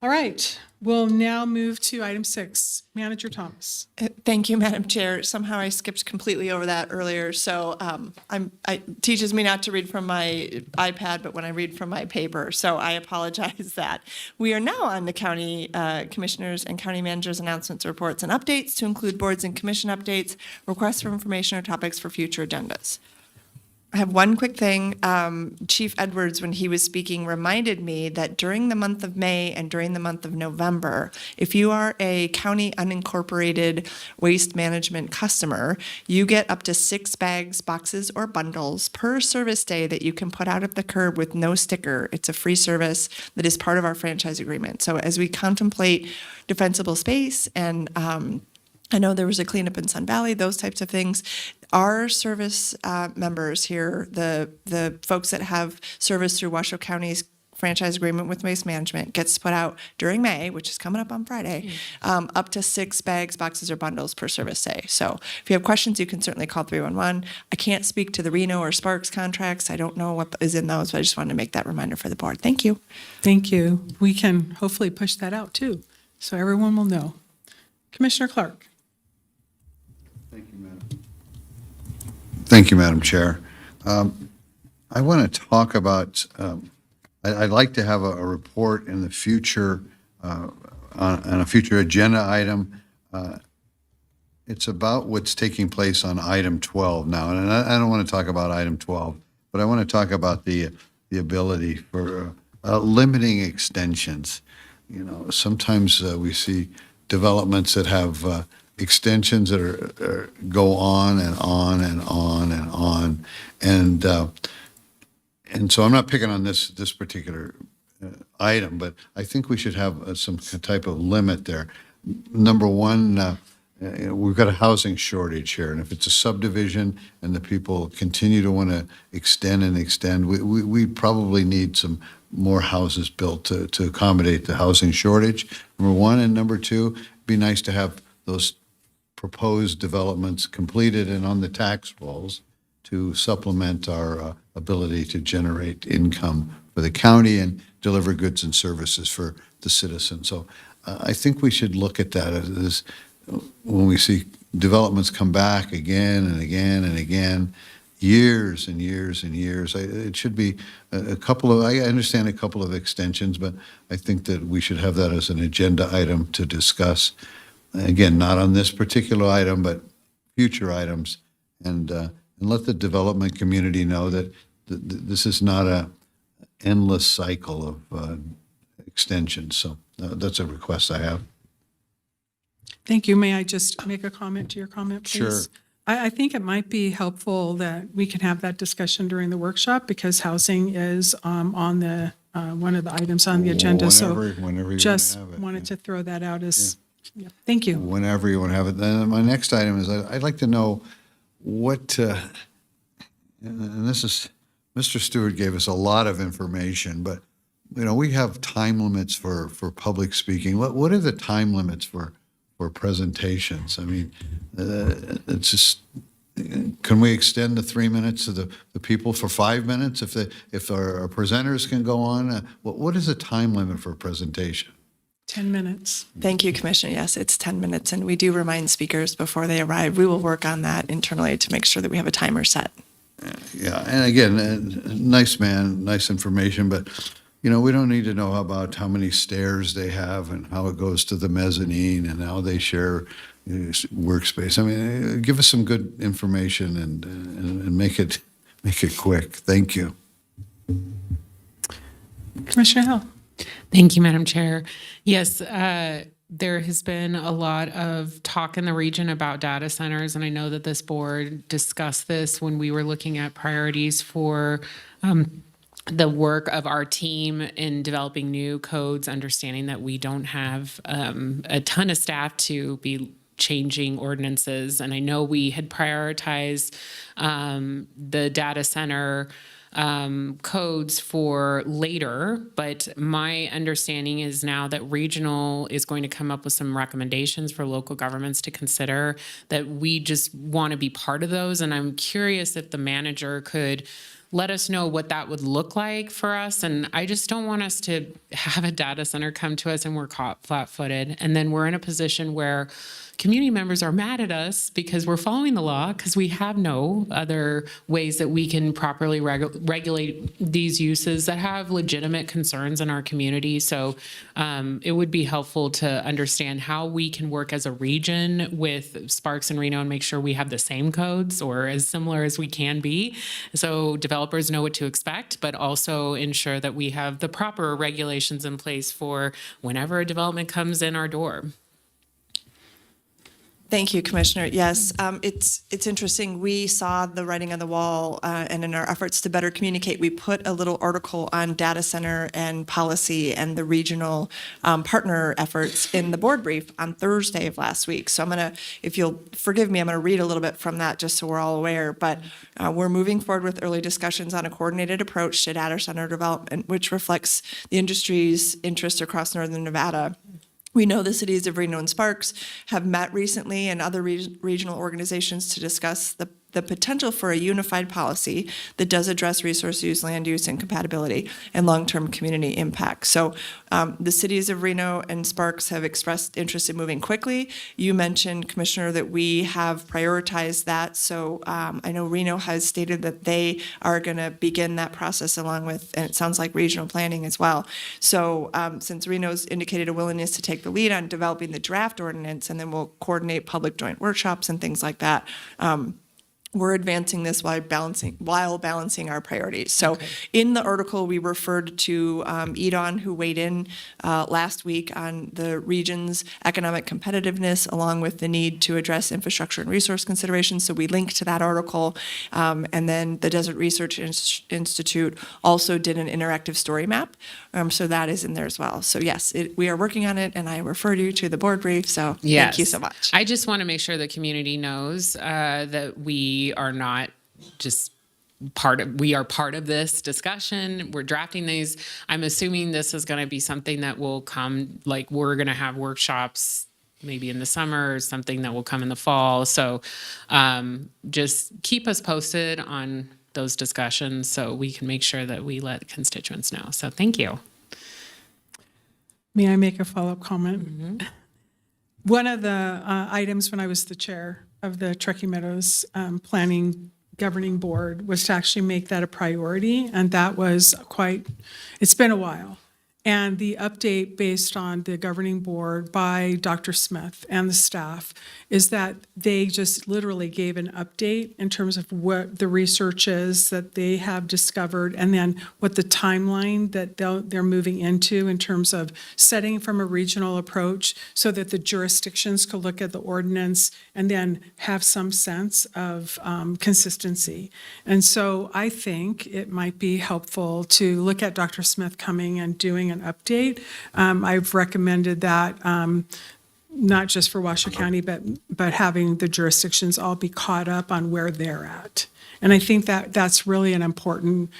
All right, we'll now move to item 6. Manager Thomas. Thank you, Madam Chair. Somehow I skipped completely over that earlier, so it teaches me not to read from my iPad, but when I read from my paper, so I apologize that. We are now on the county commissioners and county managers' announcements, reports, and updates to include boards and commission updates, requests for information, or topics for future agendas. I have one quick thing. Chief Edwards, when he was speaking, reminded me that during the month of May and during the month of November, if you are a county unincorporated waste management customer, you get up to 6 bags, boxes, or bundles per service day that you can put out at the curb with no sticker. It's a free service that is part of our franchise agreement. So as we contemplate defensible space and I know there was a cleanup in Sun Valley, those types of things. Our service members here, the folks that have service through Washoe County's franchise agreement with Waste Management, gets put out during May, which is coming up on Friday, up to 6 bags, boxes, or bundles per service day. So if you have questions, you can certainly call 311. I can't speak to the Reno or Sparks contracts. I don't know what is in those, but I just wanted to make that reminder for the board. Thank you. Thank you. We can hopefully push that out too, so everyone will know. Commissioner Clark. Thank you, Madam Chair. I want to talk about, I'd like to have a report in the future, on a future agenda item. It's about what's taking place on item 12 now. And I don't want to talk about item 12, but I want to talk about the ability for limiting extensions. You know, sometimes we see developments that have extensions that are go on and on and on and on, and so I'm not picking on this particular item, but I think we should have some type of limit there. Number one, we've got a housing shortage here, and if it's a subdivision and the people continue to want to extend and extend, we probably need some more houses built to accommodate the housing shortage. Number one, and number two, it'd be nice to have those proposed developments completed and on the tax rolls to supplement our ability to generate income for the county and deliver goods and services for the citizens. So I think we should look at that as when we see developments come back again and again and again, years and years and years. It should be a couple of, I understand a couple of extensions, but I think that we should have that as an agenda item to discuss. Again, not on this particular item, but future items, and let the development community know that this is not a endless cycle of extensions. So that's a request I have. Thank you. May I just make a comment to your comment, please? Sure. I think it might be helpful that we can have that discussion during the workshop because housing is on the one of the items on the agenda. Whenever you just want to have it. wanted to throw that out as. Yeah. Thank you. Whenever you want to have it. Then my next item is I'd like to know what, and this is, Mr. Stewart gave us a lot of information, but you know, we have time limits for public speaking. What are the time limits for presentations? I mean, it's just, can we extend the 3 minutes to the people for 5 minutes if our presenters can go on? What is the time limit for a presentation? 10 minutes. Thank you, Commissioner. Yes, it's 10 minutes, and we do remind speakers before they arrive. We will work on that internally to make sure that we have a timer set. Yeah, and again, nice man, nice information, but you know, we don't need to know about how many stairs they have and how it goes to the mezzanine and how they share workspace. I mean, give us some good information and make it quick. Thank you. Commissioner Hill. Thank you, Madam Chair. Yes, there has been a lot of talk in the region about data centers, and I know that this board discussed this when we were looking at priorities for the work of our team in developing new codes, understanding that we don't have a ton of staff to be changing ordinances. And I know we had prioritized the data center codes for later, but my understanding is now that regional is going to come up with some recommendations for local governments to consider, that we just want to be part of those. And I'm curious if the manager could let us know what that would look like for us. And I just don't want us to have a data center come to us and we're caught flat-footed. And then we're in a position where community members are mad at us because we're following the law, because we have no other ways that we can properly regulate these uses that have legitimate concerns in our community. So it would be helpful to understand how we can work as a region with Sparks and Reno and make sure we have the same codes or as similar as we can be, so developers know what to expect, but also ensure that we have the proper regulations in place for whenever a development comes in our door. Thank you, Commissioner. Yes, it's interesting. We saw the writing on the wall, and in our efforts to better communicate, we put a little article on data center and policy and the regional partner efforts in the board brief on Thursday of last week. So I'm going to, if you'll forgive me, I'm going to read a little bit from that just so we're all aware. But we're moving forward with early discussions on a coordinated approach to data center development, which reflects the industry's interest across northern Nevada. We know the cities of Reno and Sparks have met recently, and other regional organizations, to discuss the potential for a unified policy that does address resource use, land use, and compatibility, and long-term community impact. So the cities of Reno and Sparks have expressed interest in moving quickly. You mentioned, Commissioner, that we have prioritized that. So I know Reno has stated that they are going to begin that process along with, and it sounds like regional planning as well. So since Reno's indicated a willingness to take the lead on developing the draft ordinance, and then we'll coordinate public joint workshops and things like that, we're advancing this while balancing our priorities. So in the article, we referred to Edon, who weighed in last week on the region's economic competitiveness, along with the need to address infrastructure and resource considerations. So we linked to that article. And then the Desert Research Institute also did an interactive story map. So that is in there as well. So yes, we are working on it, and I referred you to the board brief. So thank you so much. I just want to make sure the community knows that we are not just we are part of this discussion. We're drafting these. I'm assuming this is going to be something that will come, like we're going to have workshops maybe in the summer or something that will come in the fall. So just keep us posted on those discussions so we can make sure that we let constituents know. So thank you. May I make a follow-up comment? One of the items when I was the chair of the Truckee Meadows Planning Governing Board was to actually make that a priority, and that was it's been a while. And the update based on the governing board by Dr. Smith and the staff is that they just literally gave an update in terms of what the research is that they have discovered, and then what the timeline that they're moving into in terms of setting from a regional approach so that the jurisdictions could look at the ordinance and then have some sense of consistency. And so I think it might be helpful to look at Dr. Smith coming and doing an update. I've recommended that not just for Washoe County, but having the jurisdictions all be caught up on where they're at. And I think that that's really an important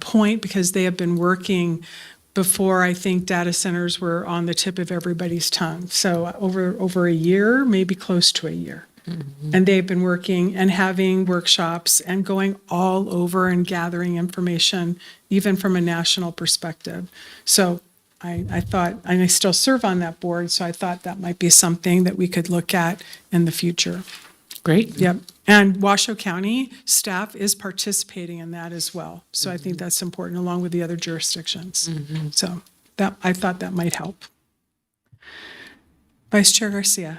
point, because they have been working before I think data centers were on the tip of everybody's tongue. So over a year, maybe close to a year. And they've been working and having workshops and going all over and gathering information, even from a national perspective. So I thought, and I still serve on that board, so I thought that might be something that we could look at in the future. Great. Yep. And Washoe County staff is participating in that as well. So I think that's important, along with the other jurisdictions. So I thought that might help. Vice Chair Garcia.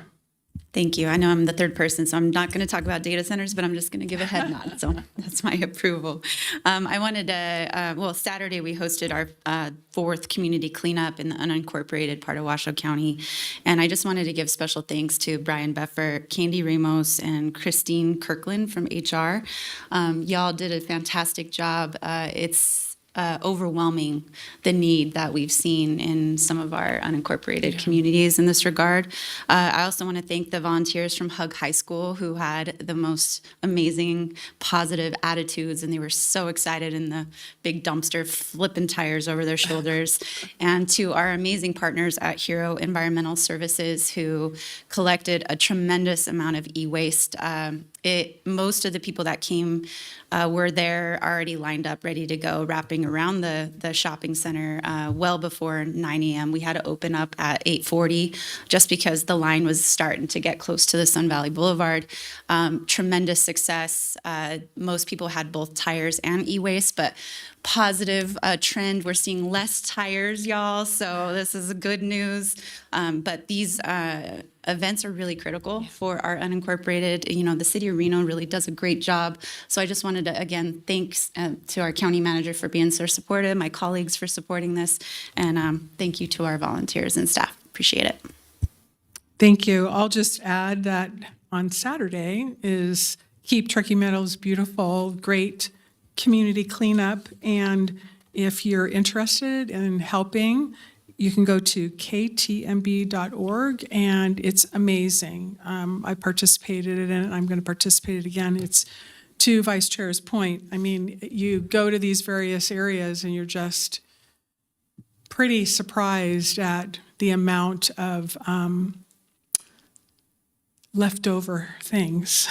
Thank you. I know I'm the third person, so I'm not going to talk about data centers, but I'm just going to give a head nod. So that's my approval. I wanted to, Saturday we hosted our fourth community cleanup in the unincorporated part of Washoe County. And I just wanted to give special thanks to Brian Beffert, Candy Ramos, and Christine Kirkland from HR. Y'all did a fantastic job. It's overwhelming the need that we've seen in some of our unincorporated communities in this regard. I also want to thank the volunteers from Hug High School who had the most amazing positive attitudes, and they were so excited in the big dumpster flipping tires over their shoulders. And to our amazing partners at Hero Environmental Services who collected a tremendous amount of e-waste. Most of the people that came were there already lined up, ready to go, wrapping around the shopping center well before 9 a.m. We had to open up at 8:40 just because the line was starting to get close to the Sun Valley Boulevard. Tremendous success. Most people had both tires and e-waste, but positive trend. We're seeing less tires, y'all, so this is good news. But these events are really critical for our unincorporated. You know, the city of Reno really does a great job. So I just wanted to, again, thanks to our county manager for being so supportive, my colleagues for supporting this, and thank you to our volunteers and staff. Appreciate it. Thank you. I'll just add that on Saturday is Keep Truckee Meadows Beautiful, great community cleanup. And if you're interested in helping, you can go to ktmb.org, and it's amazing. I participated in it. I'm going to participate again. It's to Vice Chair's point. I mean, you go to these various areas and you're just pretty surprised at the amount of leftover things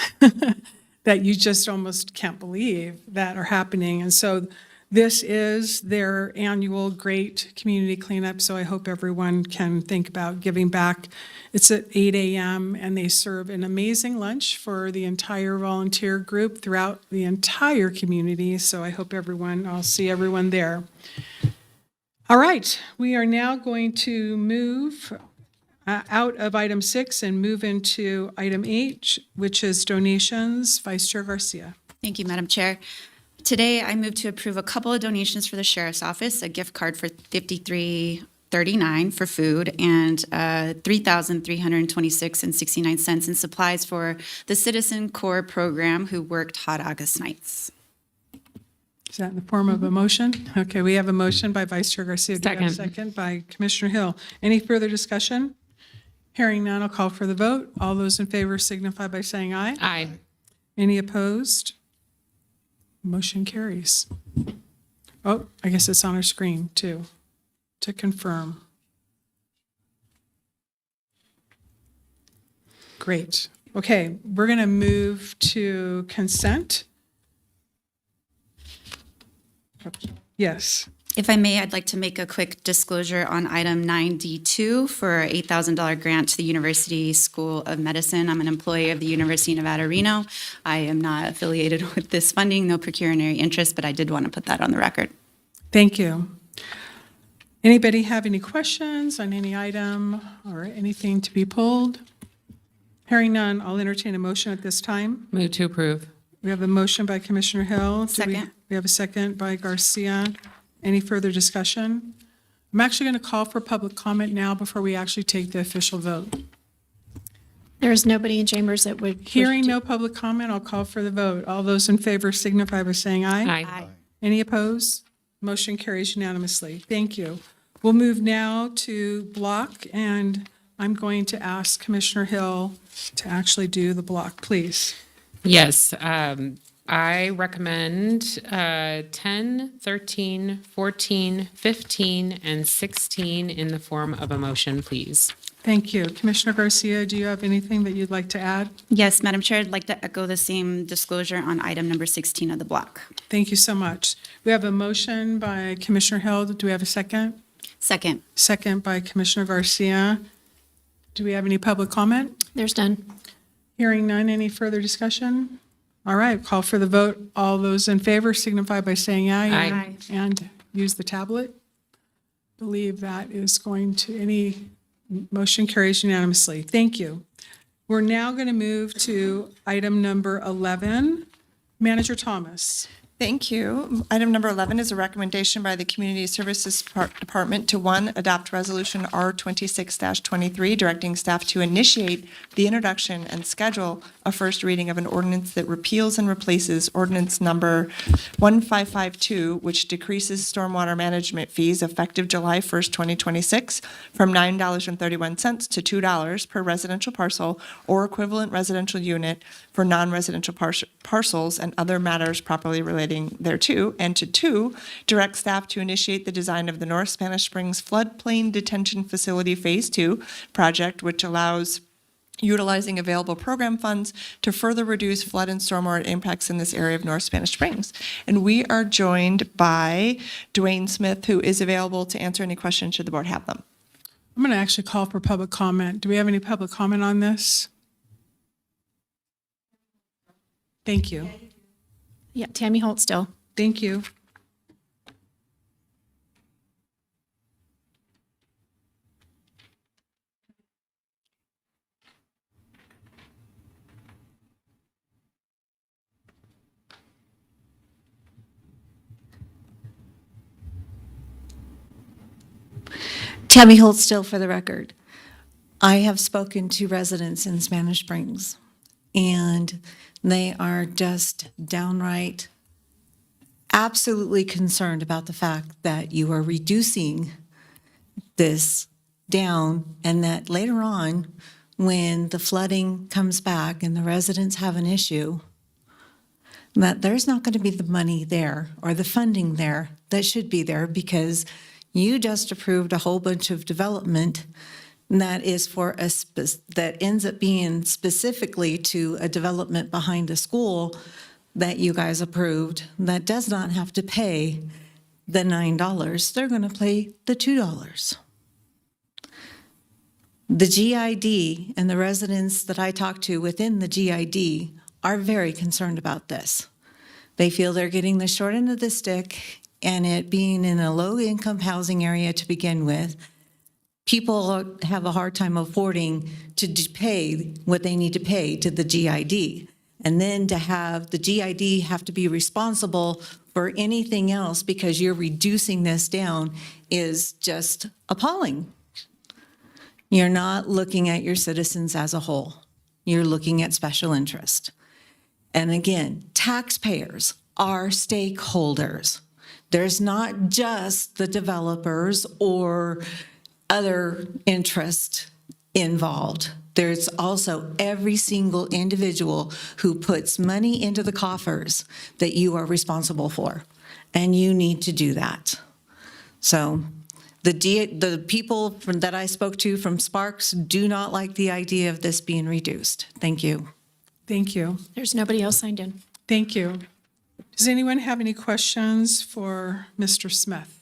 that you just almost can't believe that are happening. And so this is their annual great community cleanup, so I hope everyone can think about giving back. It's at 8 a.m., and they serve an amazing lunch for the entire volunteer group throughout the entire community, so I hope I'll see everyone there. All right, we are now going to move out of item 6 and move into item 8, which is donations. Vice Chair Garcia. Thank you, Madam Chair. Today, I move to approve a couple of donations for the Sheriff's Office, a gift card for $53.39 for food and $3,326.69 in supplies for the Citizen Corps program who worked hot August nights. Is that in the form of a motion? Okay, we have a motion by Vice Chair Garcia. Do we have a Second. second by Commissioner Hill. Any further discussion? Hearing none, I'll call for the vote. All those in favor signify by saying aye. Aye. Any opposed? Motion carries. Oh, I guess it's on our screen too, to confirm. Great. Okay, we're going to move to consent. Yes. If I may, I'd like to make a quick disclosure on item 9D2 for an $8,000 grant to the University School of Medicine. I'm an employee of the University of Nevada, Reno. I am not affiliated with this funding, no pecuniary interest, but I did want to put that on the record. Thank you. Anybody have any questions on any item or anything to be pulled? Hearing none, I'll entertain a motion at this time. Move to approve. We have a motion by Commissioner Hill. Second. We have a second by Garcia. Any further discussion? I'm actually going to call for public comment now before we actually take the official vote. There is nobody in chambers that would. Hearing no public comment, I'll call for the vote. All those in favor signify by saying aye. Aye. Any opposed? Motion carries unanimously. Thank you. We'll move now to block, and I'm going to ask Commissioner Hill to actually do the block, please. Yes, I recommend 10, 13, 14, 15, and 16 in the form of a motion, please. Thank you. Commissioner Garcia, do you have anything that you'd like to add? Yes, Madam Chair, I'd like to echo the same disclosure on item number 16 of the block. Thank you so much. We have a motion by Commissioner Hill. Do we have a second? Second. Second by Commissioner Garcia. Do we have any public comment? There's none. Hearing none, any further discussion? All right, call for the vote. All those in favor signify by saying aye. Aye. And use the tablet. Believe that is going to, any motion carries unanimously. Thank you. We're now going to move to item number 11. Manager Thomas. Thank you. Item number 11 is a recommendation by the Community Services Department to, 1, adopt Resolution R26-23, directing staff to initiate the introduction and schedule a first reading of an ordinance that repeals and replaces ordinance number 1552, which decreases stormwater management fees effective July 1st, 2026, from $9.31 to $2 per residential parcel or equivalent residential unit for non-residential parcels and other matters properly relating thereto, and to 2, direct staff to initiate the design of the North Spanish Springs Floodplain Detention Facility Phase 2 project, which allows utilizing available program funds to further reduce flood and stormwater impacts in this area of North Spanish Springs. And we are joined by Dwayne Smith, who is available to answer any questions should the board have them. I'm going to actually call for public comment. Do we have any public comment on this? Thank you. Yeah, Tammy Holt still. Thank you. Tammy Holt still for the record. I have spoken to residents in Spanish Springs, and they are just downright absolutely concerned about the fact that you are reducing this down, and that later on, when the flooding comes back and the residents have an issue, that there's not going to be the money there or the funding there that should be there, because you just approved a whole bunch of development that is for a that ends up being specifically to a development behind a school that you guys approved that does not have to pay the $9. They're going to pay the $2. The GID and the residents that I talk to within the GID are very concerned about this. They feel they're getting the short end of the stick, and it being in a low-income housing area to begin with, people have a hard time affording to pay what they need to pay to the GID. And then to have the GID have to be responsible for anything else because you're reducing this down is just appalling. You're not looking at your citizens as a whole. You're looking at special interest. And again, taxpayers are stakeholders. There's not just the developers or other interest involved. There's also every single individual who puts money into the coffers that you are responsible for, and you need to do that. So the people that I spoke to from Sparks do not like the idea of this being reduced. Thank you. Thank you. There's nobody else signed in. Thank you. Does anyone have any questions for Mr. Smith?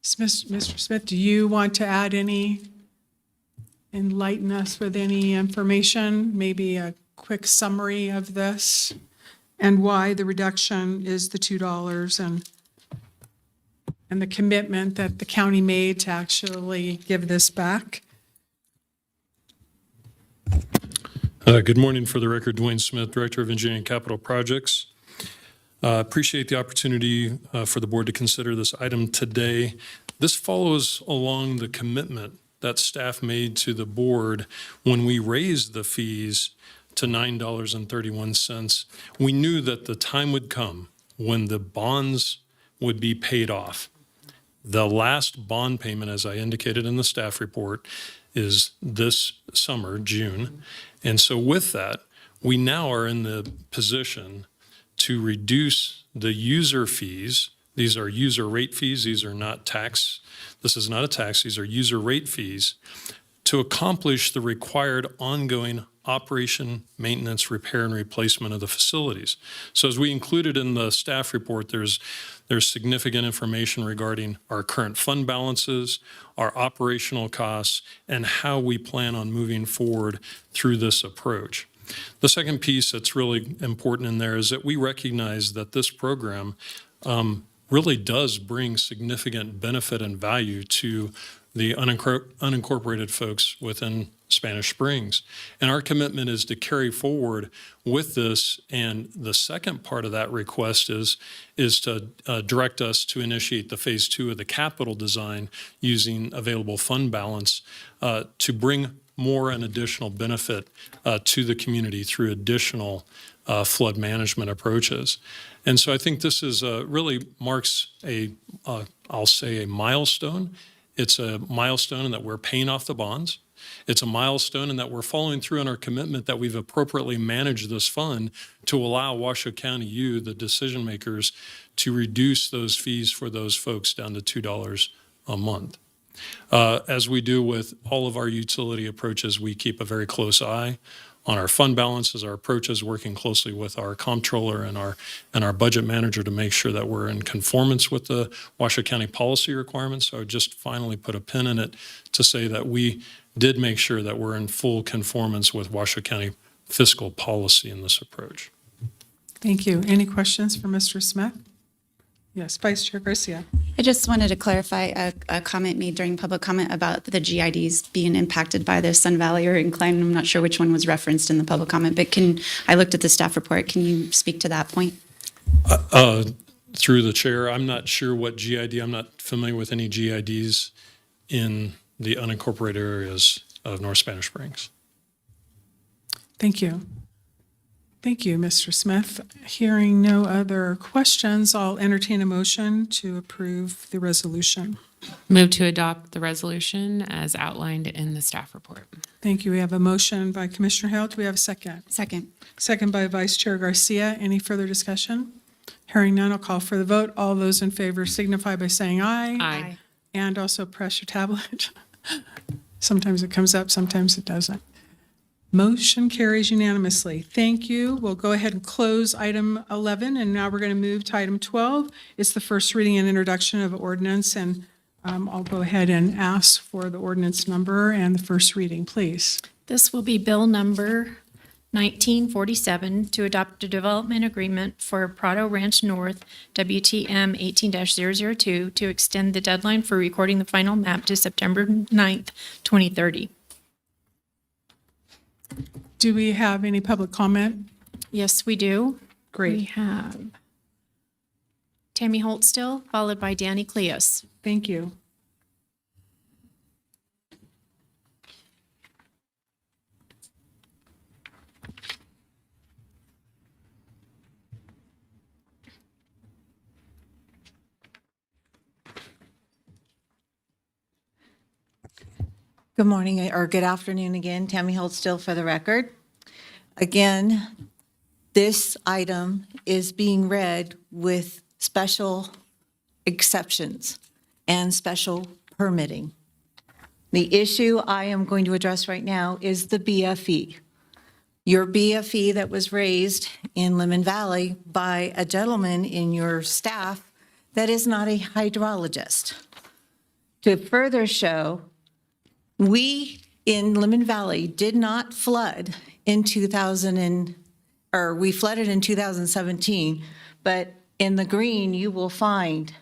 Mr. Smith, do you want to add enlighten us with any information, maybe a quick summary of this and why the reduction is the $2 and the commitment that the county made to actually give this back? Good morning. For the record, Dwayne Smith, Director of Engineering and Capital Projects. Appreciate the opportunity for the board to consider this item today. This follows along the commitment that staff made to the board when we raised the fees to $9.31. We knew that the time would come when the bonds would be paid off. The last bond payment, as I indicated in the staff report, is this summer, June. And so with that, we now are in the position to reduce the user fees. These are user rate fees. These are not tax. This is not a tax. These are user rate fees to accomplish the required ongoing operation, maintenance, repair, and replacement of the facilities. So as we included in the staff report, there's significant information regarding our current fund balances, our operational costs, and how we plan on moving forward through this approach. The second piece that's really important in there is that we recognize that this program really does bring significant benefit and value to the unincorporated folks within Spanish Springs. And our commitment is to carry forward with this. And the second part of that request is to direct us to initiate the phase 2 of the capital design using available fund balance to bring more and additional benefit to the community through additional flood management approaches. And so I think this is really marks I'll say a milestone. It's a milestone in that we're paying off the bonds. It's a milestone in that we're following through on our commitment that we've appropriately managed this fund to allow Washoe County, the decision makers, to reduce those fees for those folks down to $2 a month. As we do with all of our utility approaches, we keep a very close eye on our fund balances, our approaches, working closely with our comptroller and our budget manager to make sure that we're in conformance with the Washoe County policy requirements. So I would just finally put a pin in it to say that we did make sure that we're in full conformance with Washoe County fiscal policy in this approach. Thank you. Any questions for Mr. Smith? Yes, Vice Chair Garcia. I just wanted to clarify a comment made during public comment about the GIDs being impacted by the Sun Valley or incline. I'm not sure which one was referenced in the public comment, but I looked at the staff report. Can you speak to that point? Through the chair, I'm not sure what GID, I'm not familiar with any GIDs in the unincorporated areas of North Spanish Springs. Thank you. Thank you, Mr. Smith. Hearing no other questions, I'll entertain a motion to approve the resolution. Move to adopt the resolution as outlined in the staff report. Thank you. We have a motion by Commissioner Hale. Do we have a second? Second. Second by Vice Chair Garcia. Any further discussion? Hearing none, I'll call for the vote. All those in favor signify by saying aye. Aye. And also press your tablet. Sometimes it comes up, sometimes it doesn't. Motion carries unanimously. Thank you. We'll go ahead and close item 11, and now we're going to move to item 12. It's the first reading and introduction of ordinance, and I'll go ahead and ask for the ordinance number and the first reading, please. This will be bill number 1947 to adopt a development agreement for Prado Ranch North, WTM 18-002, to extend the deadline for recording the final map to September 9th, 2030. Do we have any public comment? Yes, we do. Great. We have Tammy Holtstill, followed by Danny Cleos. Thank you. Good morning, or good afternoon again. Tammy Holtstill for the record. Again, this item is being read with special exceptions and special permitting. The issue I am going to address right now is the BFE. Your BFE that was raised in Lemon Valley by a gentleman in your staff that is not a hydrologist. To further show, we in Lemon Valley did not flood in we flooded in 2017, but in the green you will find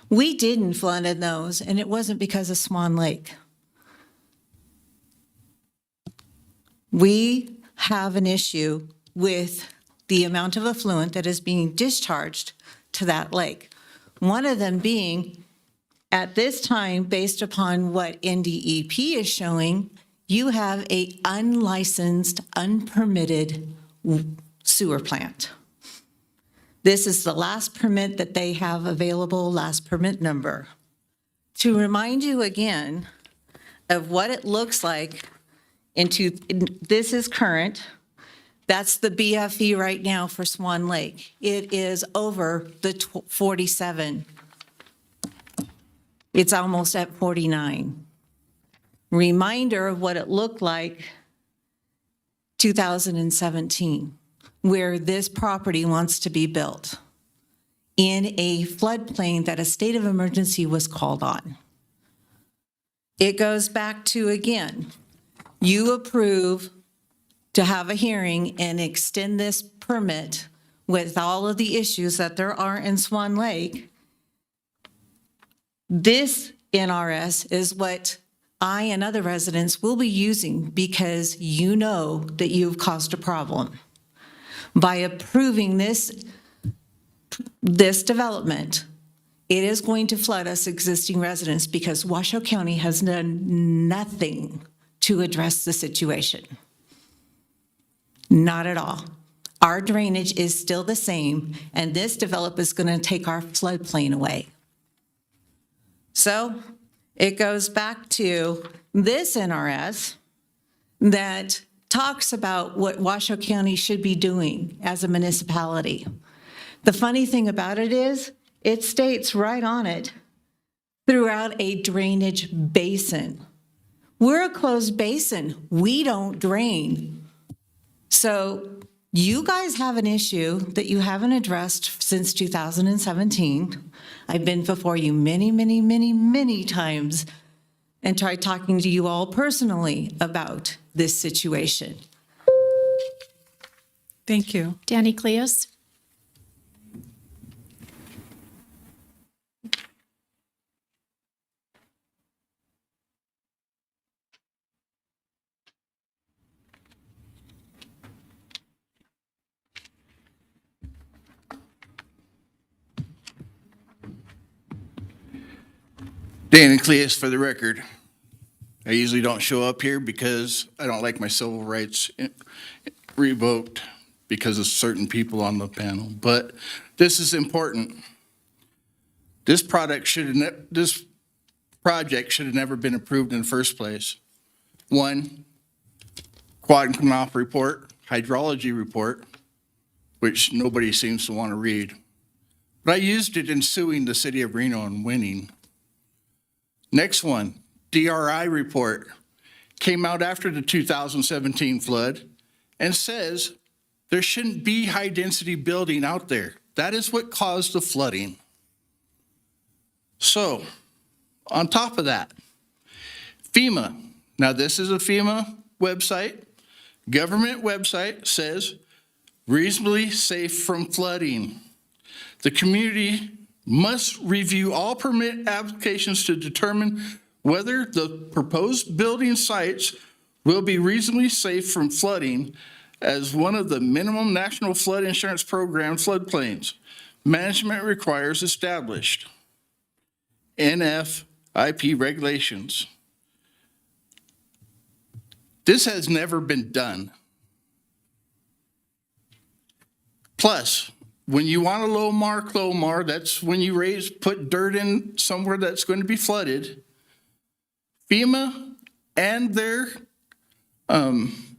we didn't flood in those, and it wasn't because of Swan Lake. We have an issue with the amount of effluent that is being discharged to that lake. One of them being, at this time, based upon what NDEP is showing, you have a unlicensed, unpermitted sewer plant. This is the last permit that they have available, last permit number. To remind you again of what it looks like, this is current. That's the BFE right now for Swan Lake. It is over the 47. It's almost at 49. Reminder of what it looked like 2017, where this property wants to be built in a floodplain that a state of emergency was called on. It goes back to, again, you approve to have a hearing and extend this permit with all of the issues that there are in Swan Lake. This NRS is what I and other residents will be using because you know that you've caused a problem. By approving this development, it is going to flood us existing residents because Washoe County has done nothing to address the situation. Not at all. Our drainage is still the same, and this developer is going to take our floodplain away. So it goes back to this NRS that talks about what Washoe County should be doing as a municipality. The funny thing about it is, it states right on it, throughout a drainage basin. We're a closed basin. We don't drain. So you guys have an issue that you haven't addressed since 2017. I've been before you many, many, many, many times and tried talking to you all personally about this situation. Thank you. Danny Cleos. Dan Cleus for the record. I usually don't show up here because I don't like my civil rights revoked because of certain people on the panel, but this is important. This project should have never been approved in the first place. One, quad and Knopf report, hydrology report, which nobody seems to want to read. But I used it in suing the city of Reno and winning. Next one, DRI report, came out after the 2017 flood and says there shouldn't be high-density building out there. That is what caused the flooding. So, on top of that, FEMA. Now, this is a FEMA website. Government website says reasonably safe from flooding. The community must review all permit applications to determine whether the proposed building sites will be reasonably safe from flooding as one of the minimum National Flood Insurance Program floodplains. Management requires established NFIP regulations. This has never been done. Plus, when you want a Clomar, that's when you put dirt in somewhere that's going to be flooded. FEMA and their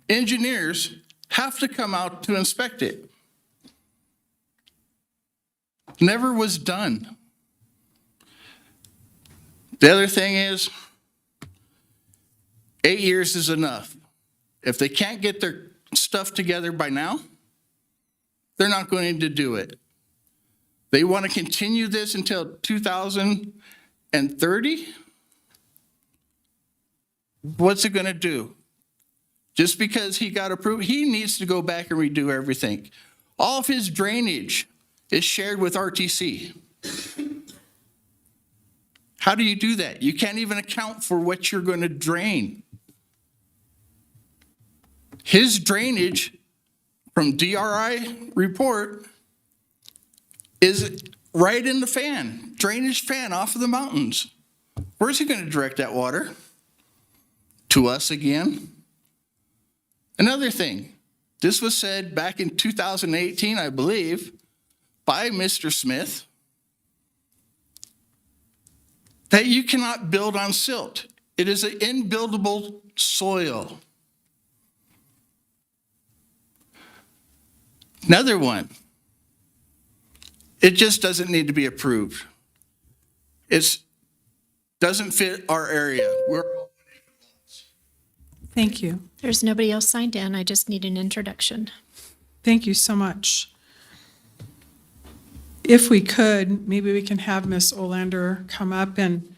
engineers have to come out to inspect it. Never was done. The other thing is, 8 years is enough. If they can't get their stuff together by now, they're not going to do it. They want to continue this until 2030? What's it going to do? Just because he got approved, he needs to go back and redo everything. All of his drainage is shared with RTC. How do you do that? You can't even account for what you're going to drain. His drainage from DRI report is right in the fan, drainage fan off of the mountains. Where's he going to direct that water? To us again? Another thing, this was said back in 2018, I believe, by Mr. Smith, that you cannot build on silt. It is an inbuildable soil. Another one, it just doesn't need to be approved. It doesn't fit our area. Thank you. There's nobody else signed in. I just need an introduction. Thank you so much. If we could, maybe we can have Ms. Olander come up and,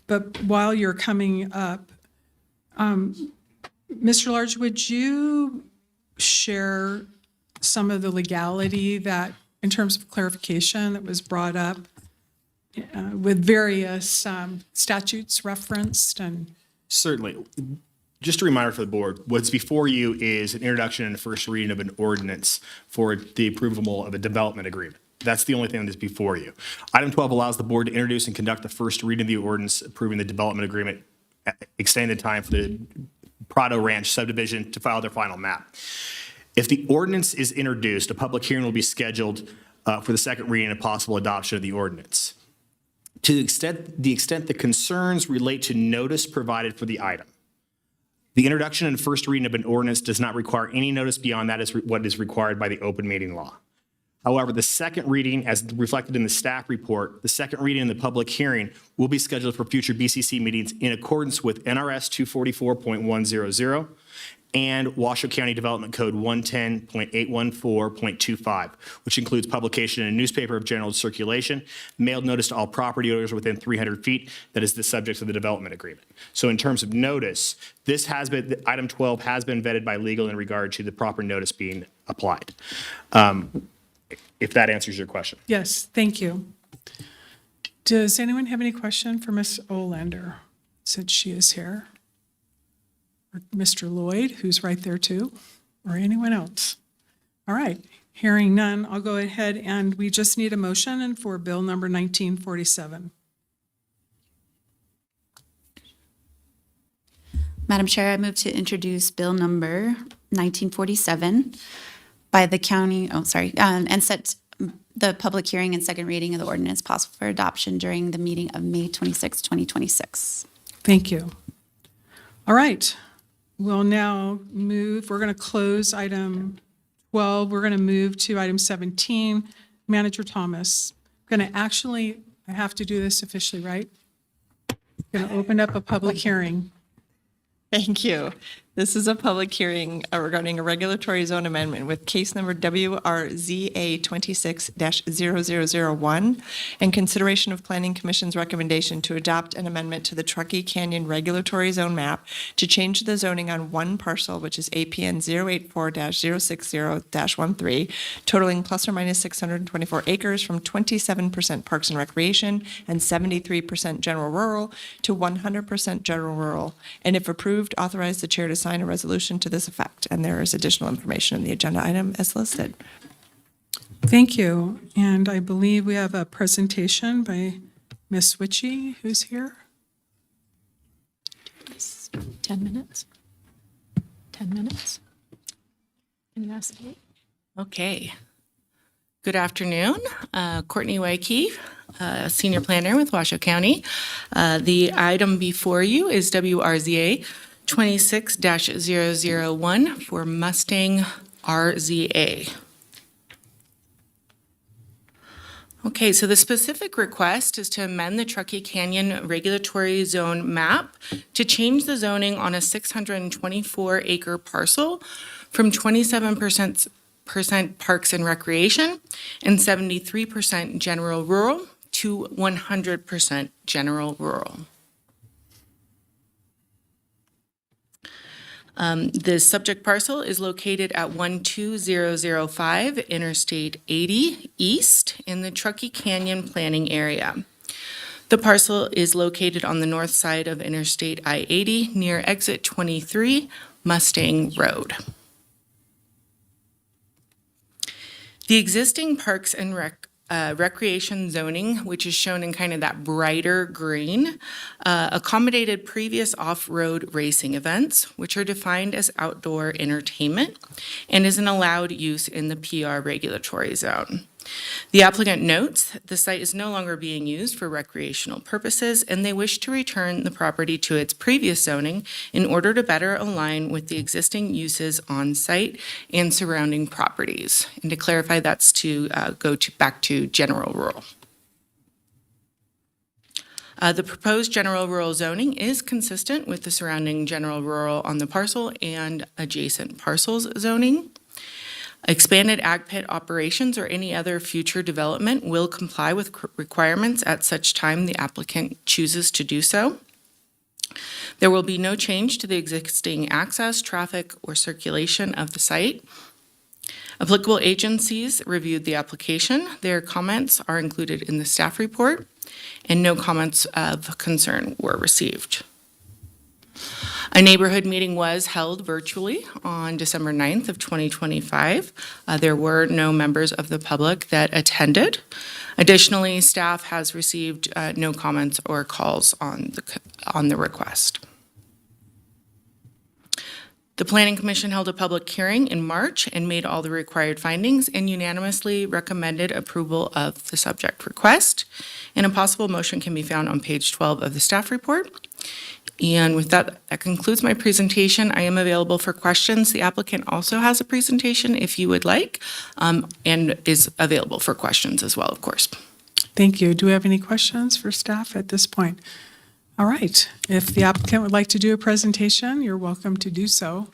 but while you're coming up, Mr. Large, would you share some of the legality that, in terms of clarification that was brought up with various statutes referenced and. Certainly. Just a reminder for the board, what's before you is an introduction and a first reading of an ordinance for the approval of a development agreement. That's the only thing that's before you. Item 12 allows the board to introduce and conduct the first reading of the ordinance approving the development agreement, extending the time for the Prado Ranch subdivision to file their final map. If the ordinance is introduced, a public hearing will be scheduled for the second reading and possible adoption of the ordinance. To the extent the concerns relate to notice provided for the item, the introduction and first reading of an ordinance does not require any notice beyond that is what is required by the open meeting law. However, the second reading, as reflected in the staff report, the second reading and the public hearing will be scheduled for future BCC meetings in accordance with NRS 244.100 and Washoe County Development Code 110.814.25, which includes publication in a newspaper of general circulation, mailed notice to all property owners within 300 feet that is the subject of the development agreement. So in terms of notice, this has been, item 12 has been vetted by legal in regard to the proper notice being applied. If that answers your question. Yes, thank you. Does anyone have any question for Ms. Olander, since she is here? Or Mr. Lloyd, who's right there too, or anyone else? All right, hearing none, I'll go ahead and we just need a motion for bill number 1947. Madam Chair, I move to introduce bill number 1947 by the county, and set the public hearing and second reading of the ordinance possible for adoption during the meeting of May 26, 2026. Thank you. All right, we'll now move, we're going to close item 12. We're going to move to item 17. Manager Thomas, going to actually, I have to do this officially, right? Going to open up a public hearing. Thank you. This is a public hearing regarding a regulatory zone amendment with case number WRZA 26-0001 and consideration of Planning Commission's recommendation to adopt an amendment to the Truckee Canyon regulatory zone map to change the zoning on one parcel, which is APN 084-060-13, totaling plus or minus 624 acres from 27% Parks and Recreation and 73% General Rural to 100% General Rural. And if approved, authorize the chair to sign a resolution to this effect. And there is additional information in the agenda item as listed. Thank you. And I believe we have a presentation by Ms. Witchy, who's here. 10 minutes. 10 minutes. Can you ask me? Okay. Good afternoon. Courtney Wyke, Senior Planner with Washoe County. The item before you is WRZA 26-001 for Mustang RZA. Okay, so the specific request is to amend the Truckee Canyon regulatory zone map to change the zoning on a 624-acre parcel from 27% Parks and Recreation and 73% General Rural to 100% General Rural. The subject parcel is located at 12005 Interstate 80 East in the Truckee Canyon planning area. The parcel is located on the north side of Interstate I-80 near exit 23 Mustang Road. The existing Parks and Recreation zoning, which is shown in kind of that brighter green, accommodated previous off-road racing events, which are defined as outdoor entertainment and is an allowed use in the PR regulatory zone. The applicant notes the site is no longer being used for recreational purposes, and they wish to return the property to its previous zoning in order to better align with the existing uses on site and surrounding properties. And to clarify, that's to go back to General Rural. The proposed General Rural zoning is consistent with the surrounding General Rural on the parcel and adjacent parcels zoning. Expanded ag pit operations or any other future development will comply with requirements at such time the applicant chooses to do so. There will be no change to the existing access, traffic, or circulation of the site. Applicable agencies reviewed the application. Their comments are included in the staff report, and no comments of concern were received. A neighborhood meeting was held virtually on December 9th of 2025. There were no members of the public that attended. Additionally, staff has received no comments or calls on the request. The Planning Commission held a public hearing in March and made all the required findings and unanimously recommended approval of the subject request. And a possible motion can be found on page 12 of the staff report. And with that concludes my presentation. I am available for questions. The applicant also has a presentation if you would like, and is available for questions as well, of course. Thank you. Do we have any questions for staff at this point? All right. If the applicant would like to do a presentation, you're welcome to do so.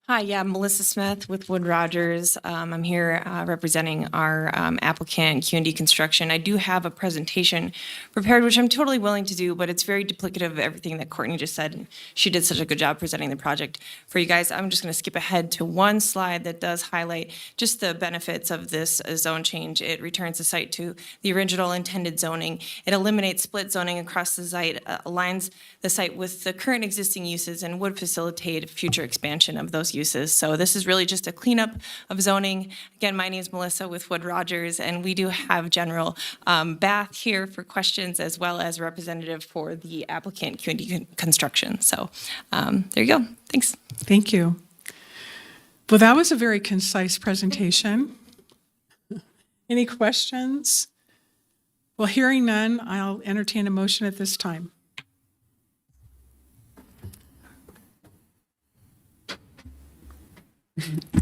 Hi, yeah, I'm Melissa Smith with Wood Rogers. I'm here representing our applicant, Q&D Construction. I do have a presentation prepared, which I'm totally willing to do, but it's very duplicative of everything that Courtney just said. And she did such a good job presenting the project for you guys. I'm just going to skip ahead to one slide that does highlight just the benefits of this zone change. It returns the site to the original intended zoning. It eliminates split zoning across the site, aligns the site with the current existing uses, and would facilitate future expansion of those uses. So this is really just a cleanup of zoning. Again, my name is Melissa with Wood Rogers, and we do have General Bath here for questions, as well as a representative for the applicant, Q&D Construction. So there you go. Thanks. Thank you. Well, that was a very concise presentation. Any questions? Well, hearing none, I'll entertain a motion at this time.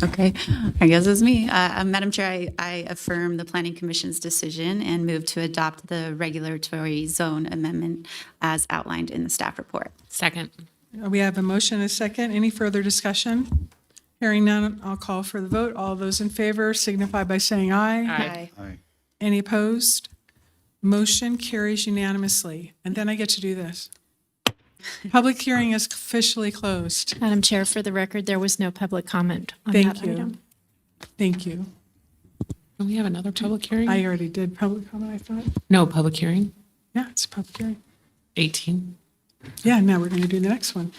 Okay, I guess it's me. Madam Chair, I affirm the Planning Commission's decision and move to adopt the regulatory zone amendment as outlined in the staff report. Second. We have a motion and a second. Any further discussion? Hearing none, I'll call for the vote. All those in favor signify by saying aye. Aye. Aye. Any opposed? Motion carries unanimously. And then I get to do this. Public hearing is officially closed. Madam Chair, for the record, there was no public comment on that Thank you. item. Thank you. Do we have another public hearing? I already did public comment, I thought. No public hearing. Yeah, it's a public hearing. 18. Yeah, now we're going to do the next one.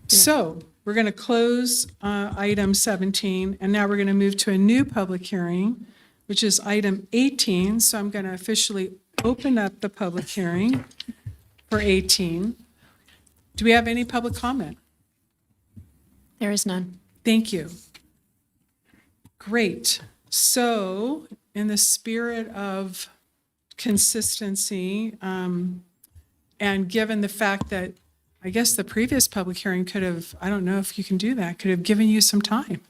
So we're going to close item 17, and now we're going to move to a new public hearing, which is item 18. So I'm going to officially open up the public hearing for 18. Do we have any public comment? There is none. Thank you. Great. So in the spirit of consistency, and given the fact that I guess the previous public hearing could have, I don't know if you can do that, could have given you some time.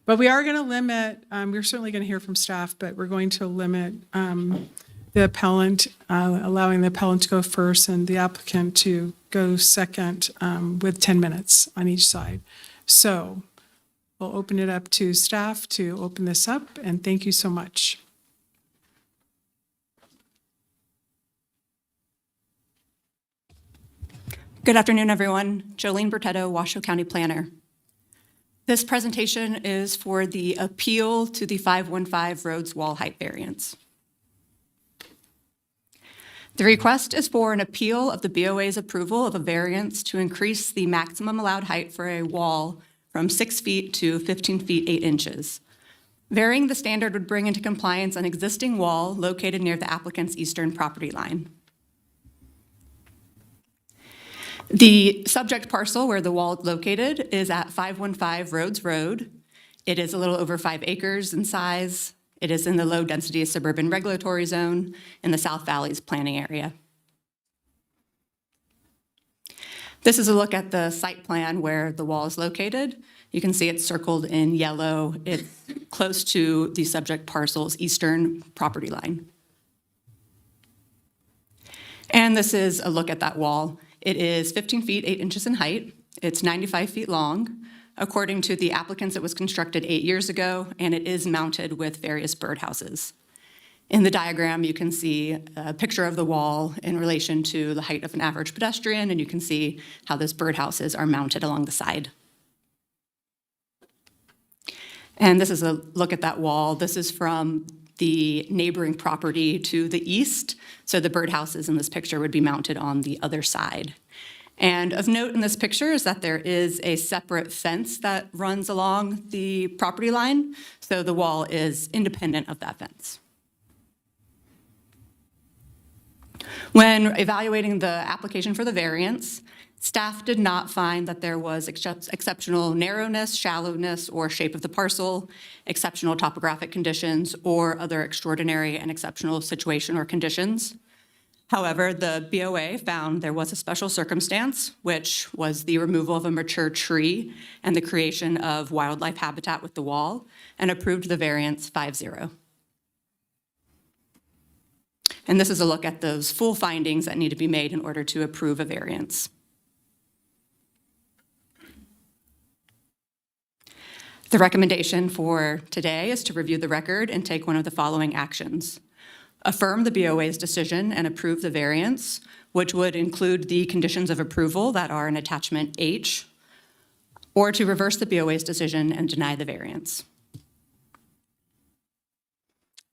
But we are going to limit, we're certainly going to hear from staff, but we're going to limit the appellant, allowing the appellant to go first and the applicant to go second with 10 minutes on each side. So we'll open it up to staff to open this up, and thank you so much. Good afternoon, everyone. Jolene Bertetto, Washoe County Planner. This presentation is for the appeal to the 515 roads wall height variance. The request is for an appeal of the BOA's approval of a variance to increase the maximum allowed height for a wall from 6 feet to 15 feet 8 inches. Varying the standard would bring into compliance an existing wall located near the applicant's eastern property line. The subject parcel where the wall is located is at 515 Rhodes Road. It is a little over 5 acres in size. It is in the low-density suburban regulatory zone in the South Valley's planning area. This is a look at the site plan where the wall is located. You can see it's circled in yellow. It's close to the subject parcel's eastern property line. And this is a look at that wall. It is 15 feet 8 inches in height. It's 95 feet long. According to the applicants, it was constructed 8 years ago, and it is mounted with various birdhouses. In the diagram, you can see a picture of the wall in relation to the height of an average pedestrian, and you can see how those birdhouses are mounted along the side. And this is a look at that wall. This is from the neighboring property to the east. So the birdhouses in this picture would be mounted on the other side. And of note in this picture is that there is a separate fence that runs along the property line. So the wall is independent of that fence. When evaluating the application for the variance, staff did not find that there was exceptional narrowness, shallowness, or shape of the parcel, exceptional topographic conditions, or other extraordinary and exceptional situation or conditions. However, the BOA found there was a special circumstance, which was the removal of a mature tree and the creation of wildlife habitat with the wall, and approved the variance 5-0. And this is a look at those full findings that need to be made in order to approve a variance. The recommendation for today is to review the record and take one of the following actions. Affirm the BOA's decision and approve the variance, which would include the conditions of approval that are in attachment H, or to reverse the BOA's decision and deny the variance.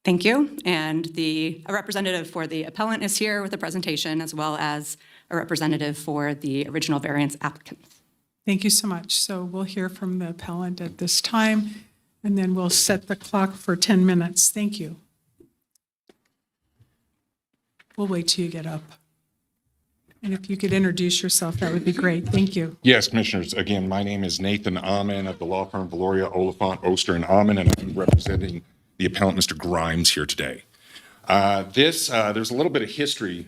Thank you. And a representative for the appellant is here with a presentation, as well as a representative for the original variance applicant. Thank you so much. So we'll hear from the appellant at this time, and then we'll set the clock for 10 minutes. Thank you. We'll wait till you get up. And if you could introduce yourself, that would be great. Thank you. Yes, Commissioners. Again, my name is Nathan Amen of the law firm Valoria, Oliphant, Oster, and Amen, and I'm representing the appellant, Mr. Grimes, here today. There's a little bit of history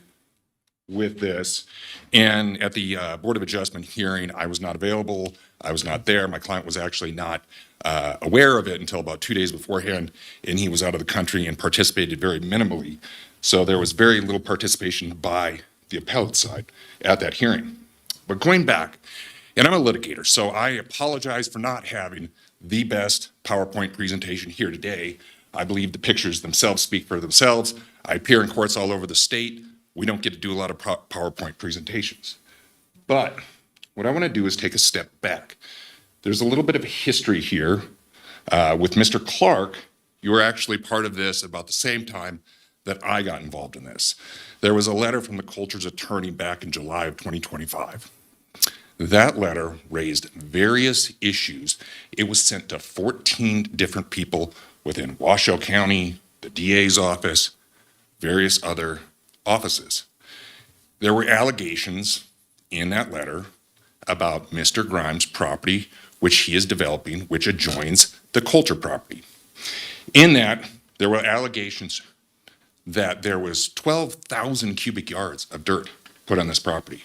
with this, and at the Board of Adjustment hearing, I was not available. I was not there. My client was actually not aware of it until about 2 days beforehand, and he was out of the country and participated very minimally. So there was very little participation by the appellate side at that hearing. But going back, and I'm a litigator, so I apologize for not having the best PowerPoint presentation here today. I believe the pictures themselves speak for themselves. I appear in courts all over the state. We don't get to do a lot of PowerPoint presentations. But what I want to do is take a step back. There's a little bit of a history here. With Mr. Clark, you were actually part of this about the same time that I got involved in this. There was a letter from the Coulter's attorney back in July of 2025. That letter raised various issues. It was sent to 14 different people within Washoe County, the DA's office, various other offices. There were allegations in that letter about Mr. Grimes' property, which he is developing, which adjoins the Coulter property. In that, there were allegations that there was 12,000 cubic yards of dirt put on this property.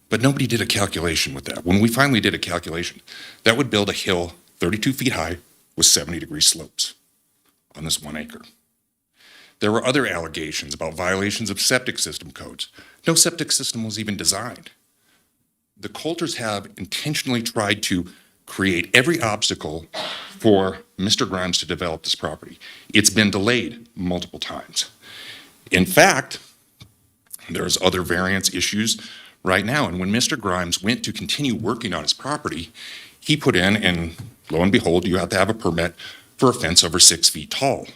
But nobody did a calculation with that. When we finally did a calculation, that would build a hill 32 feet high with 70-degree slopes on this 1 acre. There were other allegations about violations of septic system codes. No septic system was even designed. The Coulters have intentionally tried to create every obstacle for Mr. Grimes to develop this property. It's been delayed multiple times. In fact, there's other variance issues right now. And when Mr. Grimes went to continue working on his property, he put in, and lo and behold, you have to have a permit for a fence over 6 feet tall.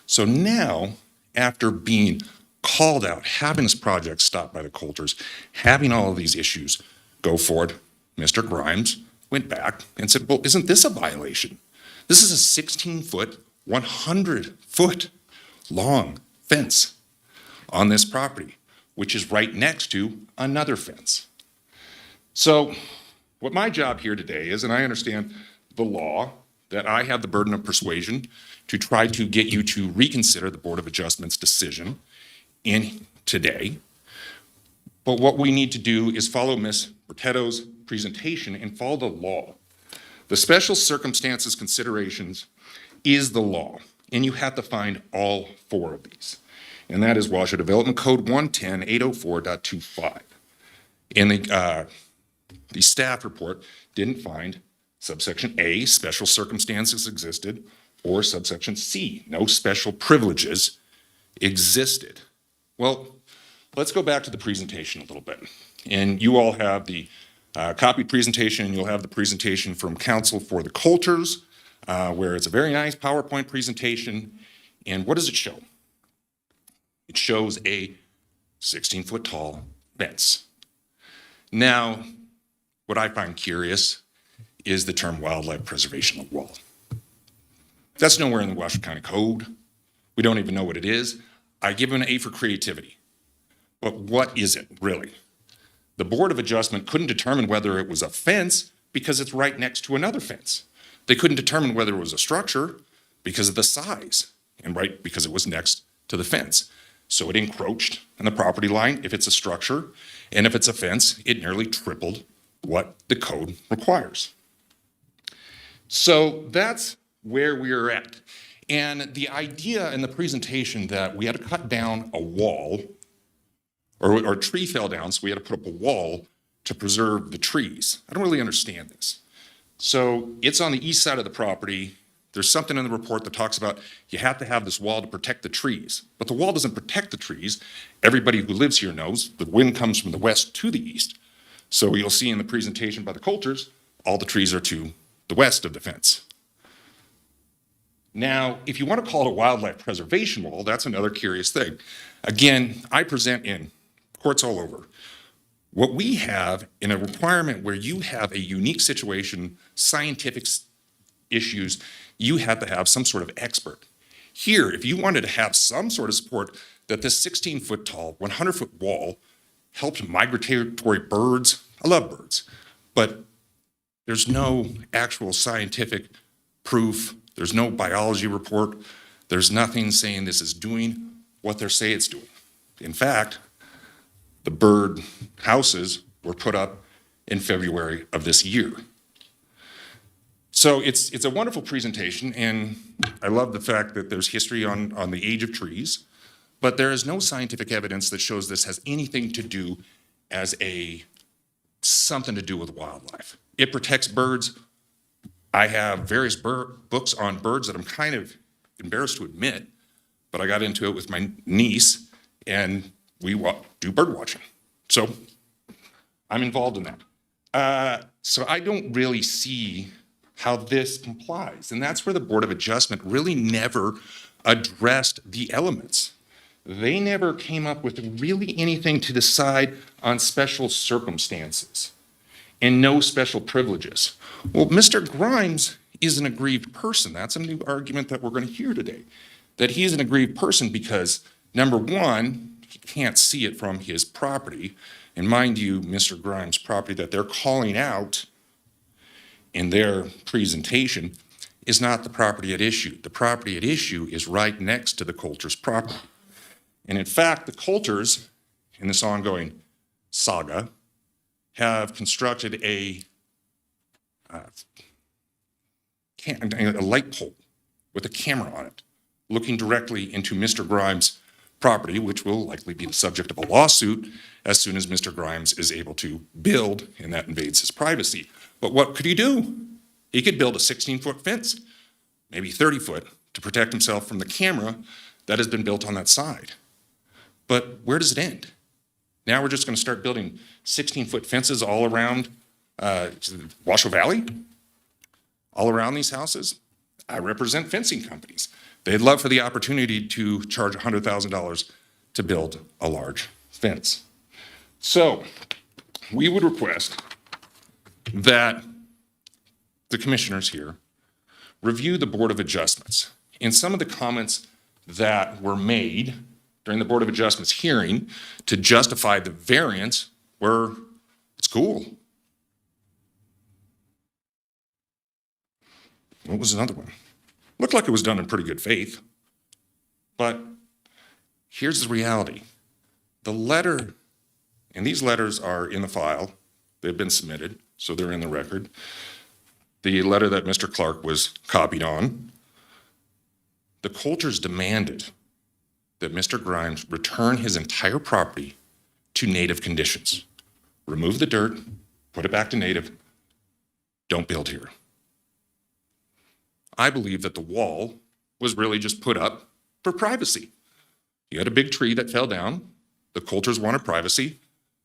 So now, after being called out, having this project stopped by the Coulters, having all of these issues go forward, Mr. Grimes went back and said, well, isn't this a violation? This is a 16-foot, 100-foot long fence on this property, which is right next to another fence. So what my job here today is, and I understand the law, that I have the burden of persuasion to try to get you to reconsider the Board of Adjustment's decision in today. But what we need to do is follow Ms. Bertetto's presentation and follow the law. The special circumstances considerations is the law, and you have to find all 4 of these. And that is Washoe Development Code 110-804.25. And the staff report didn't find subsection A, special circumstances existed, or subsection C, no special privileges existed. Well, let's go back to the presentation a little bit. And you all have the copied presentation, and you'll have the presentation from council for the Coulters, where it's a very nice PowerPoint presentation. And what does it show? It shows a 16-foot tall fence. Now, what I find curious is the term wildlife preservation wall. That's nowhere in the Washoe County Code. We don't even know what it is. I give them an A for creativity. But what is it, really? The Board of Adjustment couldn't determine whether it was a fence because it's right next to another fence. They couldn't determine whether it was a structure because of the size, and right because it was next to the fence. So it encroached on the property line if it's a structure, and if it's a fence, it nearly tripled what the code requires. So that's where we are at. And the idea in the presentation that we had to cut down a wall, or a tree fell down, so we had to put up a wall to preserve the trees. I don't really understand this. So it's on the east side of the property. There's something in the report that talks about you have to have this wall to protect the trees. But the wall doesn't protect the trees. Everybody who lives here knows the wind comes from the west to the east. So you'll see in the presentation by the Coulters, all the trees are to the west of the fence. Now, if you want to call it a wildlife preservation wall, that's another curious thing. Again, I present in courts all over. What we have in a requirement where you have a unique situation, scientific issues, you have to have some sort of expert. Here, if you wanted to have some sort of support that this 16-foot tall, 100-foot wall helped migratory birds, I love birds, but there's no actual scientific proof. There's no biology report. There's nothing saying this is doing what they say it's doing. In fact, the bird houses were put up in February of this year. So it's a wonderful presentation, and I love the fact that there's history on the age of trees, but there is no scientific evidence that shows this has anything to do as something to do with wildlife. It protects birds. I have various books on birds that I'm kind of embarrassed to admit, but I got into it with my niece, and we do bird watching. So I'm involved in that. So I don't really see how this complies. And that's where the Board of Adjustment really never addressed the elements. They never came up with really anything to decide on special circumstances and no special privileges. Well, Mr. Grimes is an aggrieved person. That's a new argument that we're going to hear today, that he's an aggrieved person because, number one, he can't see it from his property. And mind you, Mr. Grimes' property that they're calling out in their presentation is not the property at issue. The property at issue is right next to the Coulters' property. And in fact, the Coulters, in this ongoing saga, have constructed a light pole with a camera on it, looking directly into Mr. Grimes' property, which will likely be the subject of a lawsuit as soon as Mr. Grimes is able to build, and that invades his privacy. But what could he do? He could build a 16-foot fence, maybe 30-foot, to protect himself from the camera that has been built on that side. But where does it end? Now we're just going to start building 16-foot fences all around Washoe Valley, all around these houses. I represent fencing companies. They'd love for the opportunity to charge $100,000 to build a large fence. So we would request that the commissioners here review the Board of Adjustments. And some of the comments that were made during the Board of Adjustments hearing to justify the variance were, it's cool. What was another one? Looked like it was done in pretty good faith. But here's the reality. The letter, and these letters are in the file. They've been submitted, so they're in the record. The letter that Mr. Clark was copied on, the Coulters demanded that Mr. Grimes return his entire property to native conditions. Remove the dirt, put it back to native, don't build here. I believe that the wall was really just put up for privacy. You had a big tree that fell down. The Coulters wanted privacy.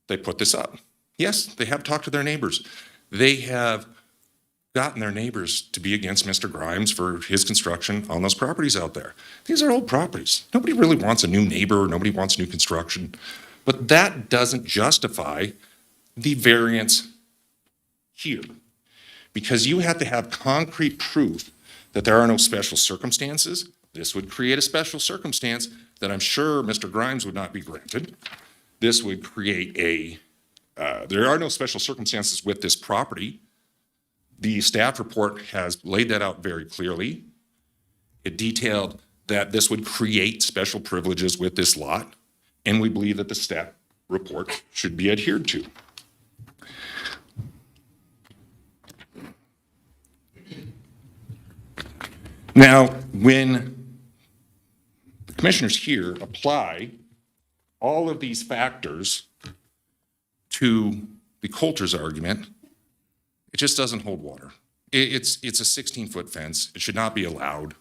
They put this up. Yes, they have talked to their neighbors. They have gotten their neighbors to be against Mr. Grimes for his construction on those properties out there. These are old properties. Nobody really wants a new neighbor. Nobody wants new construction. But that doesn't justify the variance here, because you have to have concrete proof that there are no special circumstances. This would create a special circumstance that I'm sure Mr. Grimes would not be granted. This would create there are no special circumstances with this property. The staff report has laid that out very clearly. It detailed that this would create special privileges with this lot, and we believe that the staff report should be adhered to. Now, when the commissioners here apply all of these factors to the Coulter's argument, it just doesn't hold water. It's a 16-foot fence. It should not be allowed.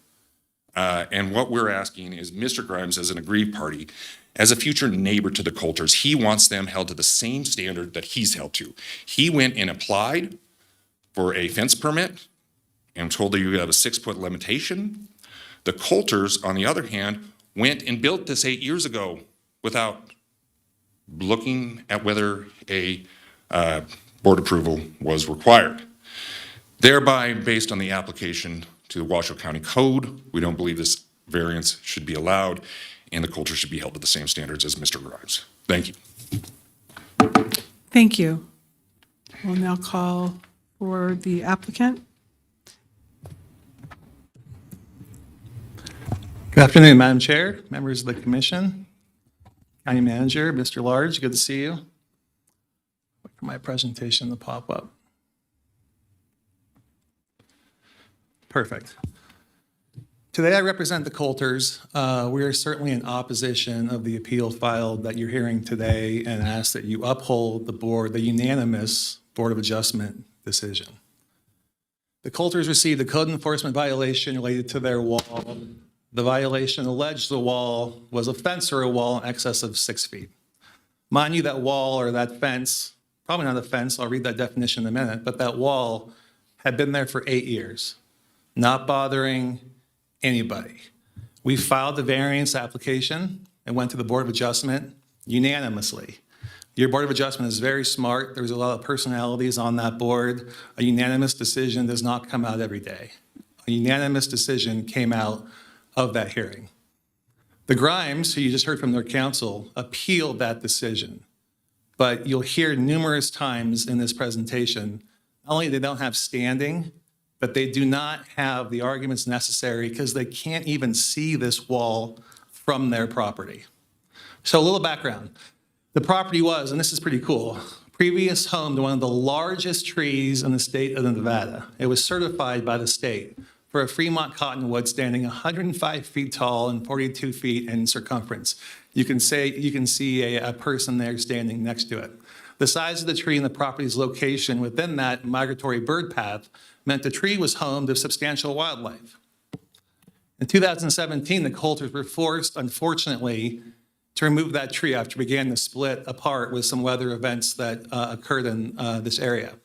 And what we're asking is Mr. Grimes, as an aggrieved party, as a future neighbor to the Coulters, he wants them held to the same standard that he's held to. He went and applied for a fence permit and told that you have a 6-foot limitation. The Coulters, on the other hand, went and built this 8 years ago without looking at whether a board approval was required. Thereby, based on the application to the Washoe County Code, we don't believe this variance should be allowed, and the Coulters should be held to the same standards as Mr. Grimes. Thank you. Thank you. We'll now call for the applicant. Good afternoon, Madam Chair, members of the Commission, County Manager, Mr. Large, good to see you. Wait for my presentation to pop up. Perfect. Today I represent the Coulters. We are certainly in opposition of the appeal filed that you're hearing today and ask that you uphold the unanimous Board of Adjustment decision. The Coulters received a code enforcement violation related to their wall. The violation alleged the wall was a fence or a wall in excess of 6 feet. Mind you, that wall or that fence, probably not a fence, I'll read that definition in a minute, but that wall had been there for 8 years, not bothering anybody. We filed the variance application and went to the Board of Adjustment unanimously. Your Board of Adjustment is very smart. There's a lot of personalities on that board. A unanimous decision does not come out every day. A unanimous decision came out of that hearing. The Grimes, who you just heard from their counsel, appealed that decision. But you'll hear numerous times in this presentation, not only they don't have standing, but they do not have the arguments necessary because they can't even see this wall from their property. So a little background. The property was, and this is pretty cool, previous home to one of the largest trees in the state of Nevada. It was certified by the state for a Fremont cottonwood standing 105 feet tall and 42 feet in circumference. You can see a person there standing next to it. The size of the tree and the property's location within that migratory bird path meant the tree was home to substantial wildlife. In 2017, the Coulters were forced, unfortunately, to remove that tree after it began to split apart with some weather events that occurred in this area.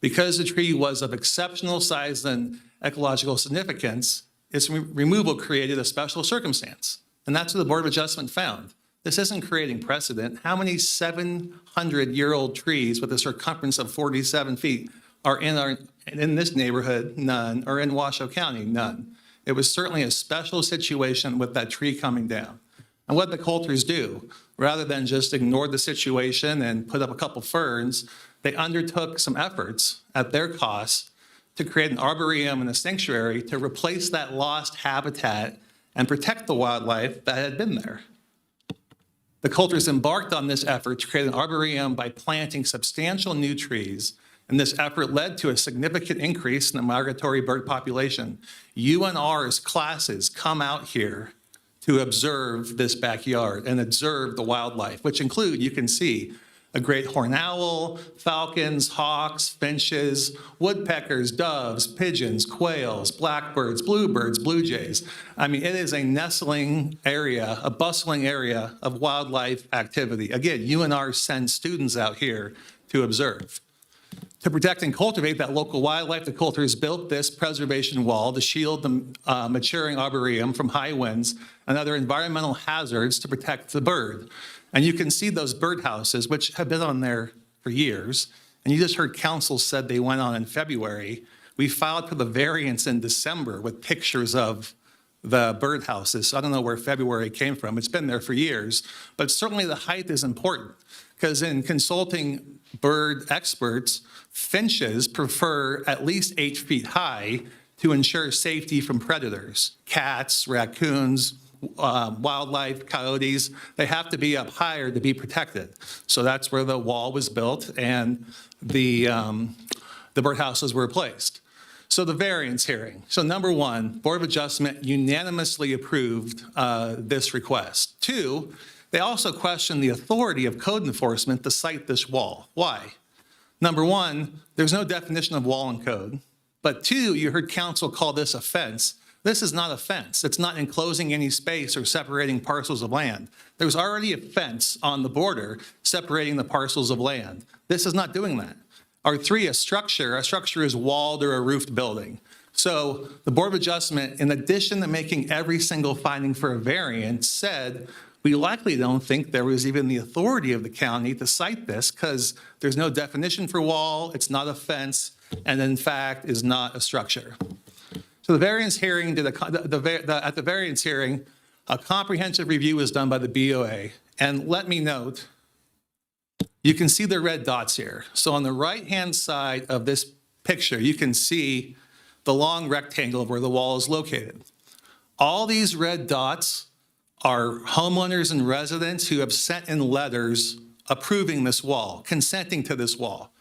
Because the tree was of exceptional size and ecological significance, its removal created a special circumstance. And that's what the Board of Adjustment found. This isn't creating precedent. How many 700-year-old trees with a circumference of 47 feet are in this neighborhood? None. Or in Washoe County? None. It was certainly a special situation with that tree coming down. And what the Coulters do, rather than just ignore the situation and put up a couple ferns, they undertook some efforts at their cost to create an arboretum and a sanctuary to replace that lost habitat and protect the wildlife that had been there. The Coulters embarked on this effort to create an arboretum by planting substantial new trees, and this effort led to a significant increase in the migratory bird population. UNR's classes come out here to observe this backyard and observe the wildlife, which include, you can see, a great horned owl, falcons, hawks, finches, woodpeckers, doves, pigeons, quails, blackbirds, bluebirds, blue jays. I mean, it is a nestling area, a bustling area of wildlife activity. Again, UNR sends students out here to observe. To protect and cultivate that local wildlife, the Coulters built this preservation wall to shield the maturing arboretum from high winds and other environmental hazards to protect the bird. And you can see those birdhouses, which have been on there for years. And you just heard council said they went on in February. We filed for the variance in December with pictures of the birdhouses. So I don't know where February came from. It's been there for years. But certainly the height is important because in consulting bird experts, finches prefer at least 8 feet high to ensure safety from predators, cats, raccoons, wildlife, coyotes. They have to be up higher to be protected. So that's where the wall was built and the birdhouses were placed. So the variance hearing. So number one, Board of Adjustment unanimously approved this request. Two, they also questioned the authority of code enforcement to cite this wall. Why? Number one, there's no definition of wall in code. But two, you heard council call this a fence. This is not a fence. It's not enclosing any space or separating parcels of land. There's already a fence on the border separating the parcels of land. This is not doing that. Or three, a structure is walled or a roofed building. So the Board of Adjustment, in addition to making every single finding for a variance, said, we likely don't think there was even the authority of the county to cite this because there's no definition for wall, it's not a fence, and in fact is not a structure. So the variance hearing, at the variance hearing, a comprehensive review was done by the BOA. And let me note, you can see the red dots here. So on the right-hand side of this picture, you can see the long rectangle of where the wall is located. All these red dots are homeowners and residents who have sent in letters approving this wall, consenting to this wall.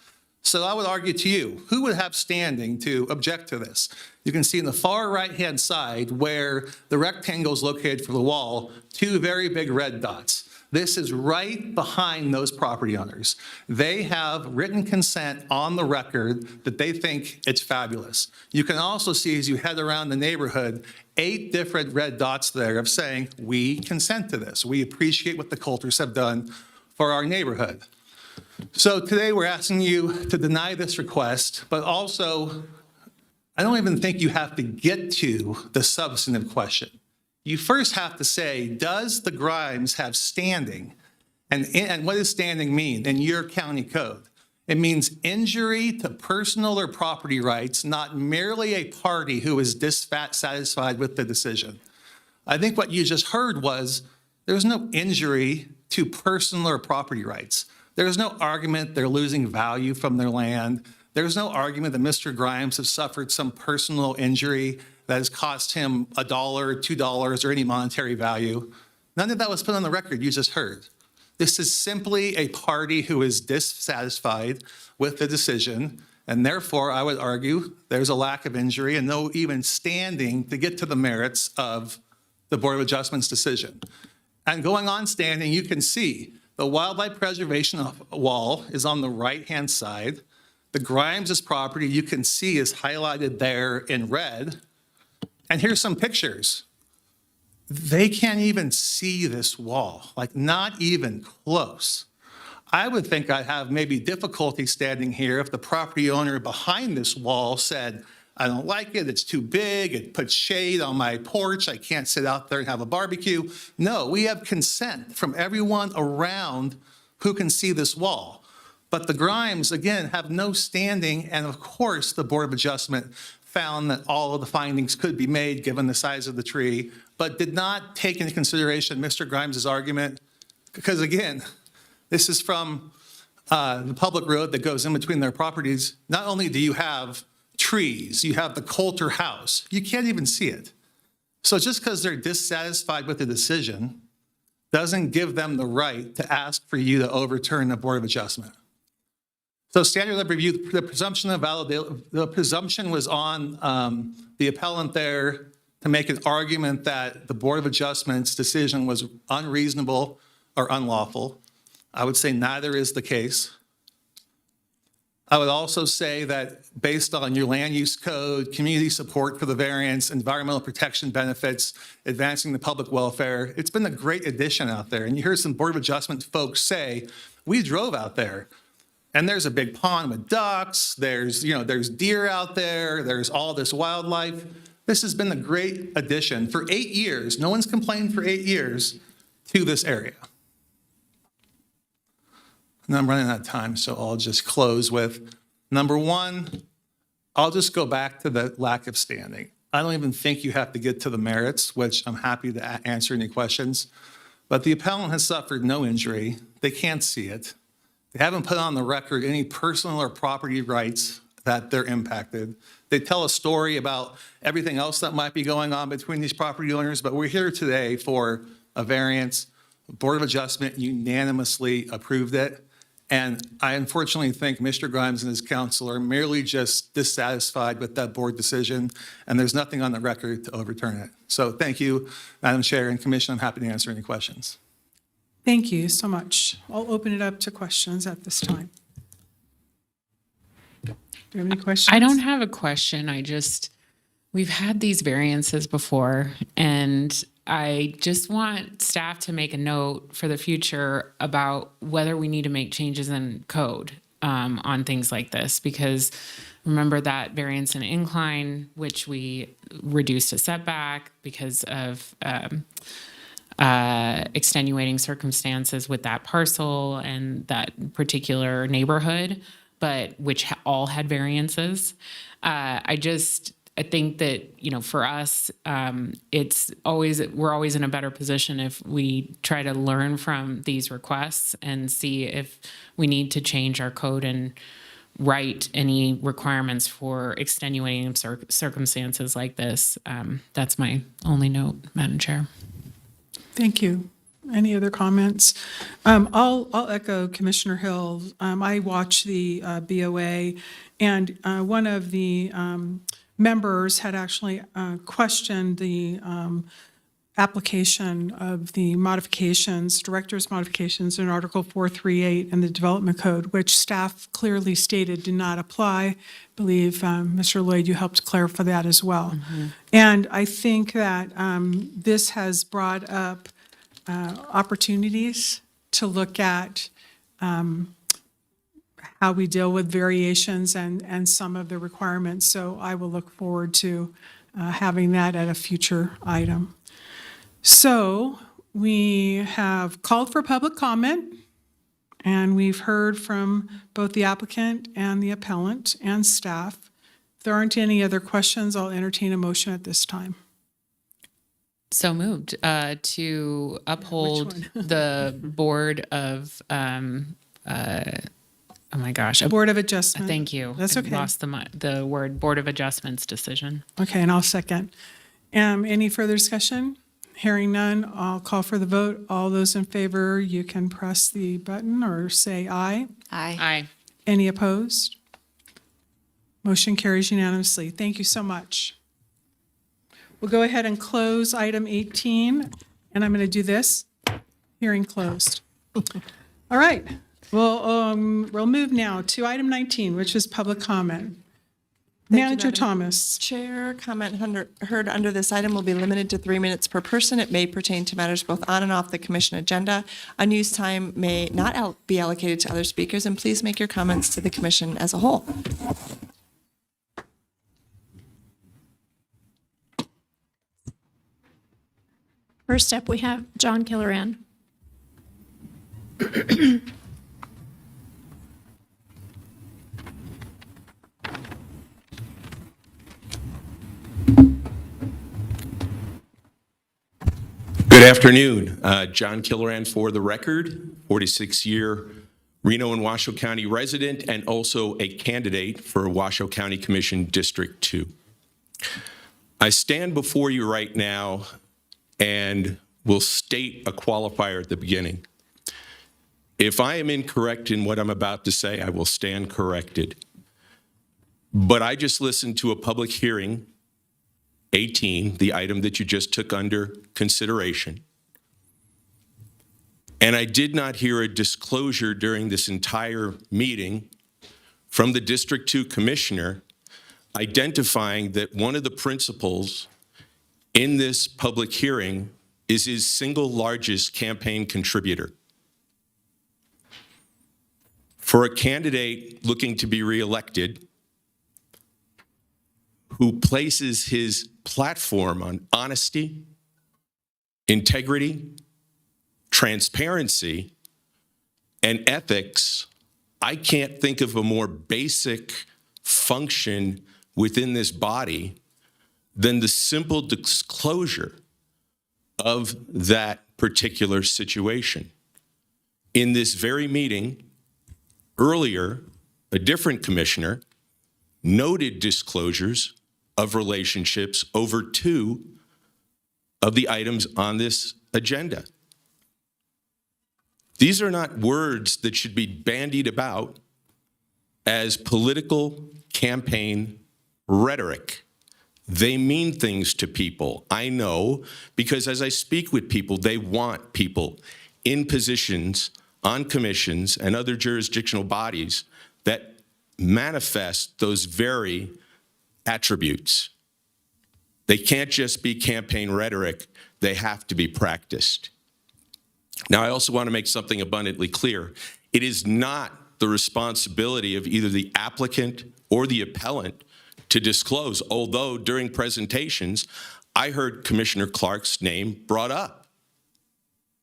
So I would argue to you, who would have standing to object to this? You can see in the far right-hand side where the rectangle is located for the wall, two very big red dots. This is right behind those property owners. They have written consent on the record that they think it's fabulous. You can also see as you head around the neighborhood, 8 different red dots there of saying, we consent to this. We appreciate what the Coulters have done for our neighborhood. So today we're asking you to deny this request, but also I don't even think you have to get to the substantive question. You first have to say, does the Grimes have standing? And what does standing mean in your county code? It means injury to personal or property rights, not merely a party who is dissatisfied with the decision. I think what you just heard was there's no injury to personal or property rights. There's no argument they're losing value from their land. There's no argument that Mr. Grimes has suffered some personal injury that has cost him $1, $2, or any monetary value. None of that was put on the record you just heard. This is simply a party who is dissatisfied with the decision, and therefore I would argue there's a lack of injury and no even standing to get to the merits of the Board of Adjustment's decision. And going on standing, you can see the wildlife preservation wall is on the right-hand side. The Grimes' property you can see is highlighted there in red. And here's some pictures. They can't even see this wall, like not even close. I would think I'd have maybe difficulty standing here if the property owner behind this wall said, I don't like it, it's too big, it puts shade on my porch, I can't sit out there and have a barbecue. No, we have consent from everyone around who can see this wall. But the Grimes, again, have no standing, and of course the Board of Adjustment found that all of the findings could be made given the size of the tree, but did not take into consideration Mr. Grimes' argument, because again, this is from the public road that goes in between their properties. Not only do you have trees, you have the Coulter house, you can't even see it. So just because they're dissatisfied with the decision doesn't give them the right to ask for you to overturn the Board of Adjustment. So standard of review, the presumption of validity, the presumption was on the appellant there to make an argument that the Board of Adjustment's decision was unreasonable or unlawful. I would say neither is the case. I would also say that based on your land use code, community support for the variance, environmental protection benefits, advancing the public welfare, it's been a great addition out there. And you hear some Board of Adjustment folks say, we drove out there and there's a big pond with ducks, there's deer out there, there's all this wildlife. This has been a great addition for 8 years. No one's complained for 8 years to this area. And I'm running out of time, so I'll just close with number one. I'll just go back to the lack of standing. I don't even think you have to get to the merits, which I'm happy to answer any questions. But the appellant has suffered no injury. They can't see it. They haven't put on the record any personal or property rights that they're impacted. They tell a story about everything else that might be going on between these property owners, but we're here today for a variance. The Board of Adjustment unanimously approved it. And I unfortunately think Mr. Grimes and his counsel are merely just dissatisfied with that board decision, and there's nothing on the record to overturn it. So thank you, Madam Chair and Commission. I'm happy to answer any questions. Thank you so much. I'll open it up to questions at this time. Do you have any questions? I don't have a question. We've had these variances before, and I just want staff to make a note for the future about whether we need to make changes in code on things like this, because remember that variance and incline, which we reduced a setback because of extenuating circumstances with that parcel and that particular neighborhood, but which all had variances. I think that, for us, we're always in a better position if we try to learn from these requests and see if we need to change our code and write any requirements for extenuating circumstances like this. That's my only note, Madam Chair. Thank you. Any other comments? I'll echo Commissioner Hill. I watch the BOA, and one of the members had actually questioned the application of the modifications, director's modifications in Article 438 in the Development Code, which staff clearly stated did not apply. I believe, Mr. Lloyd, you helped clarify that as well. Mm-hmm. And I think that this has brought up opportunities to look at how we deal with variations and some of the requirements. So I will look forward to having that at a future item. So we have called for public comment, and we've heard from both the applicant and the appellant and staff. If there aren't any other questions, I'll entertain a motion at this time. So moved to uphold the Board of, oh my gosh. Board of Adjustment. Thank you. That's okay. I lost the word Board of Adjustments decision. Okay, and I'll second. Any further discussion? Hearing none, I'll call for the vote. All those in favor, you can press the button or say aye. Aye. Aye. Any opposed? Motion carries unanimously. Thank you so much. We'll go ahead and close item 18, and I'm going to do this. Hearing closed. All right. We'll move now to item 19, which is public comment. Manager Thomas. Chair, comment heard under this item will be limited to 3 minutes per person. It may pertain to matters both on and off the commission agenda. Unused time may not be allocated to other speakers, and please make your comments to the commission as a whole. First up, we have John Killoran. Good afternoon. John Killoran for the record, 46-year Reno and Washoe County resident and also a candidate for Washoe County Commission District 2. I stand before you right now and will state a qualifier at the beginning. If I am incorrect in what I'm about to say, I will stand corrected. But I just listened to a public hearing 18, the item that you just took under consideration. And I did not hear a disclosure during this entire meeting from the District 2 Commissioner identifying that one of the principals in this public hearing is his single largest campaign contributor. For a candidate looking to be reelected who places his platform on honesty, integrity, transparency, and ethics, I can't think of a more basic function within this body than the simple disclosure of that particular situation. In this very meeting, earlier, a different commissioner noted disclosures of relationships over 2 of the items on this agenda. These are not words that should be bandied about as political campaign rhetoric. They mean things to people. I know, because as I speak with people, they want people in positions, on commissions, and other jurisdictional bodies that manifest those very attributes. They can't just be campaign rhetoric, they have to be practiced. Now, I also want to make something abundantly clear. It is not the responsibility of either the applicant or the appellant to disclose, although during presentations, I heard Commissioner Clark's name brought up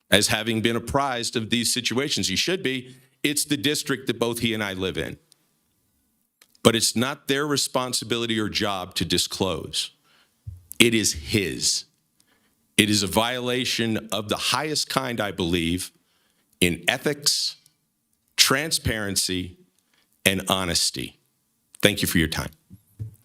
as having been apprised of these situations. He should be. It's the district that both he and I live in. But it's not their responsibility or job to disclose. It is his. It is a violation of the highest kind, I believe, in ethics, transparency, and honesty. Thank you for your time.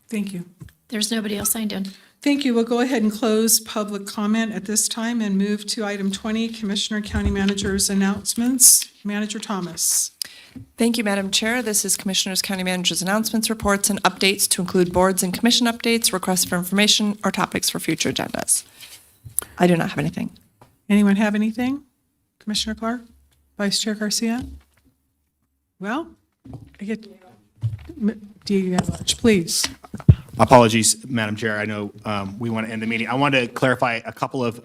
Thank you. There's nobody else signed in. Thank you. We'll go ahead and close public comment at this time and move to item 20, Commissioner County Manager's announcements. Manager Thomas. Thank you, Madam Chair. This is Commissioners, County Managers' announcements, reports, and updates to include boards and commission updates, requests for information, or topics for future agendas. I do not have anything. Anyone have anything? Commissioner Clark? Vice Chair Garcia? Well, I get, please. Apologies, Madam Chair. I know we want to end the meeting. I want to clarify a couple of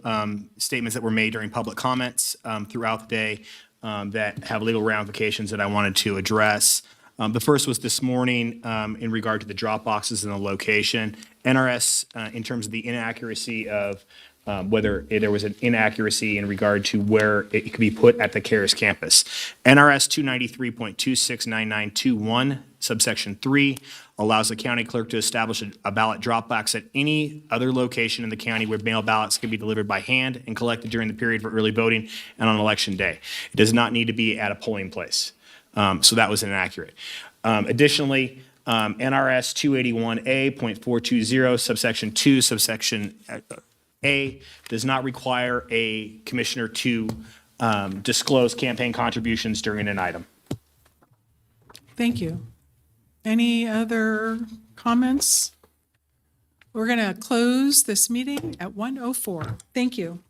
statements that were made during public comments throughout the day that have legal ramifications that I wanted to address. The first was this morning in regard to the drop boxes and the location. NRS, in terms of the inaccuracy of whether there was an inaccuracy in regard to where it could be put at the CARES campus. NRS 293.269921, subsection 3, allows the county clerk to establish a ballot drop box at any other location in the county where mail ballots can be delivered by hand and collected during the period for early voting and on election day. It does not need to be at a polling place. So that was inaccurate. Additionally, NRS 281A.420, subsection 2, subsection A, does not require a commissioner to disclose campaign contributions during an item. Thank you. Any other comments? We're going to close this meeting at 1:04. Thank you.